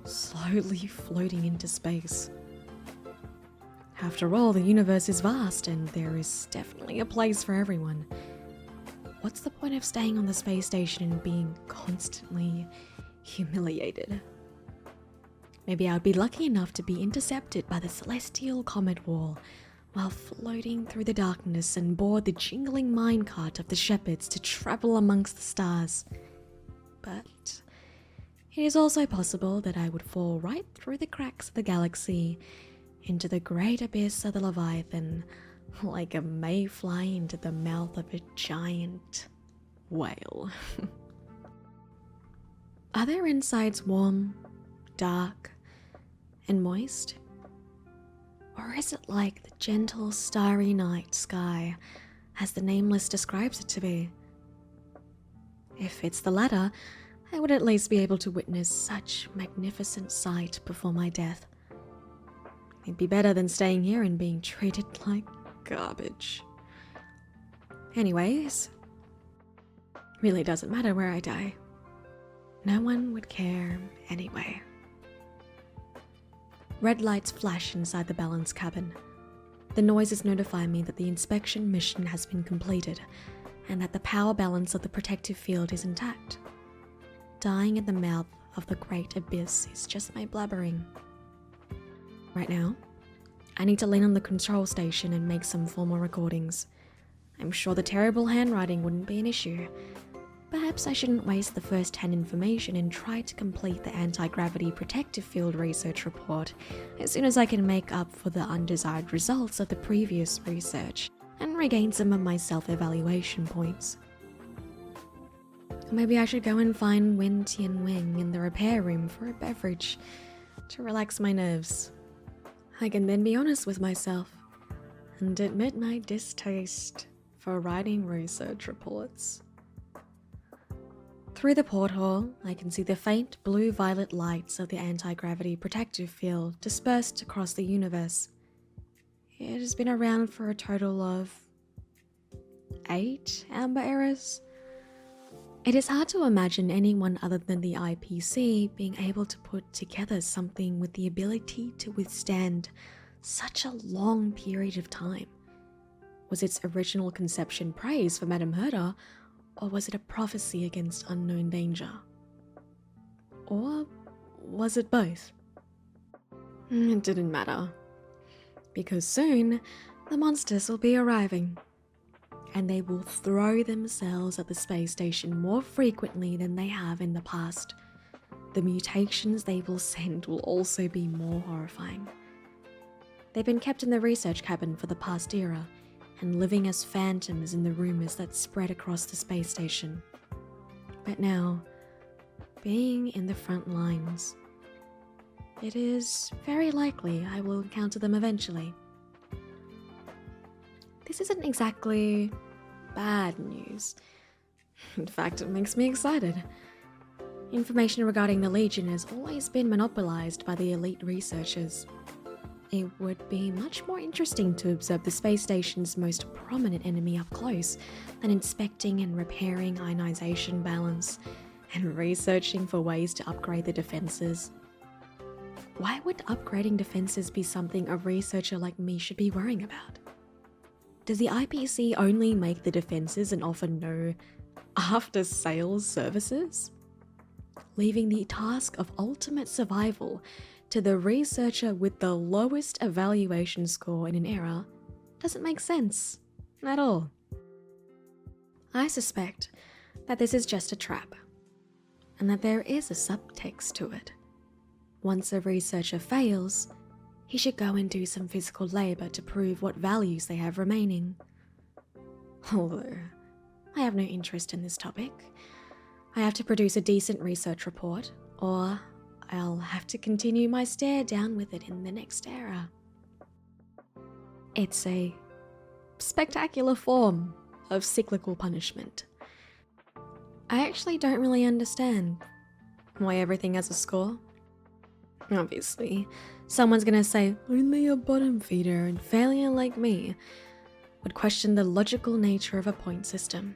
slowly floating into space. After all, the universe is vast and there is definitely a place for everyone. What's the point of staying on the space station and being constantly humiliated? Maybe I would be lucky enough to be intercepted by the celestial comet wall while floating through the darkness and board the jingling minecart of the shepherds to travel amongst the stars. But it is also possible that I would fall right through the cracks of the galaxy into the great abyss of the Leviathan, like a mayfly into the mouth of a giant whale. Are their insides warm, dark, and moist? Or is it like the gentle starry night sky, as the Nameless describes it to be? If it's the latter, I would at least be able to witness such magnificent sight before my death. It'd be better than staying here and being treated like garbage. Anyways, really doesn't matter where I die. No one would care anyway. Red lights flash inside the balance cabin. The noises notify me that the inspection mission has been completed and that the power balance of the protective field is intact. Dying at the mouth of the great abyss is just my blabbering. Right now, I need to lean on the control station and make some formal recordings. I'm sure the terrible handwriting wouldn't be an issue. Perhaps I shouldn't waste the first-hand information and try to complete the anti-gravity protective field research report as soon as I can make up for the undesired results of the previous research and regain some of my self-evaluation points. Or maybe I should go and find Wen Tian Wing in the repair room for a beverage to relax my nerves. I can then be honest with myself and admit my distaste for writing research reports. Through the porthole, I can see the faint blue-violet lights of the anti-gravity protective field dispersed across the universe. It has been around for a total of 8 amber eras. It is hard to imagine anyone other than the IPC being able to put together something with the ability to withstand such a long period of time. Was its original conception praise for Madame Herta, or was it a prophecy against unknown danger? Or was it both? It didn't matter, because soon the monsters will be arriving, and they will throw themselves at the space station more frequently than they have in the past. The mutations they will send will also be more horrifying. They've been kept in the research cabin for the past era, and living as phantoms in the rumors that spread across the space station. But now, being in the front lines, it is very likely I will encounter them eventually. This isn't exactly bad news. In fact, it makes me excited. Information regarding the Legion has always been monopolized by the elite researchers. It would be much more interesting to observe the space station's most prominent enemy up close than inspecting and repairing ionization balance and researching for ways to upgrade the defenses. Why would upgrading defenses be something a researcher like me should be worrying about? Does the IPC only make the defenses and offer no after-sales services? Leaving the task of ultimate survival to the researcher with the lowest evaluation score in an era doesn't make sense at all. I suspect that this is just a trap, and that there is a subtext to it. Once a researcher fails, he should go and do some physical labor to prove what values they have remaining. Although, I have no interest in this topic. I have to produce a decent research report, or I'll have to continue my stare down with it in the next era. It's a spectacular form of cyclical punishment. I actually don't really understand why everything has a score. Obviously, someone's gonna say, only a bottom feeder and failure like me would question the logical nature of a point system.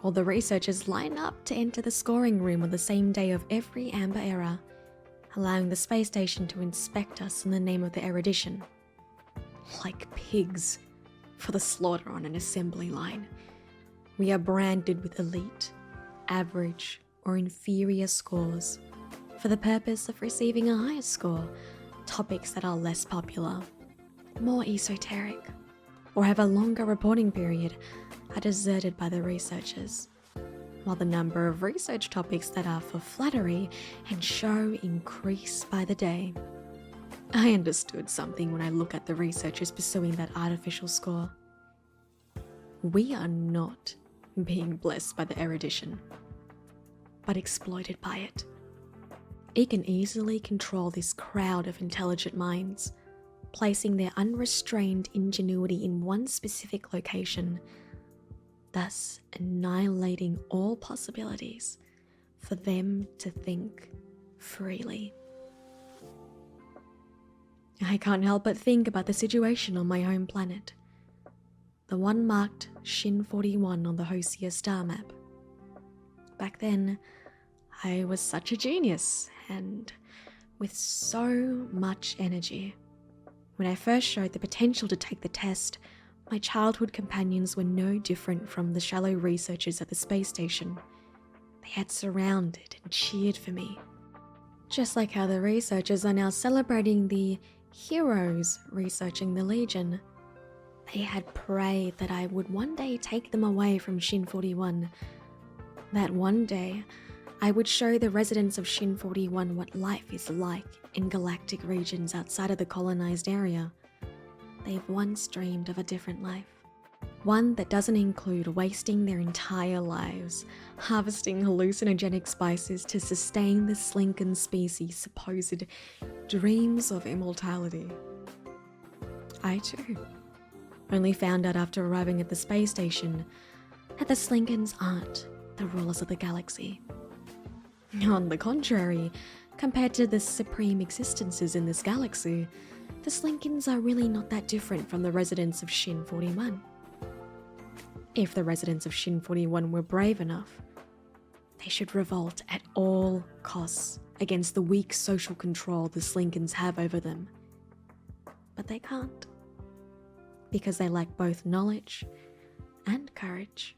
All the researchers line up to enter the scoring room on the same day of every amber era, allowing the space station to inspect us in the name of the erudition. Like pigs for the slaughter on an assembly line, we are branded with elite, average, or inferior scores for the purpose of receiving a higher score. Topics that are less popular, more esoteric, or have a longer reporting period are deserted by the researchers, while the number of research topics that are for flattery and show increase by the day. I understood something when I look at the researchers pursuing that artificial score. We are not being blessed by the erudition, but exploited by it. It can easily control this crowd of intelligent minds, placing their unrestrained ingenuity in one specific location, thus annihilating all possibilities for them to think freely. I can't help but think about the situation on my home planet, the one marked Shin 41 on the Hosea star map. Back then, I was such a genius and with so much energy. When I first showed the potential to take the test, my childhood companions were no different from the shallow researchers at the space station. They had surrounded and cheered for me. Just like how the researchers are now celebrating the heroes researching the Legion. They had prayed that I would one day take them away from Shin 41. That one day, I would show the residents of Shin 41 what life is like in galactic regions outside of the colonized area. They've once dreamed of a different life. One that doesn't include wasting their entire lives, harvesting hallucinogenic spices to sustain the Slinken species' supposed dreams of immortality. I too only found out after arriving at the space station that the Slinkens aren't the rulers of the galaxy. On the contrary, compared to the supreme existences in this galaxy, the Slinkens are really not that different from the residents of Shin 41. If the residents of Shin 41 were brave enough, they should revolt at all costs against the weak social control the Slinkens have over them. But they can't, because they lack both knowledge and courage.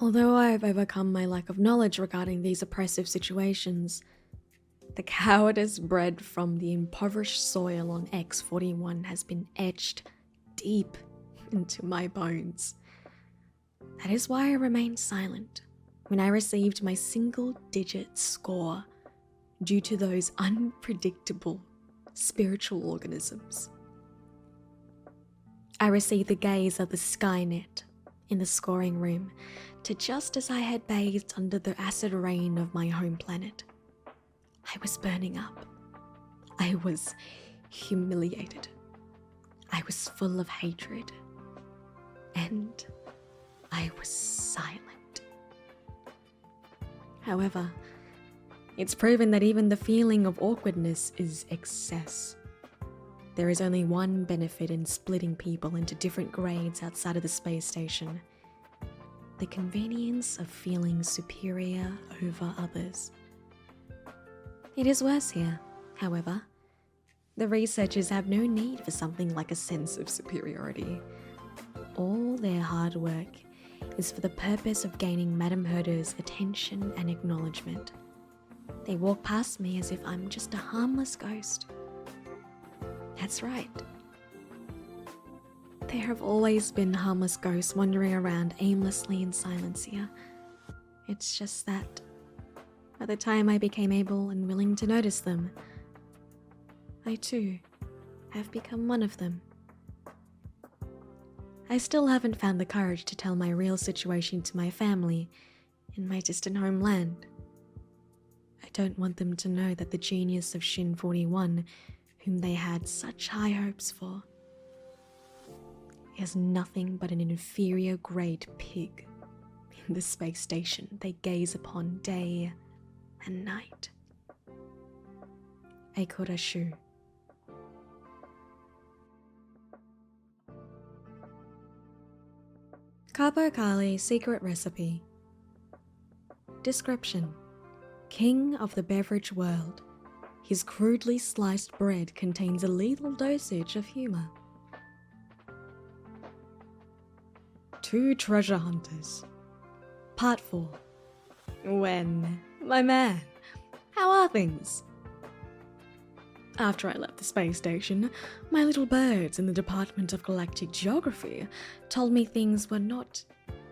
Although I have overcome my lack of knowledge regarding these oppressive situations, the cowardice bred from the impoverished soil on X-41 has been etched deep into my bones. That is why I remained silent when I received my single-digit score due to those unpredictable spiritual organisms. I received the gaze of the Skynet in the scoring room to just as I had bathed under the acid rain of my home planet. I was burning up. I was humiliated. I was full of hatred. And I was silent. However, it's proven that even the feeling of awkwardness is excess. There is only one benefit in splitting people into different grades outside of the space station: the convenience of feeling superior over others. It is worse here, however. The researchers have no need for something like a sense of superiority. All their hard work is for the purpose of gaining Madame Herta's attention and acknowledgement. They walk past me as if I'm just a harmless ghost. That's right. There have always been harmless ghosts wandering around aimlessly in silence here. It's just that by the time I became able and willing to notice them, I too have become one of them. I still haven't found the courage to tell my real situation to my family in my distant homeland. I don't want them to know that the genius of Shin 41, whom they had such high hopes for, is nothing but an inferior grade pig in the space station they gaze upon day and night. Eikura Shuu. Capo-Kali Secret Recipe. Description: King of the beverage world, his crudely sliced bread contains a lethal dosage of humour. Two treasure hunters. Part 4. When, my man, how are things? After I left the space station, my little birds in the Department of Galactic Geography told me things were not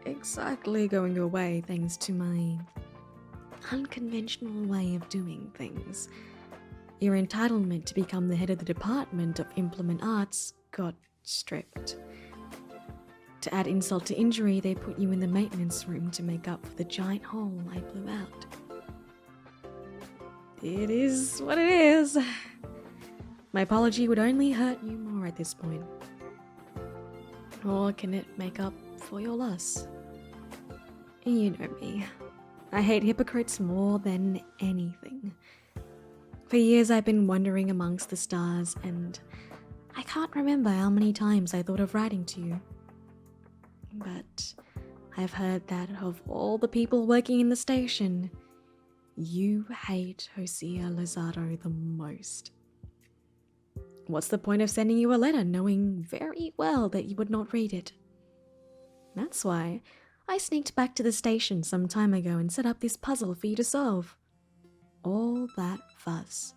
exactly going your way thanks to my unconventional way of doing things. Your entitlement to become the head of the Department of Implement Arts got stripped. To add insult to injury, they put you in the maintenance room to make up for the giant hole I blew out. It is what it is. My apology would only hurt you more at this point. Or can it make up for your loss? You know me. I hate hypocrites more than anything. For years I've been wandering amongst the stars, and I can't remember how many times I thought of writing to you. But I've heard that of all the people working in the station, you hate Hosea Lozado the most. What's the point of sending you a letter knowing very well that you would not read it? That's why I sneaked back to the station some time ago and set up this puzzle for you to solve. All that fuss,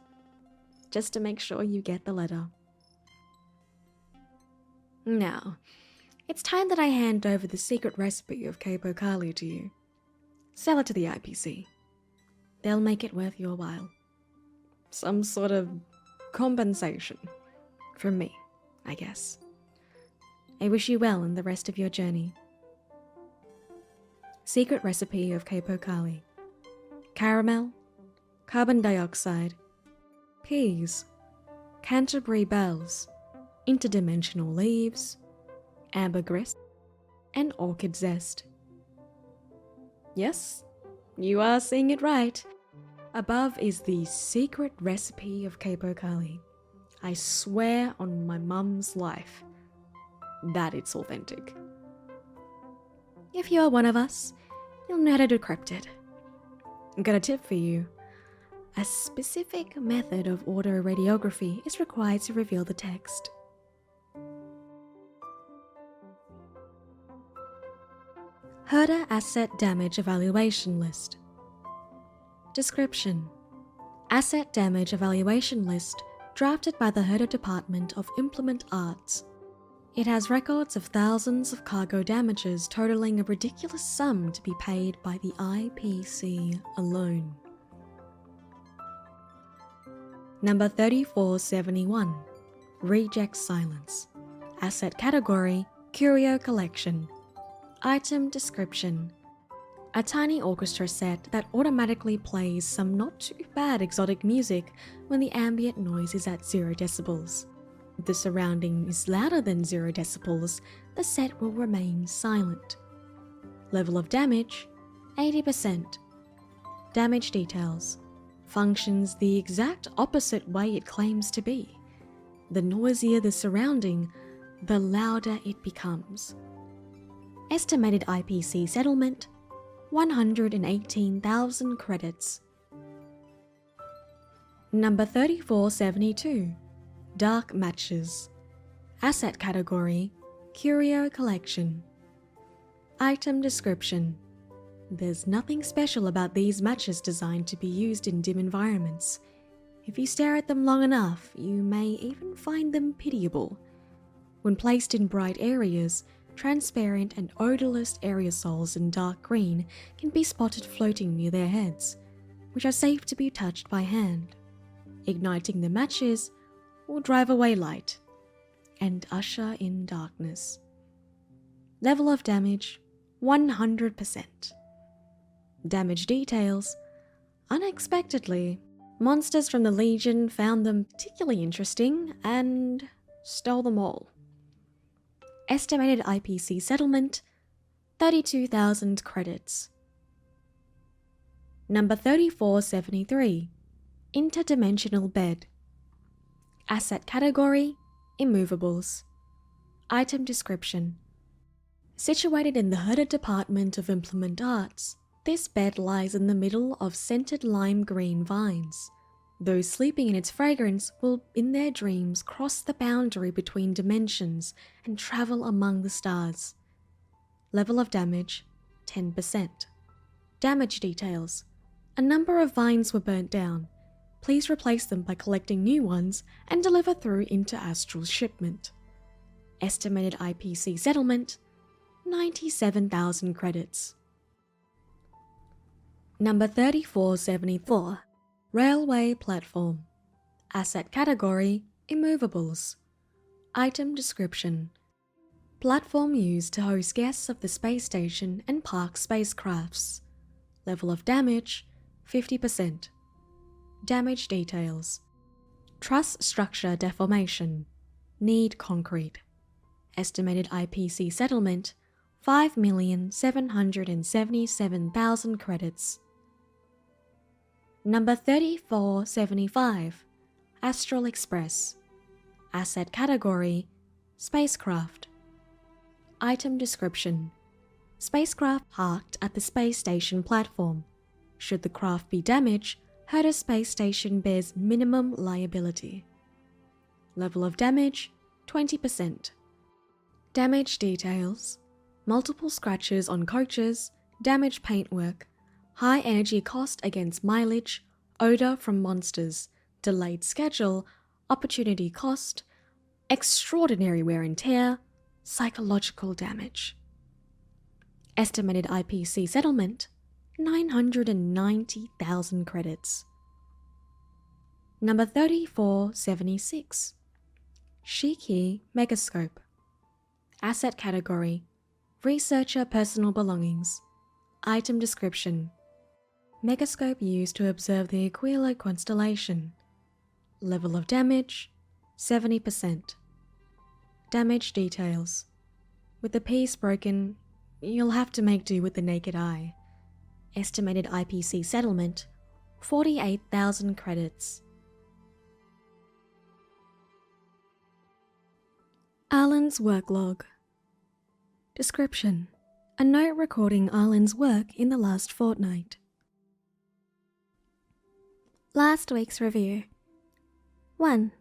just to make sure you get the letter. Now, it's time that I hand over the secret recipe of Capo-Kali to you. Sell it to the IPC. They'll make it worth your while. Some sort of compensation. From me, I guess. I wish you well in the rest of your journey. Secret recipe of Capo-Kali. Caramel, carbon dioxide, peas, Canterbury bells, interdimensional leaves, ambergris, and orchid zest. Yes, you are seeing it right. Above is the secret recipe of Capo-Kali. I swear on my mum's life that it's authentic. If you're one of us, you'll know how to decrypt it. I've got a tip for you. A specific method of autoradiography is required to reveal the text. Herta Asset Damage Evaluation List. Description: Asset Damage Evaluation List drafted by the Herta Department of Implement Arts. It has records of thousands of cargo damages totaling a ridiculous sum to be paid by the IPC alone. Number 3471. Reject Silence. Asset Category: Curio Collection. Item Description: A tiny orchestra set that automatically plays some not too bad exotic music when the ambient noise is at 0 decibels. If the surrounding is louder than 0 decibels, the set will remain silent. Level of damage: 80%. Damage details: functions the exact opposite way it claims to be. The noisier the surrounding, the louder it becomes. Estimated IPC settlement: 118,000 credits. Number 3472. Dark Matches. Asset Category: Curio Collection. Item Description: There's nothing special about these matches designed to be used in dim environments. If you stare at them long enough, you may even find them pitiable. When placed in bright areas, transparent and odorless aerosols in dark green can be spotted floating near their heads, which are safe to be touched by hand. Igniting the matches will drive away light and usher in darkness. Level of damage: 100%. Damage details: unexpectedly, monsters from the Legion found them particularly interesting and stole them all. Estimated IPC settlement: 32,000 credits. Number 3473. Interdimensional Bed. Asset category, immovables. Item description. Situated in the Herta Department of Implement Arts, this bed lies in the middle of scented lime green vines. Those sleeping in its fragrance will, in their dreams, cross the boundary between dimensions and travel among the stars. Level of damage, 10%. Damage details. A number of vines were burnt down. Please replace them by collecting new ones and deliver through Inter-Astral shipment. Estimated IPC settlement, 97,000 credits. Number 3474. Railway platform. Asset category, immovables. Item description. Platform used to host guests of the space station and park spacecrafts. Level of damage, 50%. Damage details. Truss structure deformation. Need concrete. Estimated IPC settlement, 5,777,000 credits. Number 3475. Astral Express. Asset category, spacecraft. Item description. Spacecraft parked at the space station platform. Should the craft be damaged, Herta Space Station bears minimum liability. Level of damage, 20%. Damage details. Multiple scratches on coaches, damaged paintwork, high energy cost against mileage, odor from monsters, delayed schedule, opportunity cost, extraordinary wear and tear, psychological damage. Estimated IPC settlement, 990,000 credits. Number 3476. Shiki Megascope. Asset category, researcher personal belongings. Item description. Megascope used to observe the Eikura constellation. Level of damage, 70%. Damage details. With the piece broken, you'll have to make do with the naked eye. Estimated IPC settlement, 48,000 credits. Arlan's work log. Description. A note recording Arlan's work in the last fortnight. Last week's review. 1.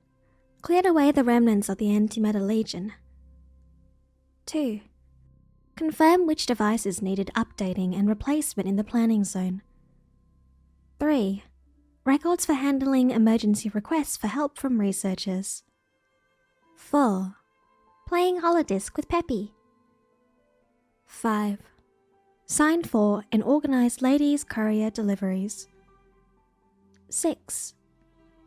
Cleared away the remnants of the Antimatter Legion. 2. Confirm which devices needed updating and replacement in the planning zone. 3. Records for handling emergency requests for help from researchers. 4. Playing holodisc with Peppy. 5. Signed for and organized ladies' courier deliveries. 6.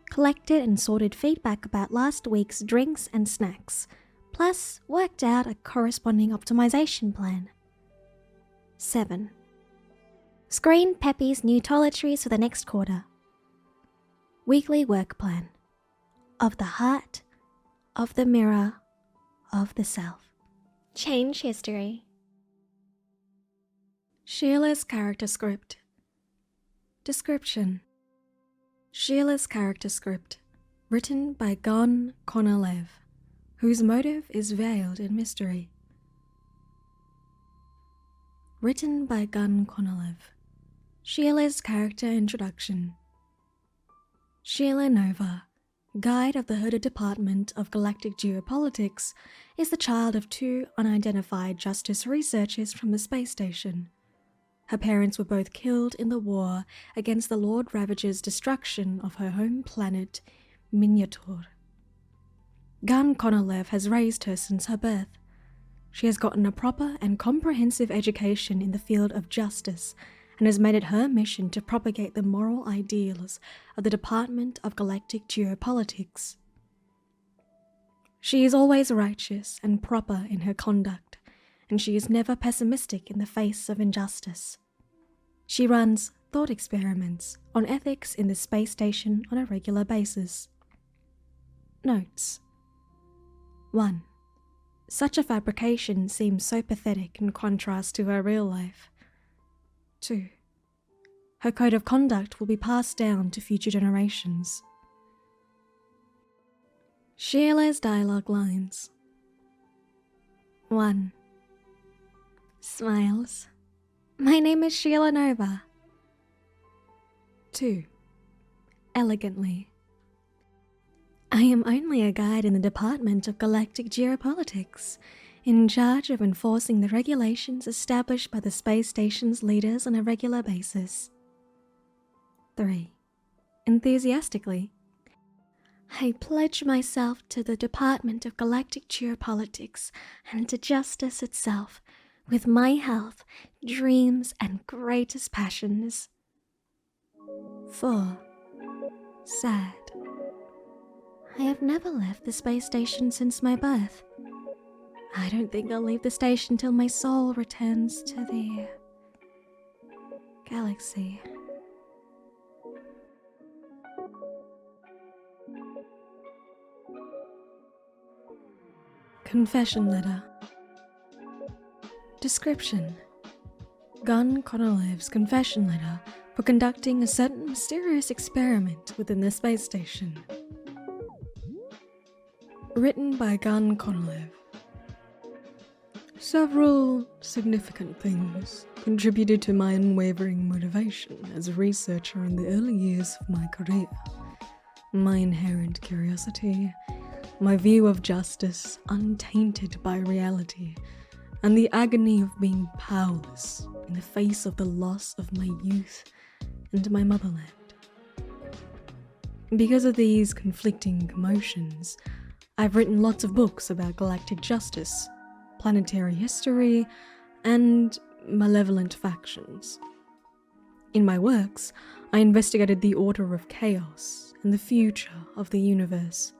Collected and sorted feedback about last week's drinks and snacks, plus worked out a corresponding optimization plan. 7. Screened Peppy's new toiletries for the next quarter. Weekly work plan. Of the heart, of the mirror, of the self. Change history. Sheila's character script. Description. Sheila's character script, written by Gon Konolev, whose motive is veiled in mystery. Written by Gon Konolev. Sheila's character introduction. Sheila Nova, guide of the Herta Department of Galactic Geopolitics, is the child of 2 unidentified justice researchers from the space station. Her parents were both killed in the war against the Lord Ravager's destruction of her home planet, Miniatur. Gun Konolev has raised her since her birth. She has gotten a proper and comprehensive education in the field of justice and has made it her mission to propagate the moral ideals of the Department of Galactic Geopolitics. She is always righteous and proper in her conduct, and she is never pessimistic in the face of injustice. She runs thought experiments on ethics in the space station on a regular basis. Notes. 1. Such a fabrication seems so pathetic in contrast to her real life. 2. Her code of conduct will be passed down to future generations. Sheila's dialogue lines. 1. Smiles. My name is Sheila Nova. 2. Elegantly. I am only a guide in the Department of Galactic Geopolitics, in charge of enforcing the regulations established by the space station's leaders on a regular basis. 3. Enthusiastically. I pledge myself to the Department of Galactic Geopolitics and to justice itself, with my health, dreams, and greatest passions. 4. Sad. I have never left the space station since my birth. I don't think I'll leave the station till my soul returns to the galaxy. Confession letter. Description: Gun Konolev's confession letter for conducting a certain mysterious experiment within the space station. Written by Gun Konolev. Several significant things contributed to my unwavering motivation as a researcher in the early years of my career. My inherent curiosity, my view of justice untainted by reality, and the agony of being powerless in the face of the loss of my youth and my motherland. Because of these conflicting emotions, I've written lots of books about galactic justice, planetary history, and malevolent factions. In my works, I investigated the order of chaos and the future of the universe,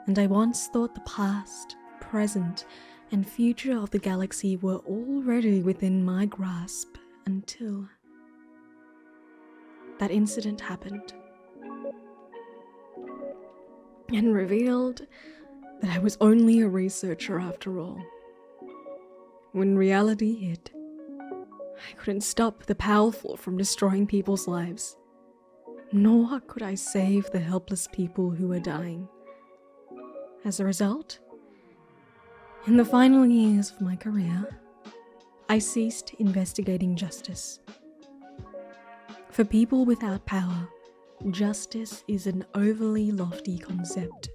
and I once thought the past, present, and future of the galaxy were already within my grasp until that incident happened and revealed that I was only a researcher after all. When reality hit, I couldn't stop the powerful from destroying people's lives, nor could I save the helpless people who were dying. As a result, in the final years of my career, I ceased investigating justice. For people without power, justice is an overly lofty concept.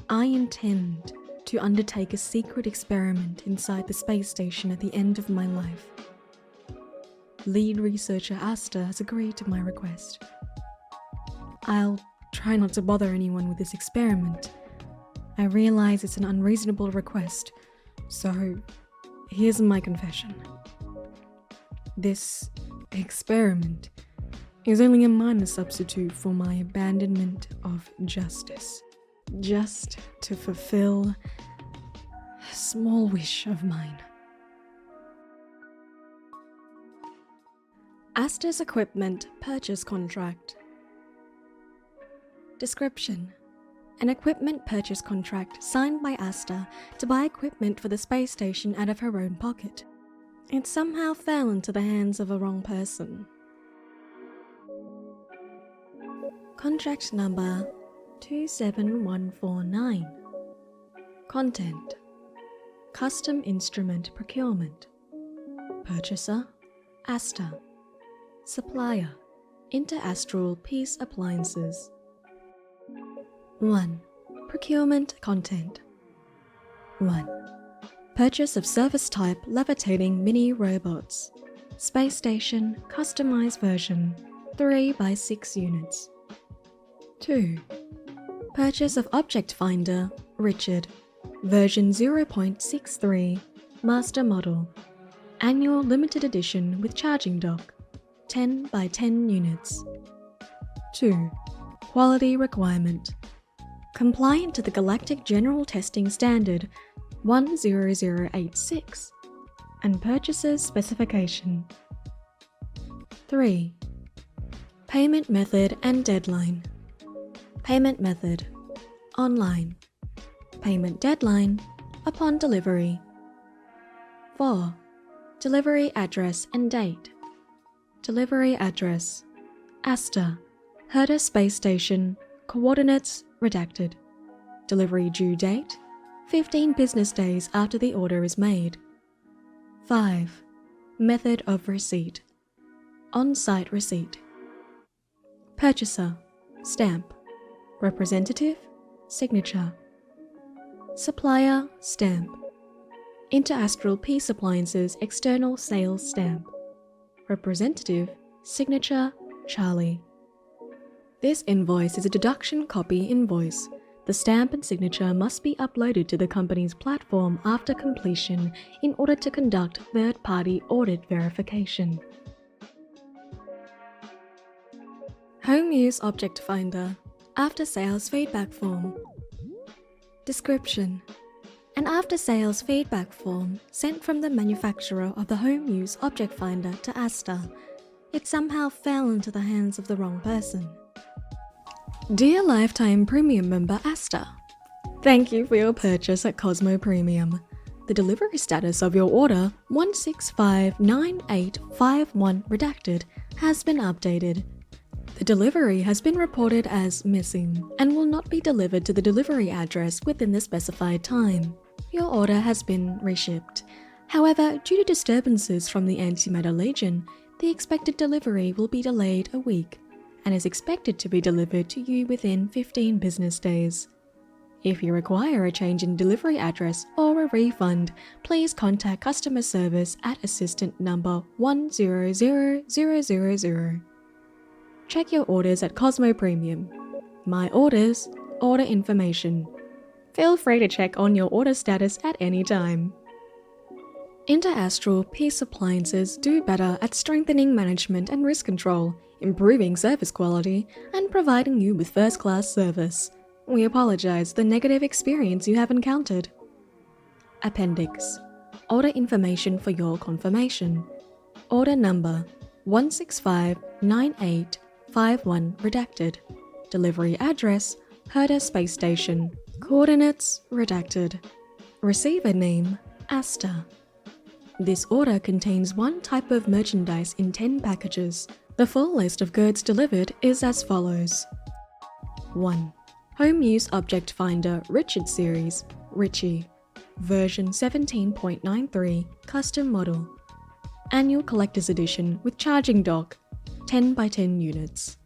I intend to undertake a secret experiment inside the space station at the end of my life. Lead researcher Asta has agreed to my request. I'll try not to bother anyone with this experiment. I realize it's an unreasonable request, so here's my confession. This experiment is only a minor substitute for my abandonment of justice, just to fulfill a small wish of mine. Asta's equipment purchase contract. Description: An equipment purchase contract signed by Asta to buy equipment for the space station out of her own pocket. It somehow fell into the hands of a wrong person. Contract number 27149. Content: Custom Instrument Procurement. Purchaser: Asta. Supplier: Interastral Peace Appliances. 1. Procurement Content. 1. Purchase of Service Type Levitating Mini Robots. Space Station Customized Version 3x6 units. 2. Purchase of Object Finder Richard Version 0.63 Master Model. Annual Limited Edition with Charging Dock 10x10 units. 2. Quality Requirement: Compliant to the Galactic General Testing Standard 10086 and Purchaser's Specification. 3. Payment Method and Deadline. Payment Method: Online. Payment Deadline: Upon delivery. 4. Delivery Address and Date. Delivery Address: Asta, Herta Space Station, Coordinates redacted. Delivery due date, 15 business days after the order is made. 5. Method of receipt. On-site receipt. Purchaser, stamp. Representative, signature. Supplier, stamp. Interastral Peace Appliances external sales stamp. Representative, signature, Charlie. This invoice is a deduction copy invoice. The stamp and signature must be uploaded to the company's platform after completion in order to conduct third-party audit verification. Home Use Object Finder. After-sales feedback form. Description. An after-sales feedback form sent from the manufacturer of the Home Use Object Finder to Asta. It somehow fell into the hands of the wrong person. Dear Lifetime Premium member Asta, thank you for your purchase at Cosmo Premium. The delivery status of your order 1659851 redacted has been updated. The delivery has been reported as missing and will not be delivered to the delivery address within the specified time. Your order has been reshipped. However, due to disturbances from the Antimatter Legion, the expected delivery will be delayed a week and is expected to be delivered to you within 15 business days. If you require a change in delivery address or a refund, please contact customer service at assistant number 100000. Check your orders at Cosmo Premium. My orders, order information. Feel free to check on your order status at any time. Interastral Peace Appliances do better at strengthening management and risk control, improving service quality, and providing you with first-class service. We apologize for the negative experience you have encountered. Appendix. Order information for your confirmation. Order number 1659851 redacted. Delivery address Herta Space Station. Coordinates redacted. Receiver name Asta. This order contains one type of merchandise in 10 packages. The full list of goods delivered is as follows. 1. Home Use Object Finder Richard Series, Richie. Version 17.93, Custom Model. Annual Collector's Edition with Charging Dock, 10 by 10 units.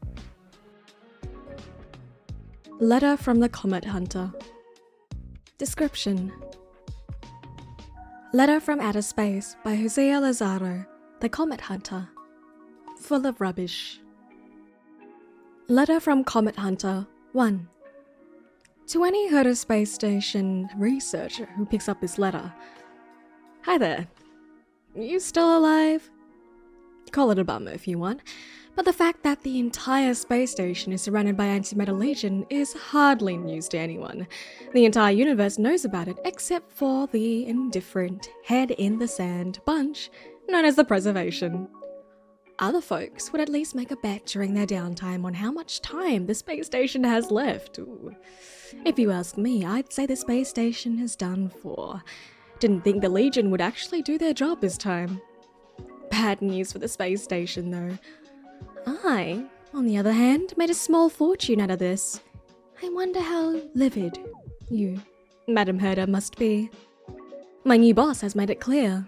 Letter from the Comet Hunter. Description. Letter from Outer Space by Jose Lazaro, the Comet Hunter. Full of rubbish. Letter from Comet Hunter 1. To any Herta Space Station researcher who picks up this letter. Hi there. You still alive? Call it a bummer if you want, but the fact that the entire space station is surrounded by Antimatter Legion is hardly news to anyone. The entire universe knows about it except for the indifferent, head-in-the-sand bunch known as the Preservation. Other folks would at least make a bet during their downtime on how much time the space station has left. Ooh. If you ask me, I'd say the space station is done for. Didn't think the Legion would actually do their job this time. Bad news for the space station though. I, on the other hand, made a small fortune out of this. I wonder how livid you, Madam Herta, must be. My new boss has made it clear.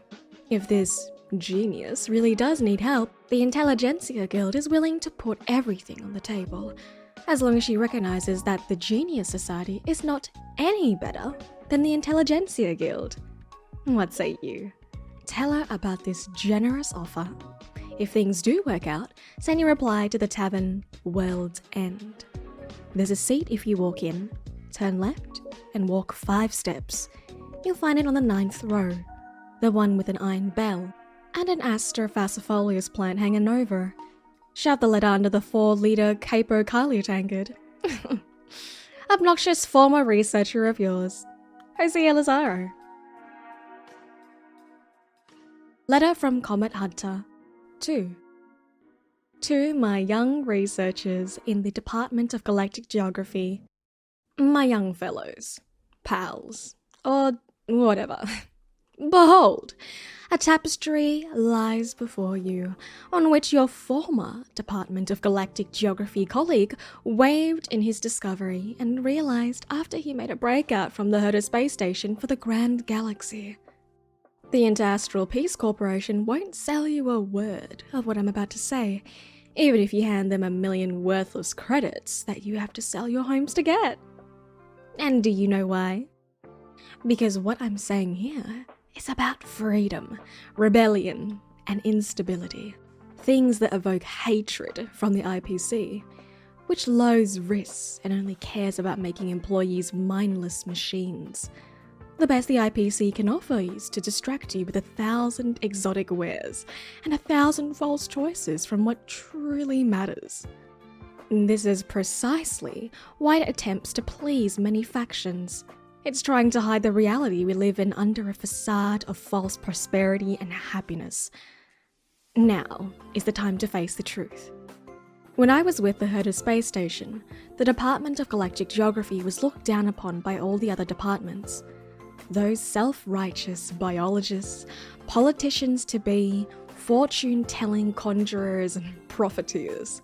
If this genius really does need help, the Intelligentsia Guild is willing to put everything on the table, as long as she recognizes that the Genius Society is not any better than the Intelligentsia Guild. What say you? Tell her about this generous offer. If things do work out, send your reply to the tavern World's End. There's a seat if you walk in, turn left, and walk 5 steps. You'll find it on the 9th row, the one with an iron bell, and an Asta falciparum plant hanging over. Shove the letter under the 4-litre Capo-Kali tankard. Obnoxious former researcher of yours, Jose Lazaro. Letter from Comet Hunter 2. To my young researchers in the Department of Galactic Geography, my young fellows, pals, or whatever. Behold, a tapestry lies before you, on which your former Department of Galactic Geography colleague waved in his discovery and realized after he made a breakout from the Herta Space Station for the Grand Galaxy. The Interastral Peace Corporation won't sell you a word of what I'm about to say, even if you hand them 1,000,000 worthless credits that you have to sell your homes to get. And do you know why? Because what I'm saying here is about freedom, rebellion, and instability. Things that evoke hatred from the IPC, which loathes risks and only cares about making employees mindless machines. The best the IPC can offer is to distract you with 1,000 exotic wares and 1,000 false choices from what truly matters. This is precisely why it attempts to please many factions. It's trying to hide the reality we live in under a facade of false prosperity and happiness. Now is the time to face the truth. When I was with the Herta Space Station, the Department of Galactic Geography was looked down upon by all the other departments. Those self-righteous biologists, politicians-to-be, fortune-telling conjurers and profiteers,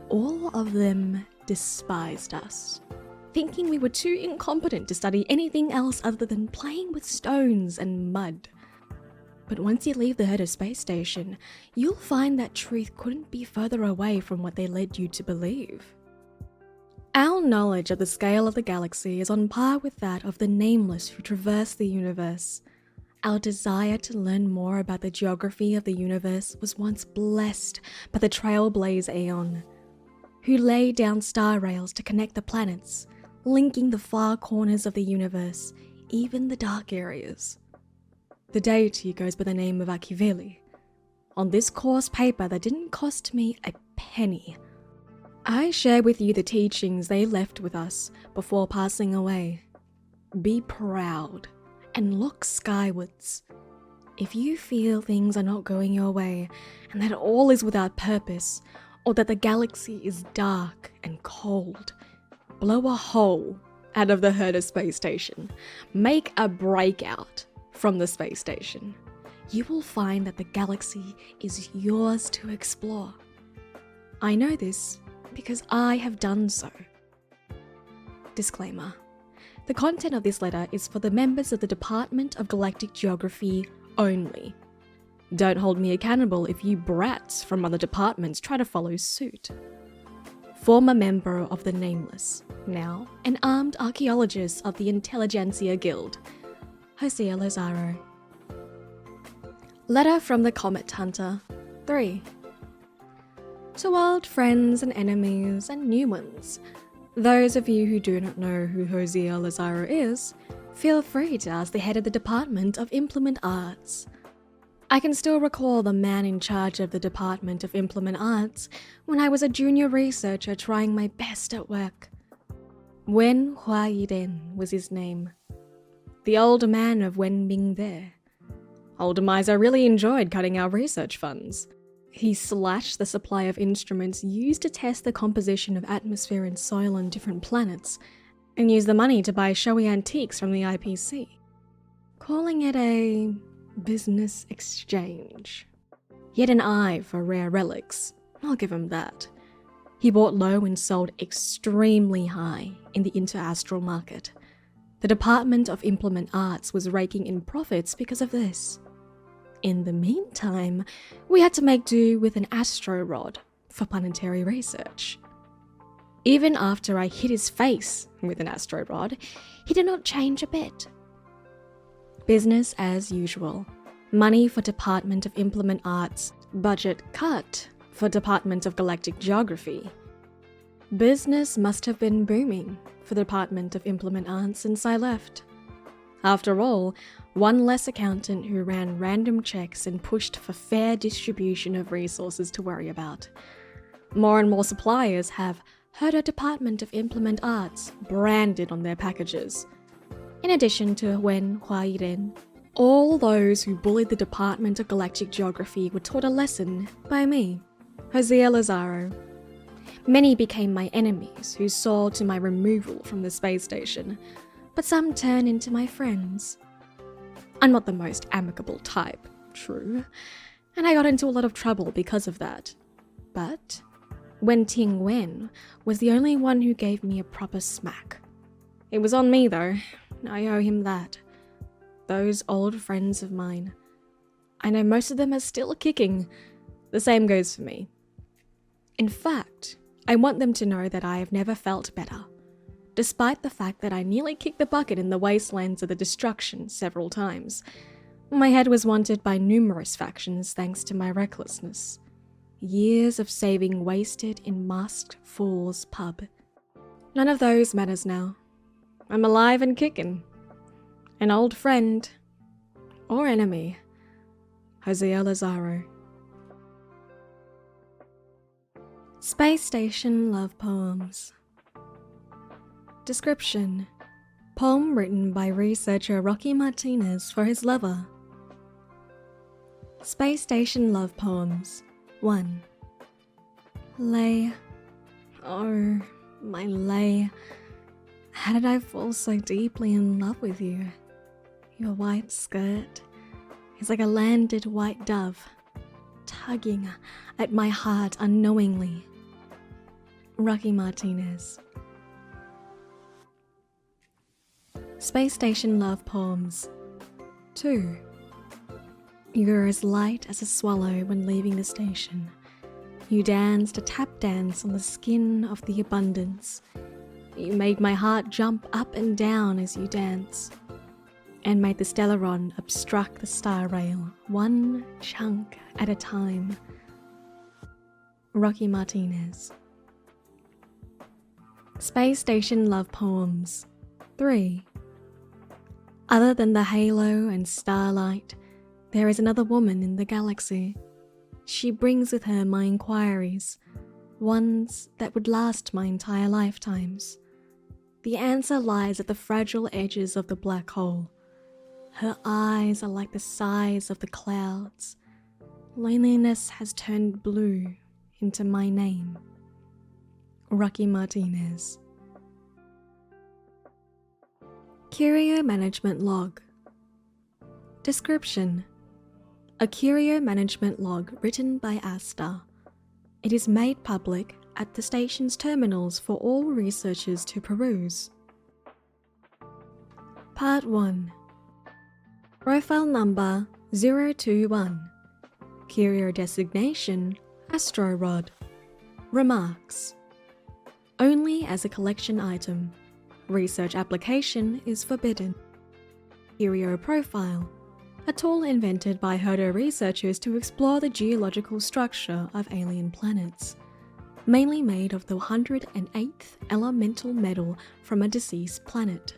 all of them despised us, thinking we were too incompetent to study anything else other than playing with stones and mud. But once you leave the Herta Space Station, you'll find that truth couldn't be further away from what they led you to believe. Our knowledge of the scale of the galaxy is on par with that of the nameless who traverse the universe. Our desire to learn more about the geography of the universe was once blessed by the Trailblaze Aeon, who laid down star rails to connect the planets, linking the far corners of the universe, even the dark areas. The deity goes by the name of Akiveli. On this course paper that didn't cost me a penny, I share with you the teachings they left with us before passing away. Be proud and look skywards. If you feel things are not going your way and that all is without purpose, or that the galaxy is dark and cold, blow a hole out of the Herta Space Station. Make a breakout from the space station. You will find that the galaxy is yours to explore. I know this because I have done so. Disclaimer. The content of this letter is for the members of the Department of Galactic Geography only. Don't hold me accountable if you brats from other departments try to follow suit. Former member of the Nameless, now an armed archaeologist of the Intelligentsia Guild, Hosea Lazaro. Letter from the Comet Hunter 3. To old friends and enemies and new ones, those of you who do not know who Hosea Lazaro is, feel free to ask the head of the Department of Implement Arts. I can still recall the man in charge of the Department of Implement Arts when I was a junior researcher trying my best at work. Wen Huayiden was his name. The old man of Wen Bing there. Old Miser really enjoyed cutting our research funds. He slashed the supply of instruments used to test the composition of atmosphere and soil on different planets, and used the money to buy showy antiques from the IPC, calling it a business exchange. He had an eye for rare relics, I'll give him that. He bought low and sold extremely high in the interastral market. The Department of Implement Arts was raking in profits because of this. In the meantime, we had to make do with an astro rod for planetary research. Even after I hit his face with an astro rod, he did not change a bit. Business as usual. Money for Department of Implement Arts, budget cut for Department of Galactic Geography. Business must have been booming for the Department of Implement Arts since I left. After all, one less accountant who ran random checks and pushed for fair distribution of resources to worry about. More and more suppliers have Herta Department of Implement Arts branded on their packages. In addition to Wen Huayiden, all those who bullied the Department of Galactic Geography were taught a lesson by me, Hosea Lazaro. Many became my enemies who saw to my removal from the space station, but some turned into my friends. I'm not the most amicable type, true, and I got into a lot of trouble because of that. But Wen Ting Wen was the only one who gave me a proper smack. It was on me though, I owe him that. Those old friends of mine. I know most of them are still kicking. The same goes for me. In fact, I want them to know that I have never felt better, despite the fact that I nearly kicked the bucket in the wastelands of the destruction several times. My head was wanted by numerous factions thanks to my recklessness. Years of saving wasted in Masked Fool's pub. None of those matters now. I'm alive and kicking. An old friend, or enemy, Hosea Lazaro. Space Station Love Poems. Description: poem written by researcher Rocky Martinez for his lover. Space Station Love Poems 1. Lay. Oh, my Lay. How did I fall so deeply in love with you? Your white skirt is like a landed white dove, tugging at my heart unknowingly. Rocky Martinez. Space Station Love Poems 2. You're as light as a swallow when leaving the station. You danced a tap dance on the skin of the abundance. You made my heart jump up and down as you dance, and made the Stellaron obstruct the star rail, one chunk at a time. Rocky Martinez. Space Station Love Poems 3. Other than the halo and starlight, there is another woman in the galaxy. She brings with her my inquiries, ones that would last my entire lifetimes. The answer lies at the fragile edges of the black hole. Her eyes are like the size of the clouds. Loneliness has turned blue into my name. Rocky Martinez. Curio Management Log. Description: a Curio Management Log written by Asta. It is made public at the station's terminals for all researchers to peruse. Part 1. Profile number 021. Curio designation Astro Rod. Remarks: only as a collection item. Research application is forbidden. Curio profile: a tool invented by Herta researchers to explore the geological structure of alien planets, mainly made of the 108th elemental metal from a deceased planet.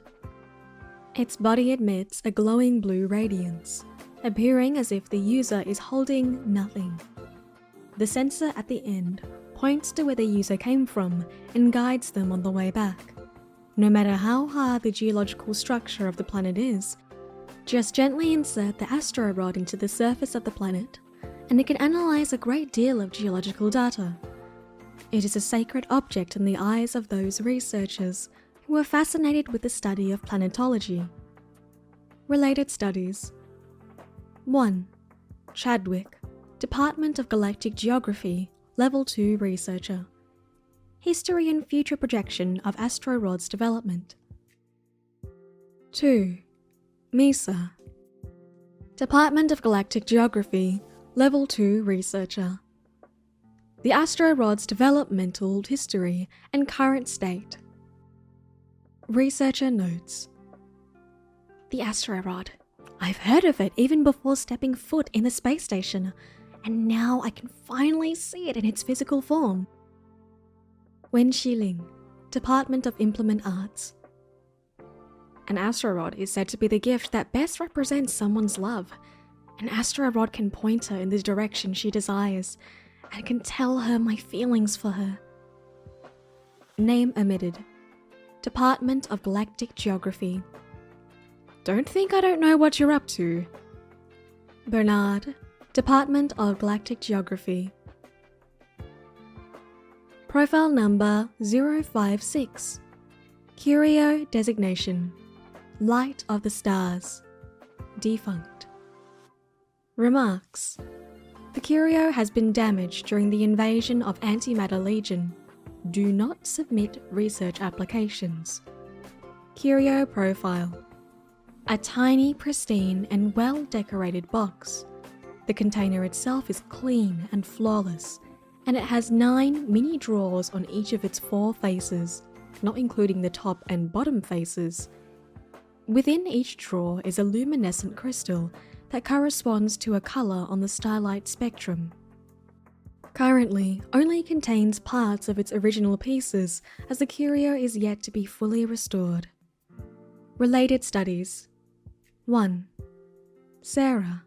Its body emits a glowing blue radiance, appearing as if the user is holding nothing. The sensor at the end points to where the user came from and guides them on the way back. No matter how hard the geological structure of the planet is, just gently insert the astro rod into the surface of the planet, and it can analyze a great deal of geological data. It is a sacred object in the eyes of those researchers who are fascinated with the study of planetology. Related studies. 1. Chadwick, Department of Galactic Geography, Level 2 Researcher. History and future projection of astro rod's development. 2. Misa, Department of Galactic Geography, Level 2 Researcher. The astro rod's developmental history and current state. Researcher notes: the astro rod. I've heard of it even before stepping foot in the space station, and now I can finally see it in its physical form. Wen Xiling, Department of Implement Arts. An astro rod is said to be the gift that best represents someone's love. An astro rod can point her in the direction she desires, and can tell her my feelings for her. Name omitted. Department of Galactic Geography. Don't think I don't know what you're up to. Bernard, Department of Galactic Geography. Profile number 056. Curio designation: Light of the Stars. defunct. Remarks: the Curio has been damaged during the invasion of Antimatter Legion. Do not submit research applications. Curio profile: a tiny, pristine, and well-decorated box. The container itself is clean and flawless, and it has 9 mini drawers on each of its 4 faces, not including the top and bottom faces. Within each drawer is a luminescent crystal that corresponds to a colour on the starlight spectrum. Currently, only contains parts of its original pieces, as the Curio is yet to be fully restored. Related studies. 1. Sarah,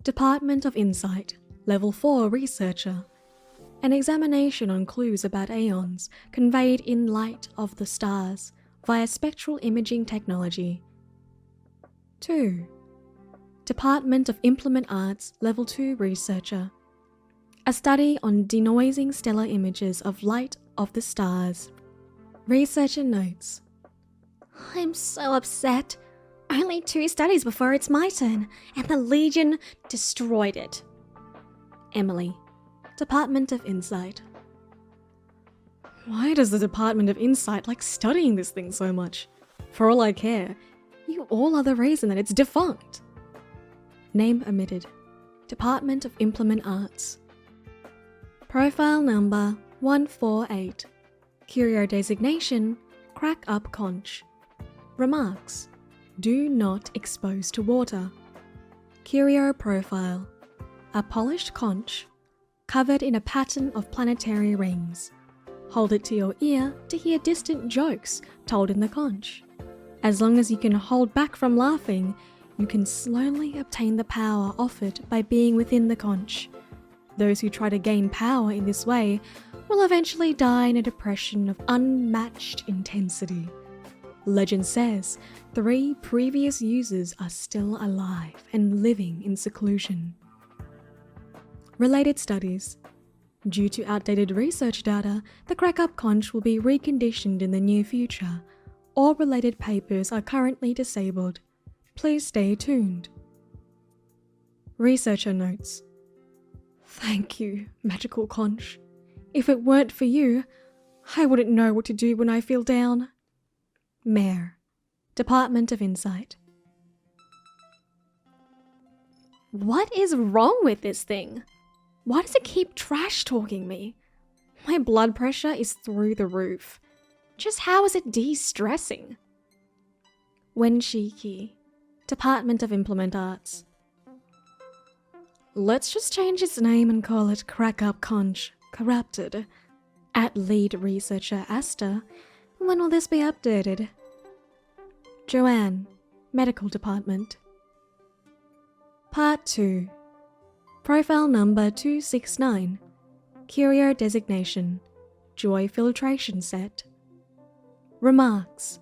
Department of Insight, Level 4 Researcher. An examination on clues about aeons conveyed in light of the stars via spectral imaging technology. 2. Department of Implement Arts, Level 2 Researcher. A study on denoising stellar images of light of the stars. Researcher notes: I'm so upset. Only 2 studies before it's my turn, and the Legion destroyed it. Emily, Department of Insight. Why does the Department of Insight like studying this thing so much? For all I care, you all are the reason that it's defunct. Name omitted. Department of Implement Arts. Profile number 148. Curio designation, Crack Up Conch. Remarks: do not expose to water. Curio profile: a polished conch, covered in a pattern of planetary rings. Hold it to your ear to hear distant jokes told in the conch. As long as you can hold back from laughing, you can slowly obtain the power offered by being within the conch. Those who try to gain power in this way will eventually die in a depression of unmatched intensity. Legend says 3 previous users are still alive and living in seclusion. Related studies. Due to outdated research data, the crack-up conch will be reconditioned in the near future. All related papers are currently disabled. Please stay tuned. Researcher notes: thank you, magical conch. If it weren't for you, I wouldn't know what to do when I feel down. Mayor, Department of Insight. What is wrong with this thing? Why does it keep trash-talking me? My blood pressure is through the roof. Just how is it de-stressing? Wenshiki, Department of Implement Arts. Let's just change its name and call it Crack Up Conch Corrupted. At lead researcher Asta, when will this be updated? Joanne, Medical Department. Part 2. Profile number 269. Curio designation, Joy Filtration Set. Remarks: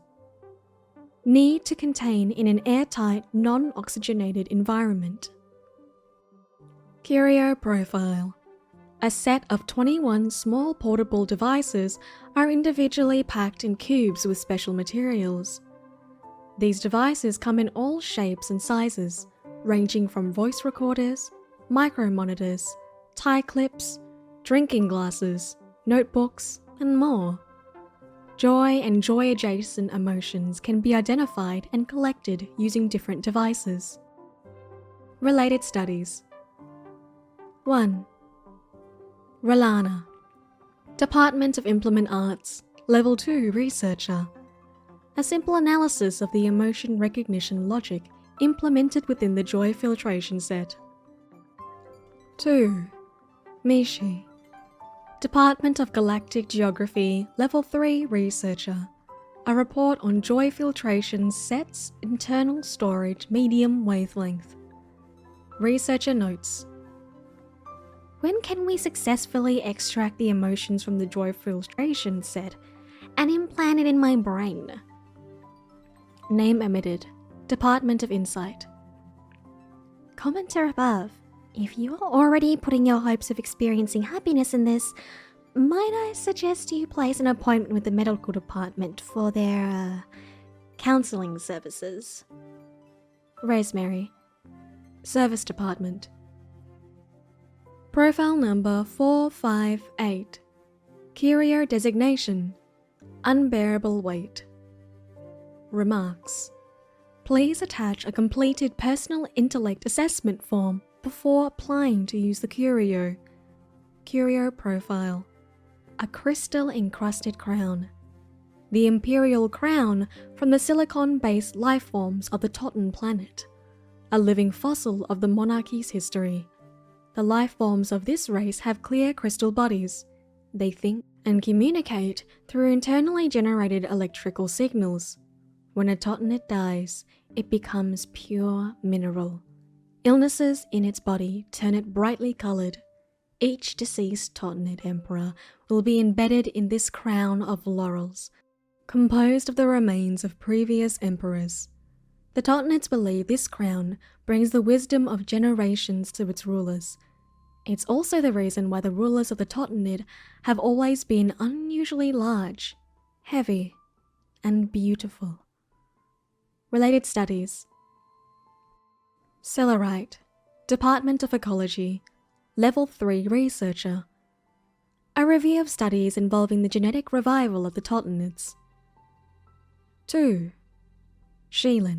need to contain in an airtight, non-oxygenated environment. Curio profile: a set of 21 small portable devices are individually packed in cubes with special materials. These devices come in all shapes and sizes, ranging from voice recorders, micro monitors, tie clips, drinking glasses, notebooks, and more. Joy and joy-adjacent emotions can be identified and collected using different devices. Related studies. 1. Relana, Department of Implement Arts, Level 2 Researcher. A simple analysis of the emotion recognition logic implemented within the Joy Filtration Set. 2. Mishi, Department of Galactic Geography, Level 3 Researcher. A report on Joy Filtration Set's internal storage medium wavelength. Researcher notes: when can we successfully extract the emotions from the Joy Filtration Set and implant it in my brain? Name omitted. Department of Insight. Commenter above. If you are already putting your hopes of experiencing happiness in this, might I suggest you place an appointment with the medical department for their, counselling services? Rosemary, Service Department. Profile number 458. Curio Designation. Unbearable weight. Remarks. Please attach a completed personal intellect assessment form before applying to use the Curio. Curio Profile. A crystal-encrusted crown. The imperial crown from the silicon-based lifeforms of the Totton planet. A living fossil of the monarchy's history. The lifeforms of this race have clear crystal bodies. They think and communicate through internally generated electrical signals. When a Tottonid dies, it becomes pure mineral. Illnesses in its body turn it brightly coloured. Each deceased Tottonid emperor will be embedded in this crown of laurels, composed of the remains of previous emperors. The Tottonids believe this crown brings the wisdom of generations to its rulers. It's also the reason why the rulers of the Tottonid have always been unusually large, heavy, and beautiful. Related studies. Cellerite, Department of Ecology, Level 3 Researcher. A review of studies involving the genetic revival of the Tottonids. 2. Sheila,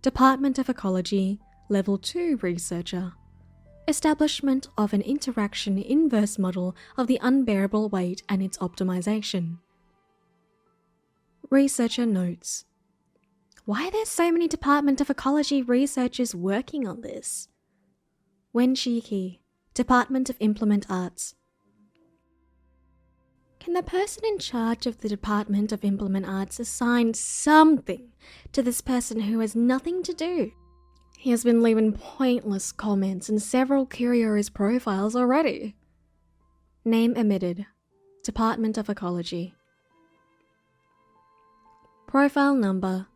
Department of Ecology, Level 2 Researcher. Establishment of an interaction inverse model of the unbearable weight and its optimization. Researcher notes. Why are there so many Department of Ecology researchers working on this? Wenshiki, Department of Implement Arts. Can the person in charge of the Department of Implement Arts assign something to this person who has nothing to do? He has been leaving pointless comments in several Curio's profiles already. Name omitted. Department of Ecology. Profile number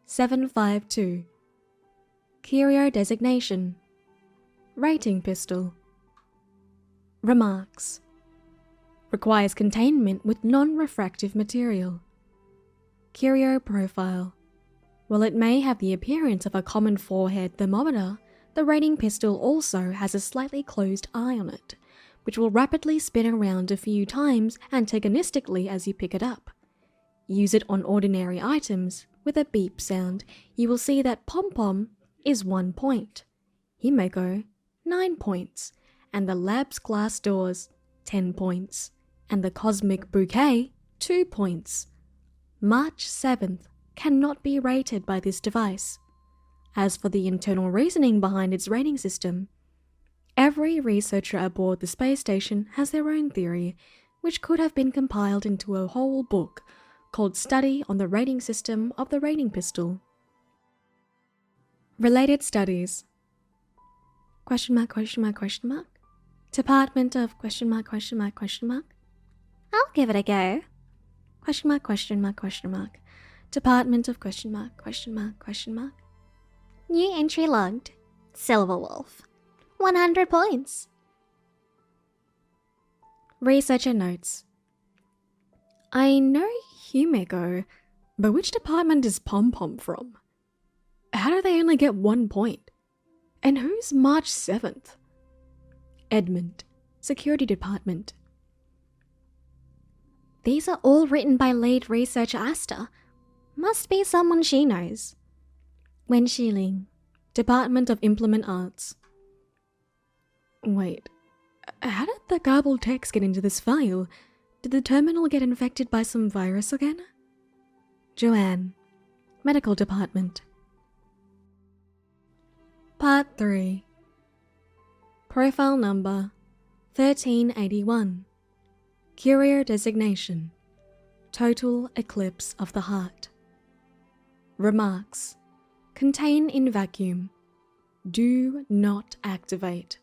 752. Curio Designation. Rating Pistol. Remarks. Requires containment with non-refractive material. Curio Profile. While it may have the appearance of a common forehead thermometer, the rating pistol also has a slightly closed eye on it, which will rapidly spin around a few times antagonistically as you pick it up. Use it on ordinary items. With a beep sound, you will see that Pom-Pom is 1 point, Himeko 9 points, and the lab's glass doors 10 points, and the cosmic bouquet 2 points. March 7th cannot be rated by this device. As for the internal reasoning behind its rating system, every researcher aboard the space station has their own theory, which could have been compiled into a whole book called Study on the Rating System of the Rating Pistol. Related studies. Question mark, question mark, question mark. Department of question mark, question mark, question mark. I'll give it a go. Question mark, question mark, question mark. Department of question mark, question mark, question mark. New entry logged. Silver Wolf. 100 points. Researcher notes. I know Himeko, but which department is Pom-Pom from? How do they only get 1 point? And who's March 7th? Edmund, Security Department. These are all written by lead researcher Asta. Must be someone she knows. Wenshili, Department of Implement Arts. Wait, how did the garbled text get into this file? Did the terminal get infected by some virus again? Joanne, Medical Department. Part 3. Profile number 1381. Curio Designation. Total Eclipse of the Heart. Remarks. Contain in vacuum. Do not activate.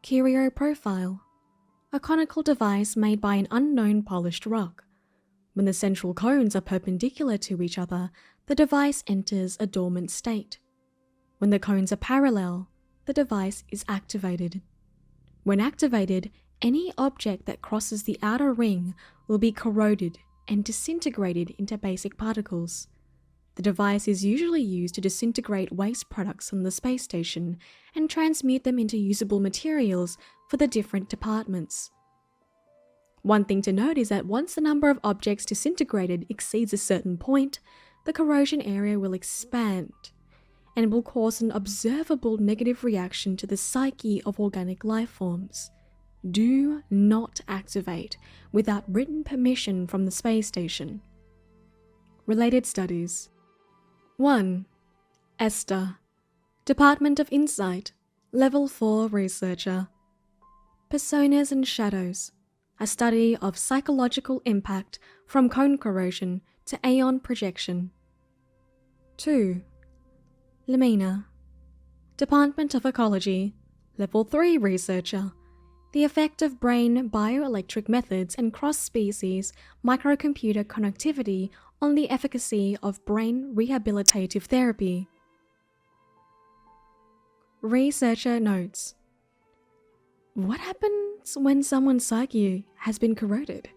Curio Profile. A conical device made by an unknown polished rock. When the central cones are perpendicular to each other, the device enters a dormant state. When the cones are parallel, the device is activated. When activated, any object that crosses the outer ring will be corroded and disintegrated into basic particles. The device is usually used to disintegrate waste products on the space station and transmute them into usable materials for the different departments. One thing to note is that once the number of objects disintegrated exceeds a certain point, the corrosion area will expand and will cause an observable negative reaction to the psyche of organic life forms. Do not activate without written permission from the space station. Related studies. 1. Asta, Department of Insight, Level 4 Researcher. Personas and Shadows, a study of psychological impact from cone corrosion to aeon projection. 2. Lamina, Department of Ecology, Level 3 Researcher, the effect of brain bioelectric methods and cross-species microcomputer connectivity on the efficacy of brain rehabilitative therapy. Researcher notes: what happens when someone's psyche has been corroded?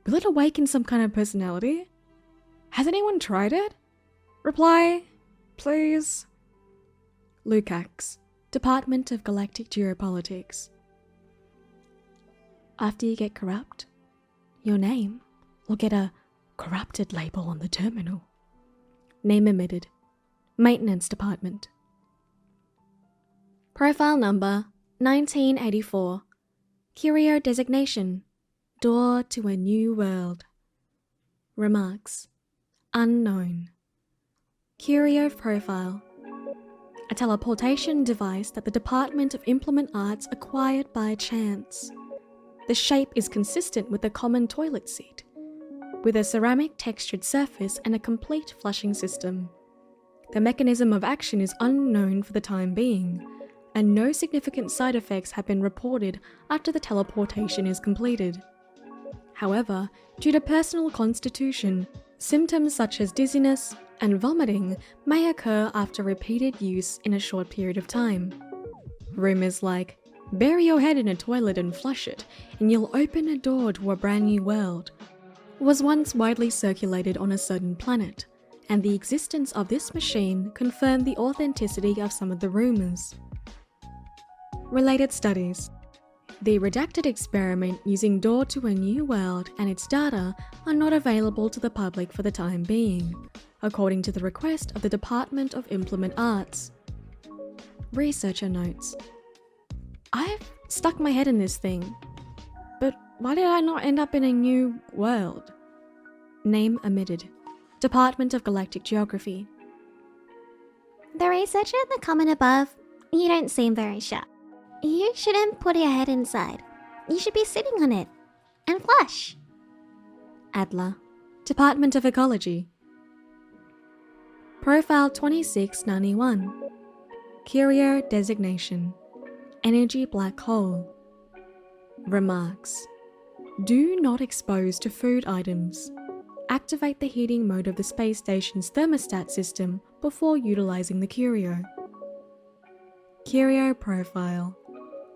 Will it awaken some kind of personality? Has anyone tried it? Reply, please. Lukacs, Department of Galactic Geopolitics. After you get corrupt, your name will get a corrupted label on the terminal. Name omitted. Maintenance Department. Profile number 1984. Curio designation. Door to a new world. Remarks. Unknown. Curio profile. A teleportation device that the Department of Implement Arts acquired by chance. The shape is consistent with a common toilet seat, with a ceramic textured surface and a complete flushing system. The mechanism of action is unknown for the time being, and no significant side effects have been reported after the teleportation is completed. However, due to personal constitution, symptoms such as dizziness and vomiting may occur after repeated use in a short period of time. Rumors like, "Bury your head in a toilet and flush it, and you'll open a door to a brand new world," was once widely circulated on a certain planet, and the existence of this machine confirmed the authenticity of some of the rumors. Related studies. The redacted experiment using Door to a New World and its data are not available to the public for the time being, according to the request of the Department of Implement Arts. Researcher notes: I've stuck my head in this thing, but why did I not end up in a new world? Name omitted. Department of Galactic Geography. The researcher in the comment above, you don't seem very sharp. You shouldn't put your head inside. You should be sitting on it. And flush. Adler, Department of Ecology. Profile 2691. Curio designation. Energy black hole. Remarks: do not expose to food items. Activate the heating mode of the space station's thermostat system before utilizing the Curio. Curio profile: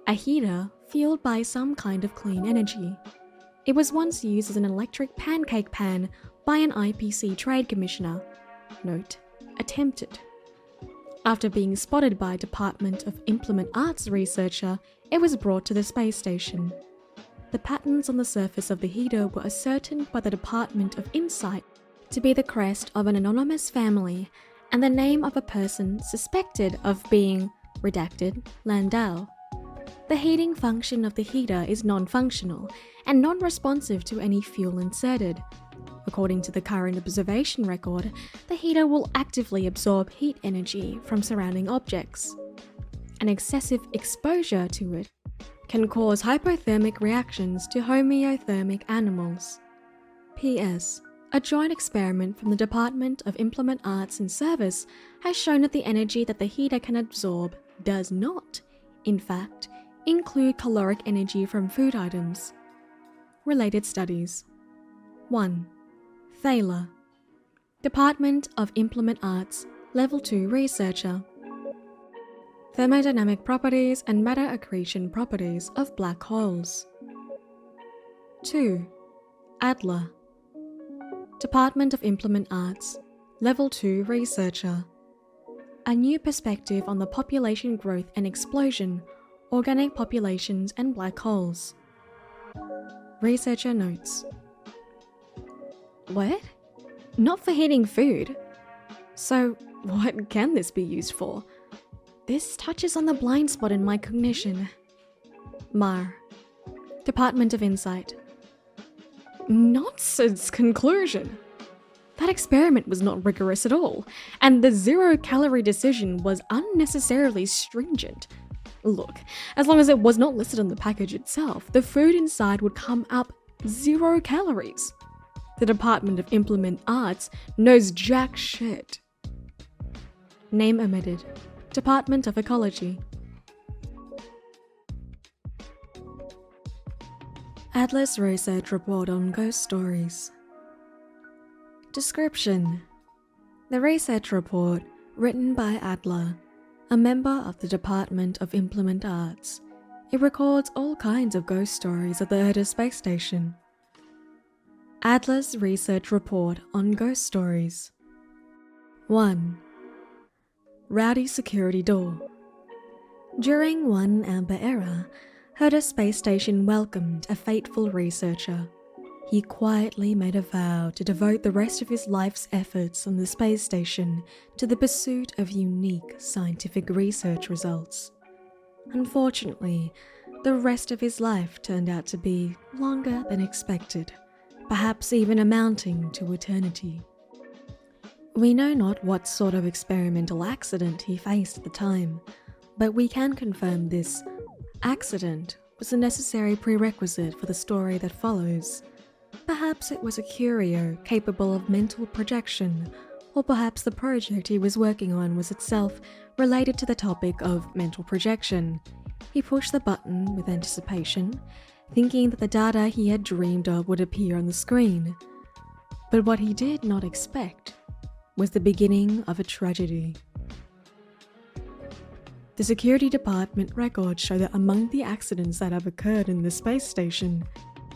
a heater fueled by some kind of clean energy. It was once used as an electric pancake pan by an IPC trade commissioner. Note: attempted. After being spotted by a Department of Implement Arts researcher, it was brought to the space station. The patterns on the surface of the heater were ascertained by the Department of Insight to be the crest of an anonymous family and the name of a person suspected of being, redacted, Landau. The heating function of the heater is non-functional and non-responsive to any fuel inserted. According to the current observation record, the heater will actively absorb heat energy from surrounding objects. An excessive exposure to it can cause hypothermic reactions to homeothermic animals. P.S. A joint experiment from the Department of Implement Arts and Service has shown that the energy that the heater can absorb does not, in fact, include caloric energy from food items. Related studies. 1. Thaler, Department of Implement Arts, Level 2 Researcher. Thermodynamic properties and matter accretion properties of black holes. 2. Adler, Department of Implement Arts, Level 2 Researcher. A new perspective on the population growth and explosion, organic populations and black holes. Researcher notes. What? Not for heating food? So what can this be used for? This touches on the blind spot in my cognition. Mar. Department of Insight. Nonsense conclusion! That experiment was not rigorous at all, and the 0-calorie decision was unnecessarily stringent. Look, as long as it was not listed on the package itself, the food inside would come up 0 calories. The Department of Implement Arts knows jack shit. Name omitted. Department of Ecology. Adler's research report on ghost stories. Description: the research report, written by Adler, a member of the Department of Implement Arts. It records all kinds of ghost stories at the Herta Space Station. Adler's research report on ghost stories. 1. Rowdy security door. During one amber era, Herta Space Station welcomed a fateful researcher. He quietly made a vow to devote the rest of his life's efforts on the space station to the pursuit of unique scientific research results. Unfortunately, the rest of his life turned out to be longer than expected, perhaps even amounting to eternity. We know not what sort of experimental accident he faced at the time, but we can confirm this accident was a necessary prerequisite for the story that follows. Perhaps it was a curio capable of mental projection, or perhaps the project he was working on was itself related to the topic of mental projection. He pushed the button with anticipation, thinking that the data he had dreamed of would appear on the screen. But what he did not expect was the beginning of a tragedy. The security department records show that among the accidents that have occurred in the space station,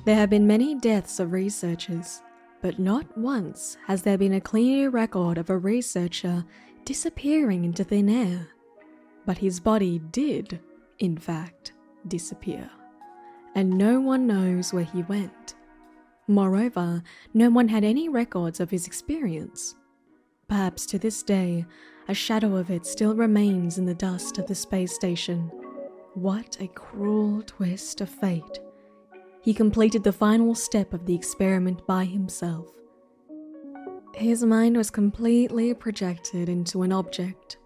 there have been many deaths of researchers, but not once has there been a clear record of a researcher disappearing into thin air. But his body did, in fact, disappear, and no one knows where he went. Moreover, no one had any records of his experience. Perhaps to this day, a shadow of it still remains in the dust of the space station. What a cruel twist of fate. He completed the final step of the experiment by himself. His mind was completely projected into an object.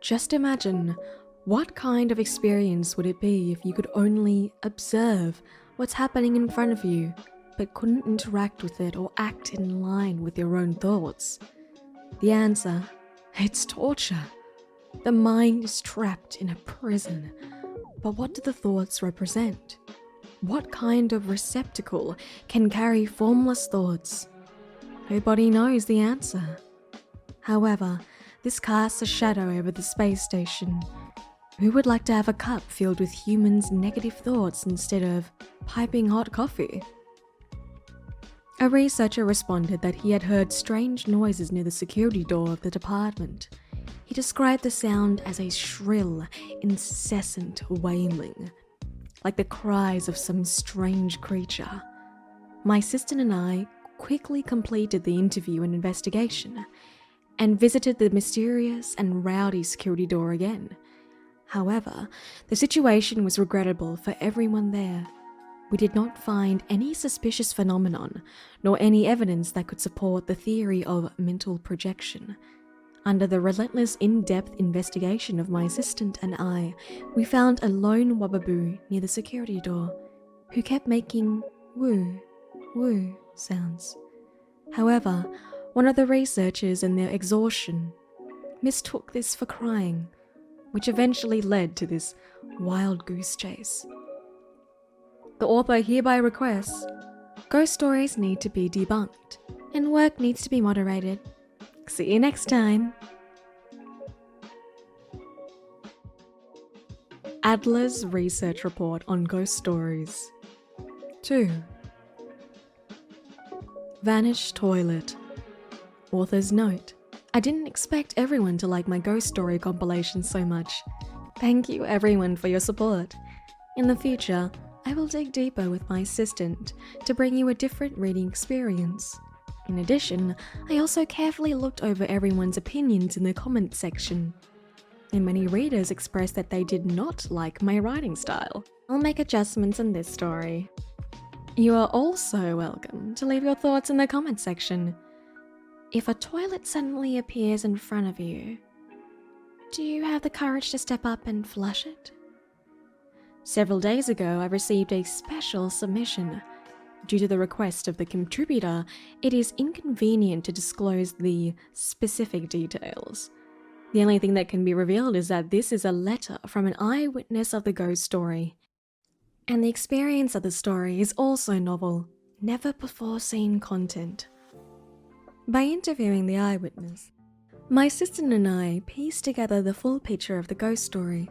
Just imagine, what kind of experience would it be if you could only observe what's happening in front of you, but couldn't interact with it or act in line with your own thoughts? The answer: it's torture. The mind is trapped in a prison. But what do the thoughts represent? What kind of receptacle can carry formless thoughts? Nobody knows the answer. However, this casts a shadow over the space station. Who would like to have a cup filled with humans' negative thoughts instead of piping hot coffee? A researcher responded that he had heard strange noises near the security door of the department. He described the sound as a shrill, incessant wailing, like the cries of some strange creature. My assistant and I quickly completed the interview and investigation, and visited the mysterious and rowdy security door again. However, the situation was regrettable for everyone there. We did not find any suspicious phenomenon, nor any evidence that could support the theory of mental projection. Under the relentless in-depth investigation of my assistant and I, we found a lone Wubbaboo near the security door, who kept making woo, woo sounds. However, one of the researchers in their exhaustion mistook this for crying, which eventually led to this wild goose chase. The author hereby requests, ghost stories need to be debunked, and work needs to be moderated. See you next time. Adler's research report on ghost stories. 2. Vanished toilet. Author's note: I didn't expect everyone to like my ghost story compilation so much. Thank you everyone for your support. In the future, I will dig deeper with my assistant to bring you a different reading experience. In addition, I also carefully looked over everyone's opinions in the comment section, and many readers expressed that they did not like my writing style. I'll make adjustments in this story. You are also welcome to leave your thoughts in the comment section. If a toilet suddenly appears in front of you, do you have the courage to step up and flush it? Several days ago, I received a special submission. Due to the request of the contributor, it is inconvenient to disclose the specific details. The only thing that can be revealed is that this is a letter from an eyewitness of the ghost story. And the experience of the story is also novel, never before seen content. By interviewing the eyewitness, my assistant and I pieced together the full picture of the ghost story.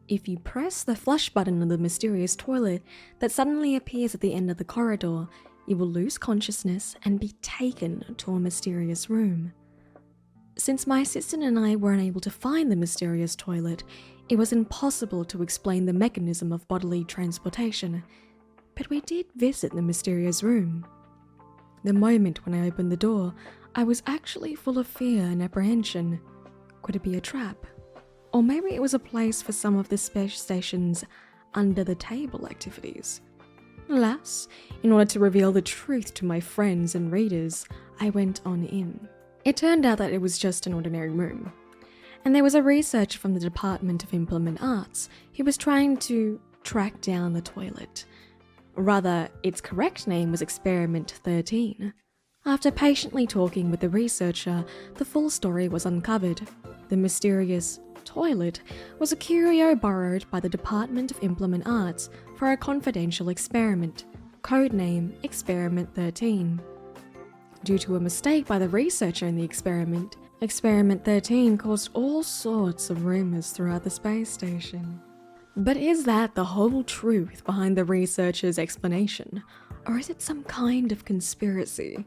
If you press the flush button of the mysterious toilet that suddenly appears at the end of the corridor, you will lose consciousness and be taken to a mysterious room. Since my assistant and I were unable to find the mysterious toilet, it was impossible to explain the mechanism of bodily transportation, but we did visit the mysterious room. The moment when I opened the door, I was actually full of fear and apprehension. Could it be a trap? Or maybe it was a place for some of the Space Station's under-the-table activities. Alas, in order to reveal the truth to my friends and readers, I went on in. It turned out that it was just an ordinary room, and there was a researcher from the Department of Implement Arts who was trying to track down the toilet. Rather, its correct name was Experiment 13. After patiently talking with the researcher, the full story was uncovered. The mysterious toilet was a curio borrowed by the Department of Implement Arts for a confidential experiment, codename Experiment 13. Due to a mistake by the researcher in the experiment, Experiment 13 caused all sorts of rumors throughout the space station. But is that the whole truth behind the researcher's explanation, or is it some kind of conspiracy?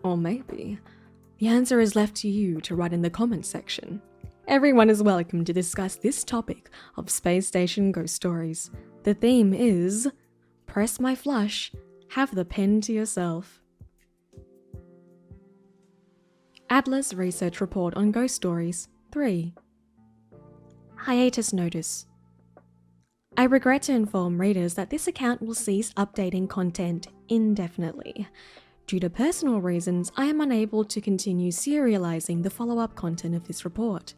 Or maybe the answer is left to you to write in the comments section. Everyone is welcome to discuss this topic of Space Station ghost stories. The theme is Press My Flush, Have the Pen to Yourself. Adler's Research Report on Ghost Stories 3. Hiatus Notice. I regret to inform readers that this account will cease updating content indefinitely. Due to personal reasons, I am unable to continue serializing the follow-up content of this report.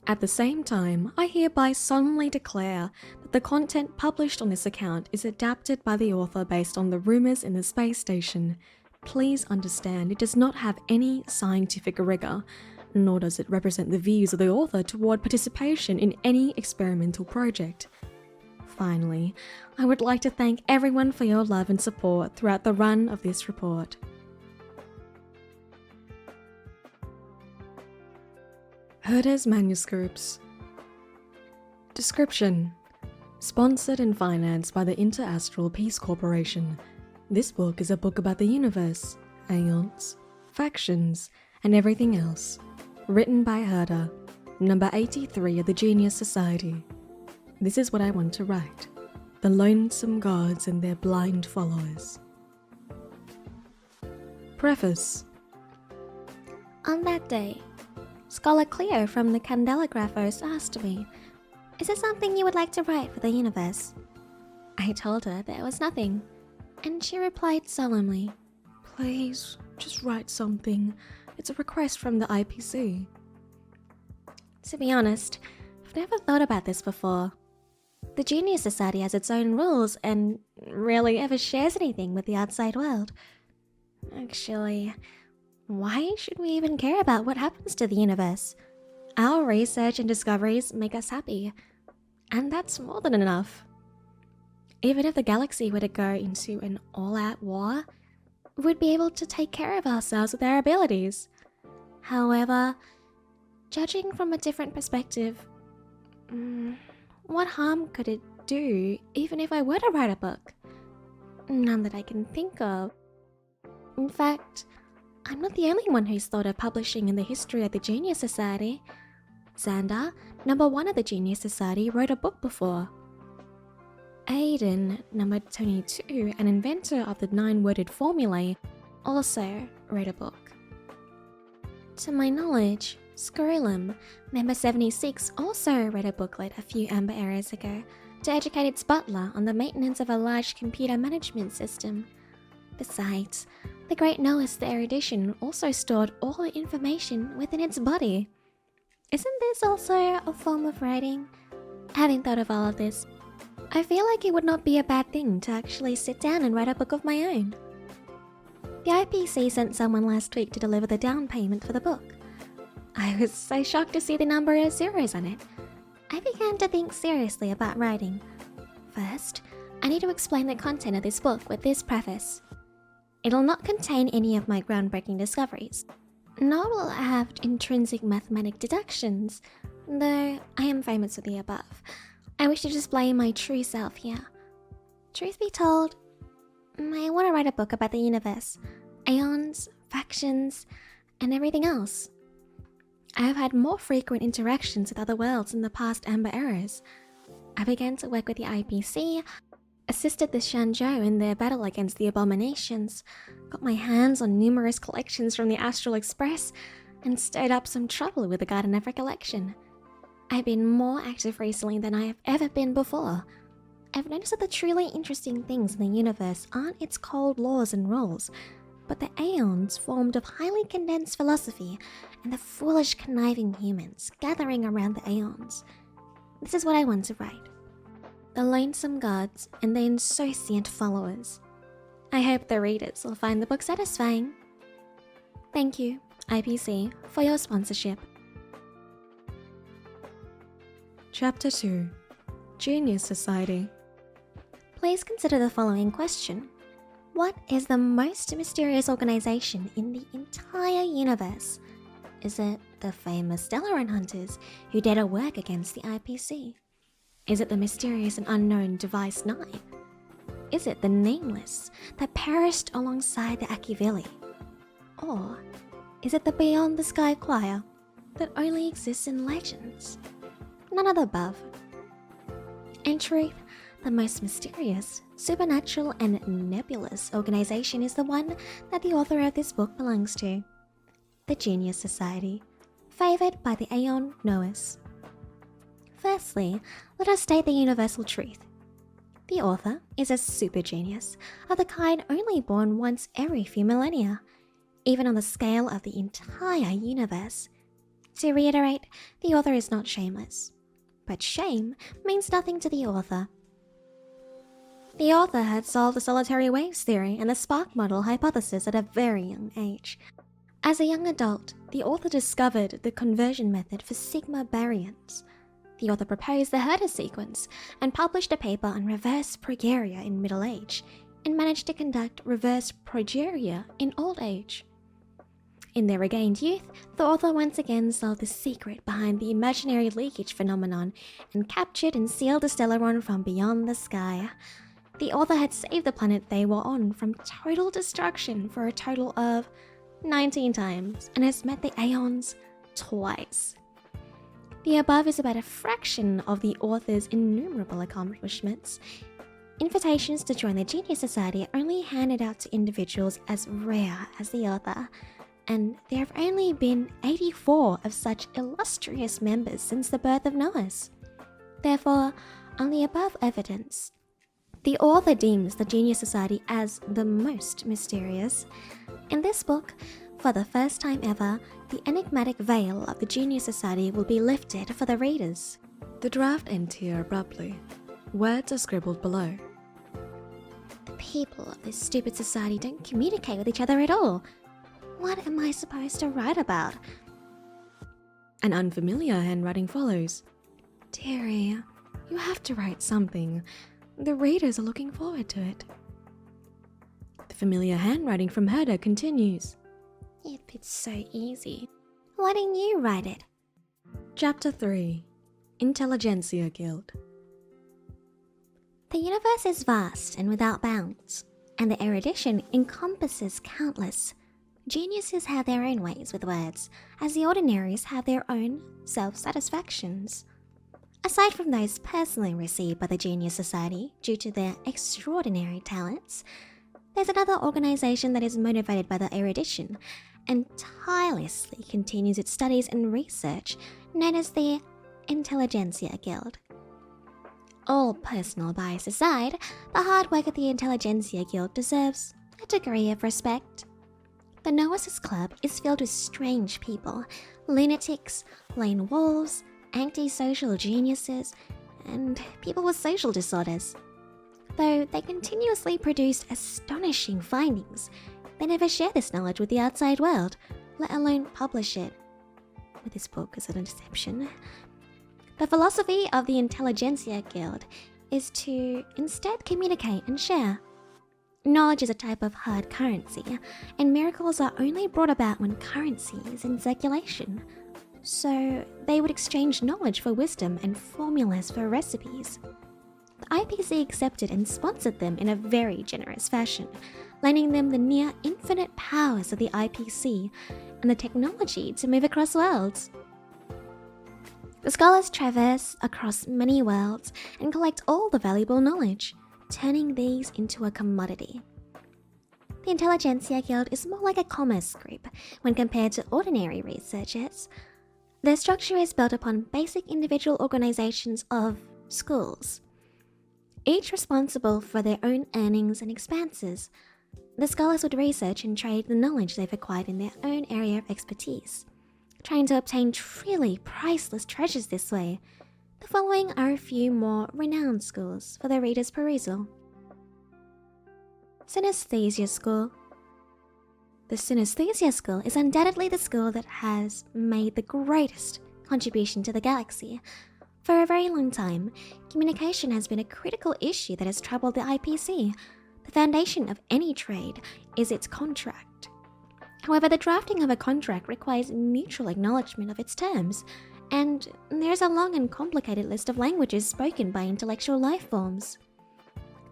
At the same time, I hereby solemnly declare that the content published on this account is adapted by the author based on the rumors in the space station. Please understand, it does not have any scientific rigor, nor does it represent the views of the author toward participation in any experimental project. Finally, I would like to thank everyone for your love and support throughout the run of this report. Herta's Manuscripts. Description: sponsored and financed by the Interastral Peace Corporation. This book is a book about the universe, aeons, factions, and everything else. Written by Herta, number 83 of the Genius Society. This is what I want to write. The lonesome gods and their blind followers. Preface. On that day, Scholar Cleo from the Candelagraphos asked me, "Is there something you would like to write for the universe?" I told her there was nothing, and she replied solemnly, "Please, just write something. It's a request from the IPC." To be honest, I've never thought about this before. The Genius Society has its own rules and rarely ever shares anything with the outside world. Actually, why should we even care about what happens to the universe? Our research and discoveries make us happy, and that's more than enough. Even if the galaxy were to go into an all-out war, we'd be able to take care of ourselves with our abilities. However, judging from a different perspective, what harm could it do even if I were to write a book? None that I can think of. In fact, I'm not the only one who's thought of publishing in the history of the Genius Society. Xander, number 1 of the Genius Society, wrote a book before. Aiden, number 22, an inventor of the 9-worded formulae, also wrote a book. To my knowledge, Scrollum, member 76, also wrote a booklet a few Amber eras ago to educate its butler on the maintenance of a large computer management system. Besides, the great Noah's the erudition also stored all the information within its body. Isn't this also a form of writing? Having thought of all of this, I feel like it would not be a bad thing to actually sit down and write a book of my own. The IPC sent someone last week to deliver the down payment for the book. I was so shocked to see the number of zeros on it. I began to think seriously about writing. First, I need to explain the content of this book with this preface. It'll not contain any of my groundbreaking discoveries, nor will it have intrinsic mathematic deductions, though I am famous for the above. I wish to display my true self here. Truth be told, I want to write a book about the universe, aeons, factions, and everything else. I have had more frequent interactions with other worlds in the past Amber eras. I began to work with the IPC, assisted the Shanzhou in their battle against the abominations, got my hands on numerous collections from the Astral Express, and stirred up some trouble with the Garden of Recollection. I've been more active recently than I have ever been before. I've noticed that the truly interesting things in the universe aren't its cold laws and rules, but the aeons formed of highly condensed philosophy and the foolish conniving humans gathering around the aeons. This is what I want to write. The lonesome gods and their insouciant followers. I hope the readers will find the book satisfying. Thank you, IPC, for your sponsorship. Chapter 2. Genius Society. Please consider the following question. What is the most mysterious organization in the entire universe? Is it the famous Stellaron hunters who dare to work against the IPC? Is it the mysterious and unknown Device 9? Is it the Nameless that perished alongside the Akivili? Or is it the Beyond the Sky Choir that only exists in legends? None of the above. In truth, the most mysterious, supernatural, and nebulous organization is the one that the author of this book belongs to. The Genius Society, favored by the Aeon Noahs. Firstly, let us state the universal truth. The author is a super genius, of the kind only born once every few millennia, even on the scale of the entire universe. To reiterate, the author is not shameless. But shame means nothing to the author. The author had solved the solitary waves theory and the spark model hypothesis at a very young age. As a young adult, the author discovered the conversion method for sigma baryons. The author proposed the Herta sequence and published a paper on reverse progeria in middle age, and managed to conduct reverse progeria in old age. In their regained youth, the author once again solved the secret behind the imaginary leakage phenomenon and captured and sealed the Stellaron from beyond the sky. The author had saved the planet they were on from total destruction for a total of 19 times and has met the Aeons twice. The above is about a fraction of the author's innumerable accomplishments. Invitations to join the Genius Society are only handed out to individuals as rare as the author, and there have only been 84 of such illustrious members since the birth of Noahs. Therefore, on the above evidence, the author deems the Genius Society as the most mysterious. In this book, for the first time ever, the enigmatic veil of the Genius Society will be lifted for the readers. The draft ends here abruptly. Words are scribbled below. The people of this stupid society don't communicate with each other at all. What am I supposed to write about? An unfamiliar handwriting follows. Dearie, you have to write something. The readers are looking forward to it. The familiar handwriting from Herta continues. If it's so easy, why didn't you write it? Chapter 3. Intelligentsia Guild. The universe is vast and without bounds, and the erudition encompasses countless, Geniuses have their own ways with words, as the ordinaries have their own self-satisfactions. Aside from those personally received by the Genius Society due to their extraordinary talents, there's another organization that is motivated by the erudition and tirelessly continues its studies and research, known as the Intelligentsia Guild. All personal bias aside, the hard work of the Intelligentsia Guild deserves a degree of respect. The Noesis Club is filled with strange people, lunatics, lone wolves, antisocial geniuses, and people with social disorders. Though they continuously produced astonishing findings, they never share this knowledge with the outside world, let alone publish it. With this book as an exception. The philosophy of the Intelligentsia Guild is to instead communicate and share. Knowledge is a type of hard currency, and miracles are only brought about when currency is in circulation. So they would exchange knowledge for wisdom and formulas for recipes. The IPC accepted and sponsored them in a very generous fashion, lending them the near infinite powers of the IPC and the technology to move across worlds. The scholars traverse across many worlds and collect all the valuable knowledge, turning these into a commodity. The Intelligentsia Guild is more like a commerce group when compared to ordinary researchers. Their structure is built upon basic individual organizations of schools, each responsible for their own earnings and expenses. The scholars would research and trade the knowledge they've acquired in their own area of expertise, trying to obtain truly priceless treasures this way. The following are a few more renowned schools for the reader's perusal. Synesthesia School. The Synesthesia School is undoubtedly the school that has made the greatest contribution to the galaxy. For a very long time, communication has been a critical issue that has troubled the IPC. The foundation of any trade is its contract. However, the drafting of a contract requires mutual acknowledgement of its terms, and there's a long and complicated list of languages spoken by intellectual life forms.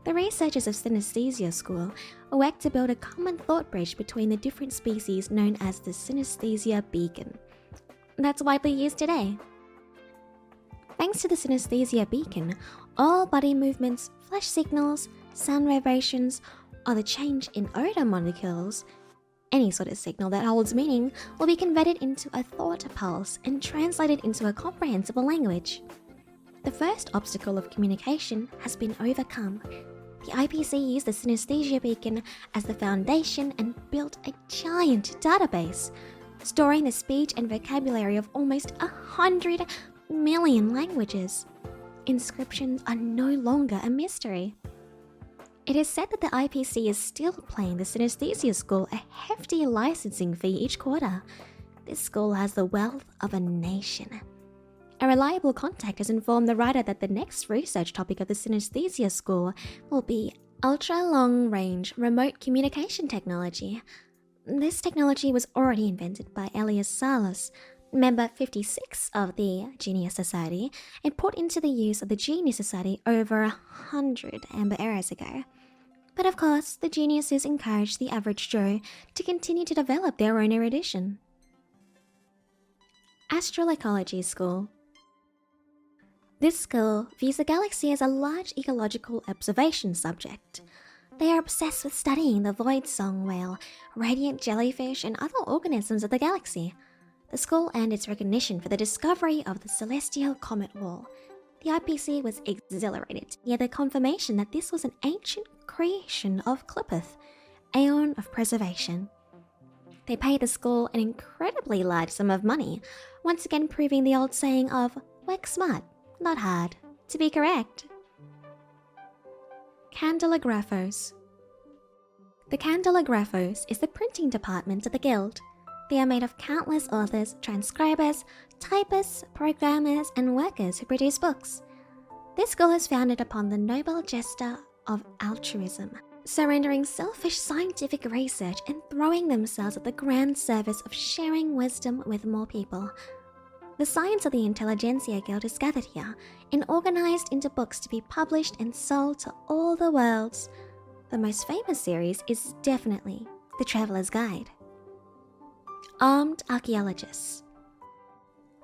The researchers of Synesthesia School work to build a common thought bridge between the different species known as the Synesthesia Beacon. That's widely used today. Thanks to the Synesthesia Beacon, all body movements, flash signals, sound vibrations, or the change in odor molecules, any sort of signal that holds meaning, will be converted into a thought pulse and translated into a comprehensible language. The first obstacle of communication has been overcome. The IPC used the Synesthesia Beacon as the foundation and built a giant database, storing the speech and vocabulary of almost 100 million languages. Inscriptions are no longer a mystery. It is said that the IPC is still paying the Synesthesia School a hefty licensing fee each quarter. This school has the wealth of a nation. A reliable contact has informed the writer that the next research topic of the Synesthesia School will be ultra-long-range remote communication technology. This technology was already invented by Elias Salas, member 56 of the Genius Society, and put into the use of the Genius Society over 100 Amber Eras ago. But of course, the geniuses encouraged the average Joe to continue to develop their own erudition. Ecology School. This school views the galaxy as a large ecological observation subject. They are obsessed with studying the void song whale, radiant jellyfish, and other organisms of the galaxy. The school earned its recognition for the discovery of the celestial comet wall. The IPC was exhilarated to hear the confirmation that this was an ancient creation of Clippeth, Aeon of Preservation. They paid the school an incredibly large sum of money, once again proving the old saying of work smart, not hard, to be correct. Candelagraphos. The Candelagraphos is the printing department of the Guild. They are made of countless authors, transcribers, typists, programmers, and workers who produce books. This school is founded upon the noble gesture of altruism, surrendering selfish scientific research and throwing themselves at the grand service of sharing wisdom with more people. The science of the Intelligentsia Guild is gathered here and organized into books to be published and sold to all the worlds. The most famous series is definitely The Traveler's Guide. Armed Archaeologists.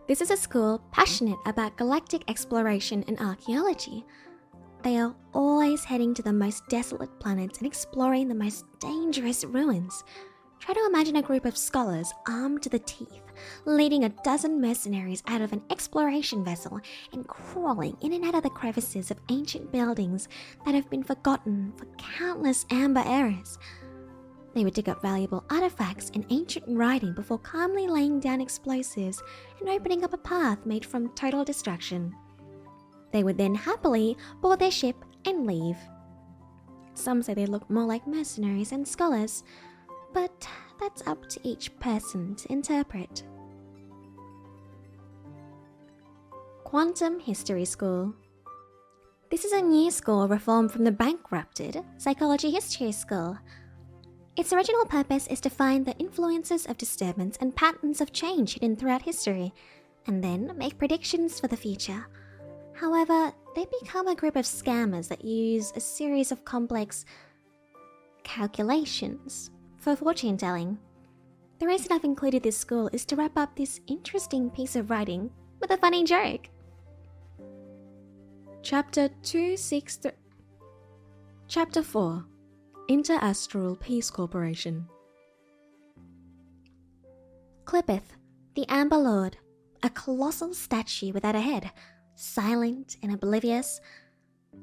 This is a school passionate about galactic exploration and archaeology. They are always heading to the most desolate planets and exploring the most dangerous ruins. Try to imagine a group of scholars armed to the teeth, leading a dozen mercenaries out of an exploration vessel and crawling in and out of the crevices of ancient buildings that have been forgotten for countless amber eras. They would dig up valuable artifacts and ancient writing before calmly laying down explosives and opening up a path made from total destruction. They would then happily board their ship and leave. Some say they look more like mercenaries than scholars, but that's up to each person to interpret. Quantum History School. This is a new school reformed from the bankrupted Psychology History School. Its original purpose is to find the influences of disturbance and patterns of change hidden throughout history, and then make predictions for the future. However, they become a group of scammers that use a series of complex calculations for fortune telling. The reason I've included this school is to wrap up this interesting piece of writing with a funny joke. Chapter 263. Chapter 4. Interastral Peace Corporation. Clippeth, the Amber Lord, a colossal statue without a head, silent and oblivious.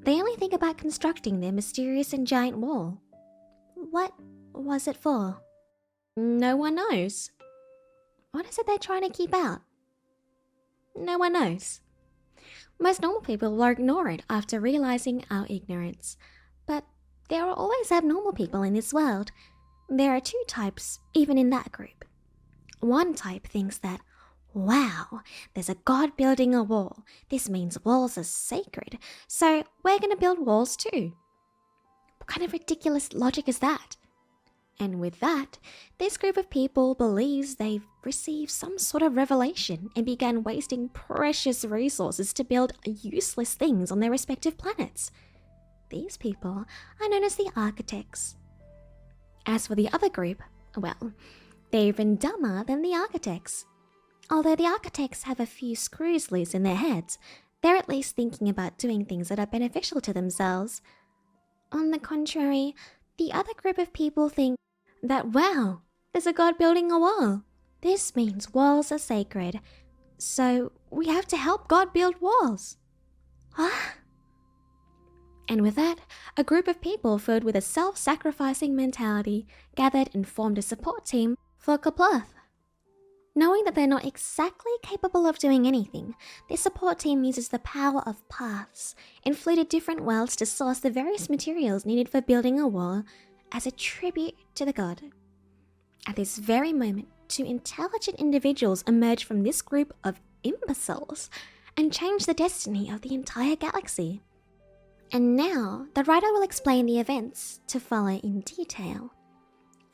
They only think about constructing their mysterious and giant wall. What was it for? No one knows. What is it they're trying to keep out? No one knows. Most normal people will ignore it after realizing our ignorance. But there are always abnormal people in this world. There are two types, even in that group. One type thinks that, wow, there's a god building a wall. This means walls are sacred, so we're going to build walls too. What kind of ridiculous logic is that? And with that, this group of people believes they've received some sort of revelation and began wasting precious resources to build useless things on their respective planets. These people are known as the architects. As for the other group, well, they're even dumber than the architects. Although the architects have a few screws loose in their heads, they're at least thinking about doing things that are beneficial to themselves. On the contrary, the other group of people think that, wow, there's a god building a wall. This means walls are sacred, so we have to help God build walls. Huh? And with that, a group of people filled with a self-sacrificing mentality gathered and formed a support team for Kapote. Knowing that they're not exactly capable of doing anything, this support team uses the power of paths and flew to different worlds to source the various materials needed for building a wall as a tribute to the god. At this very moment, two intelligent individuals emerge from this group of imbeciles and change the destiny of the entire galaxy. And now, the writer will explain the events to follow in detail.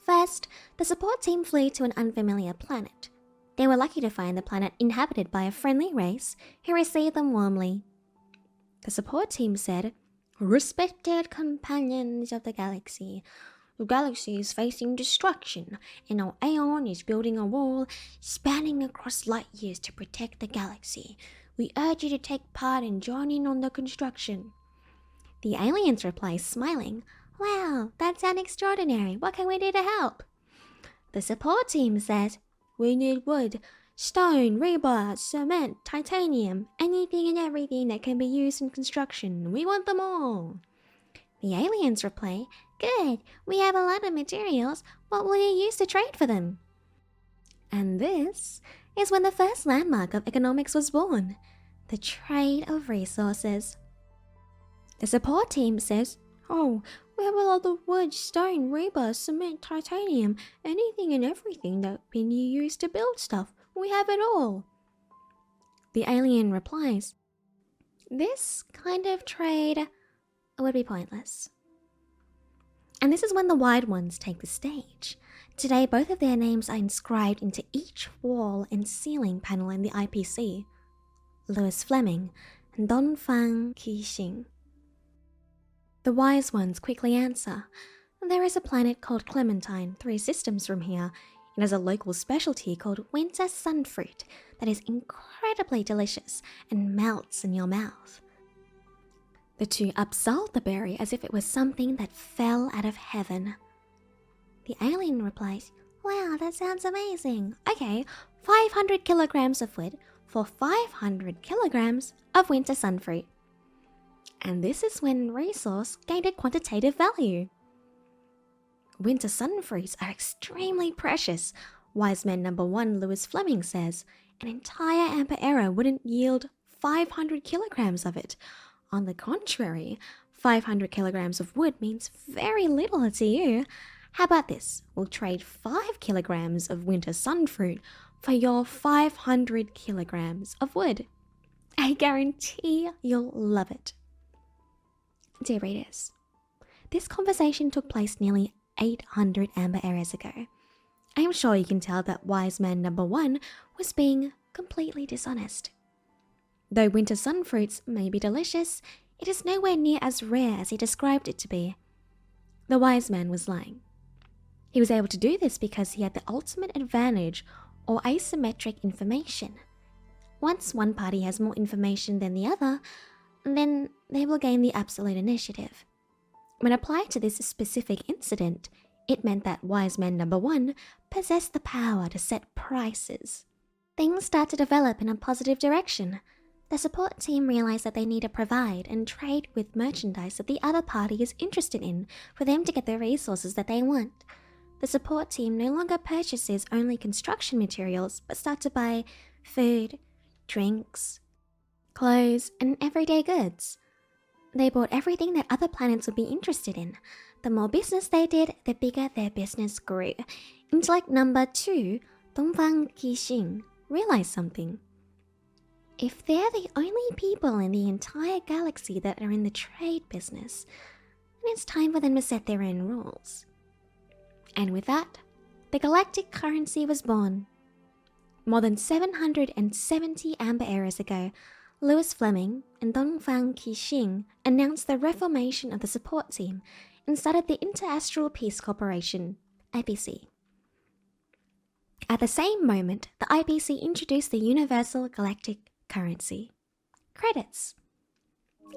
First, the support team flew to an unfamiliar planet. They were lucky to find the planet inhabited by a friendly race who received them warmly. The support team said, "Respected companions of the galaxy is facing destruction, and our Aeon is building a wall spanning across light years to protect the galaxy. We urge you to take part and join in on the construction." The aliens reply, smiling, "Wow, that sounds extraordinary. What can we do to help?" The support team says, "We need wood, stone, rebar, cement, titanium, anything and everything that can be used in construction. We want them all." The aliens reply, "Good, we have a lot of materials. What will you use to trade for them?" And this is when the first landmark of economics was born, the trade of resources. The support team says, "Oh, we have a lot of wood, stone, rebar, cement, titanium, anything and everything that can be used to build stuff. We have it all." The alien replies, "This kind of trade would be pointless." And this is when the Wide Ones take the stage. Today, both of their names are inscribed into each wall and ceiling panel in the IPC. Louis Fleming and Dongfang Qixing. The Wise Ones quickly answer, "There is a planet called Clementine, 3 systems from here. It has a local specialty called winter sunfruit that is incredibly delicious and melts in your mouth. The two upsold the berry as if it was something that fell out of heaven. The alien replies, "Wow, that sounds amazing. Okay, 500 kilograms of wood for 500 kilograms of winter sunfruit." And this is when resource gained a quantitative value. Winter sunfruits are extremely precious. Wise man number 1 Lewis Fleming says an entire amber era wouldn't yield 500 kilograms of it. On the contrary, 500 kilograms of wood means very little to you. How about this? We'll trade 5 kilograms of winter sunfruit for your 500 kilograms of wood. I guarantee you'll love it. Dear readers, this conversation took place nearly 800 amber eras ago. I am sure you can tell that wise man number 1 was being completely dishonest. Though winter sunfruits may be delicious, it is nowhere near as rare as he described it to be. The wise man was lying. He was able to do this because he had the ultimate advantage or asymmetric information. Once one party has more information than the other, then they will gain the absolute initiative. When applied to this specific incident, it meant that wise man number 1 possessed the power to set prices. Things start to develop in a positive direction. The support team realize that they need to provide and trade with merchandise that the other party is interested in for them to get the resources that they want. The support team no longer purchases only construction materials, but start to buy food, drinks, clothes, and everyday goods. They bought everything that other planets would be interested in. The more business they did, the bigger their business grew. Intellect number 2, Dongfang Qixing, realized something. If they're the only people in the entire galaxy that are in the trade business, then it's time for them to set their own rules. And with that, the galactic currency was born. More than 770 amber eras ago, Lewis Fleming and Dongfang Qixing announced the reformation of the support team and started the Interastral Peace Corporation, IPC. At the same moment, the IPC introduced the Universal Galactic Currency, credits.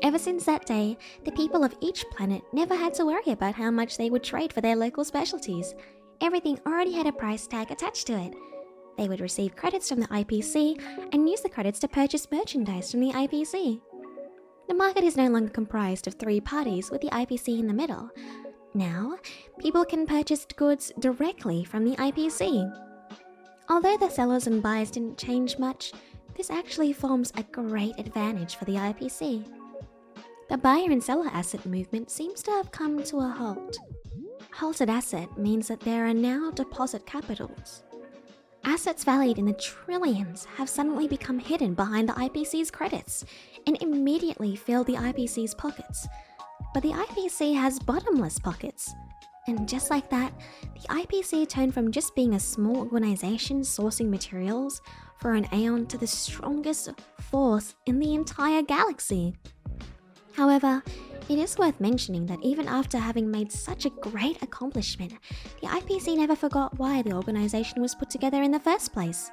Ever since that day, the people of each planet never had to worry about how much they would trade for their local specialties. Everything already had a price tag attached to it. They would receive credits from the IPC and use the credits to purchase merchandise from the IPC. The market is no longer comprised of 3 parties with the IPC in the middle. Now, people can purchase goods directly from the IPC. Although the sellers and buyers didn't change much, this actually forms a great advantage for the IPC. The buyer and seller asset movement seems to have come to a halt. Halted asset means that there are now deposit capitals. Assets valued in the trillions have suddenly become hidden behind the IPC's credits and immediately fill the IPC's pockets. But the IPC has bottomless pockets. And just like that, the IPC turned from just being a small organization sourcing materials for an aeon to the strongest force in the entire galaxy. However, it is worth mentioning that even after having made such a great accomplishment, the IPC never forgot why the organization was put together in the first place.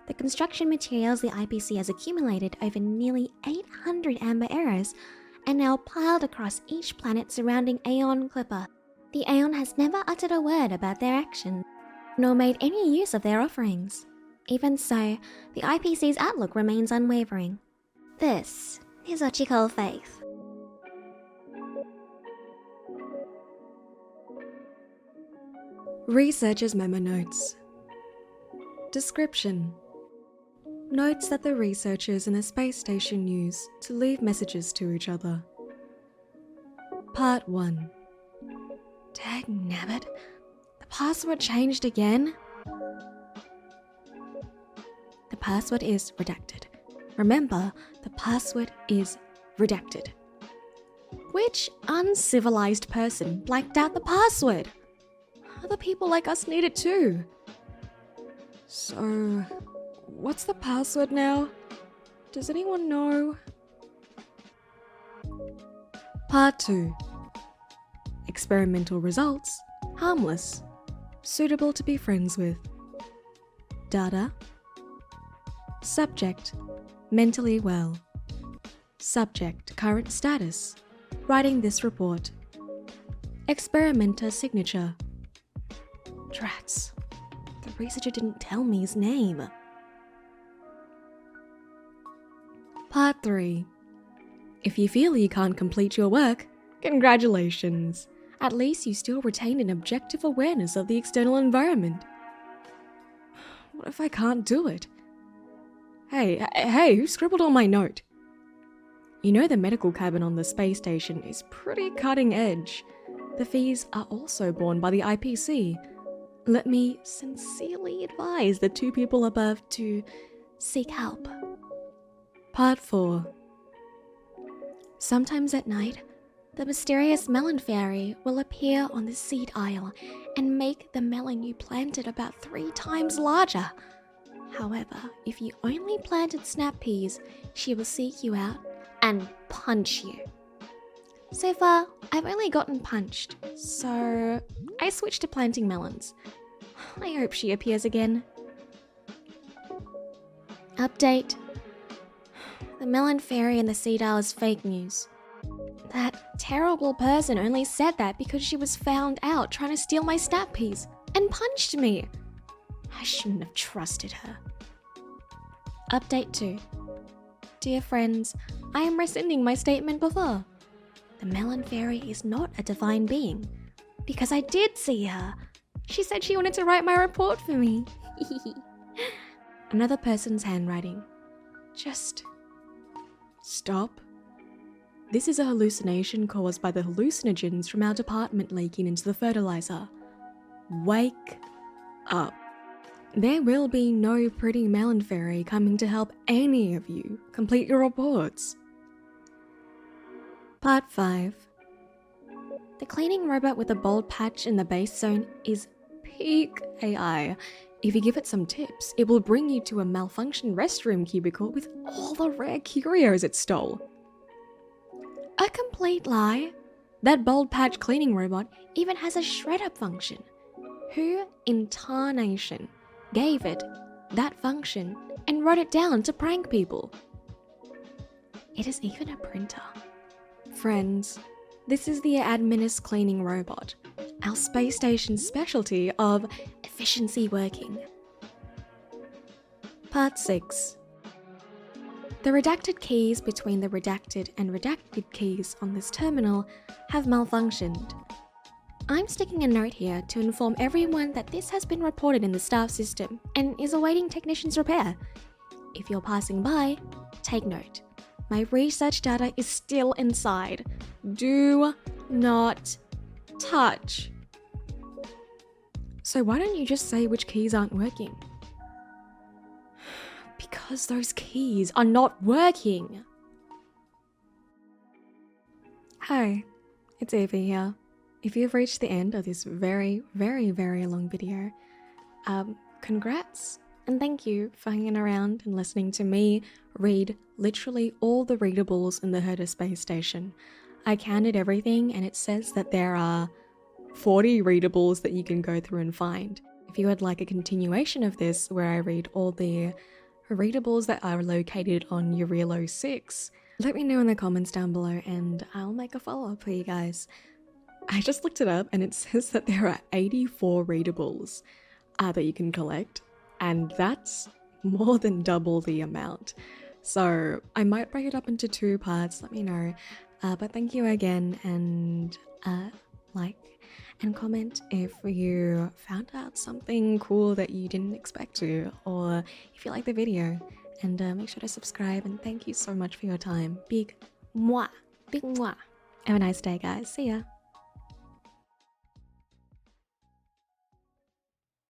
The construction materials the IPC has accumulated over nearly 800 amber eras are now piled across each planet surrounding Aeon Clipper. The Aeon has never uttered a word about their action, nor made any use of their offerings. Even so, the IPC's outlook remains unwavering. This is what you call faith. Researcher's memo notes. Description. Notes that the researchers in the space station use to leave messages to each other. Part 1. Dagnabbit, the password changed again? The password is redacted. Remember, the password is redacted. Which uncivilized person blacked out the password? Other people like us need it too. So, what's the password now? Does anyone know? Part 2. Experimental results, harmless, suitable to be friends with. Data. Subject, mentally well. Subject, current status, writing this report. Experimenter signature. Drats, the researcher didn't tell me his name. Part 3. If you feel you can't complete your work, congratulations. At least you still retain an objective awareness of the external environment. What if I can't do it? Hey, who scribbled on my note? You know the medical cabin on the space station is pretty cutting edge. The fees are also borne by the IPC. Let me sincerely advise the 2 people above to seek help. Part 4. Sometimes at night, the mysterious melon fairy will appear on the seed aisle and make the melon you planted about 3 times larger. However, if you only planted snap peas, she will seek you out and punch you. So far, I've only gotten punched, so I switched to planting melons. I hope she appears again. Update. The melon fairy in the seed aisle is fake news. That terrible person only said that because she was found out trying to steal my snap peas and punched me. I shouldn't have trusted her. Update 2. Dear friends, I am rescinding my statement before. The melon fairy is not a divine being, because I did see her. She said she wanted to write my report for me. Another person's handwriting. Just stop. This is a hallucination caused by the hallucinogens from our department leaking into the fertilizer. Wake up. There will be no pretty melon fairy coming to help any of you complete your reports. Part 5. The cleaning robot with a bold patch in the base zone is peak AI. If you give it some tips, it will bring you to a malfunctioned restroom cubicle with all the rare curios it stole. A complete lie. That bold patch cleaning robot even has a shred-up function. Who in tarnation gave it that function and wrote it down to prank people? It is even a printer. Friends, this is the Adminis cleaning robot, our space station's specialty of efficiency working. Part 6. The redacted keys between the redacted and redacted keys on this terminal have malfunctioned. I'm sticking a note here to inform everyone that this has been reported in the staff system and is awaiting technician's repair. If you're passing by, take note. My research data is still inside. Do not touch. So why don't you just say which keys aren't working? Because those keys are not working. Hi, it's Eva here. If you've reached the end of this very, very, very long video, congrats and thank you for hanging around and listening to me read literally all the readables in the Herta Space Station. I counted everything and it says that there are 40 readables that you can go through and find. If you would like a continuation of this where I read all the readables that are located on Urelo 6, let me know in the comments down below and I'll make a follow-up for you guys. I just looked it up and it says that there are 84 readables that you can collect, and that's more than double the amount. So I might break it up into 2 parts, let me know. But thank you again, and like and comment if you found out something cool that you didn't expect to, or if you like the video, and make sure to subscribe, and thank you so much for your time. Big mwah. Have a nice day, guys. See ya.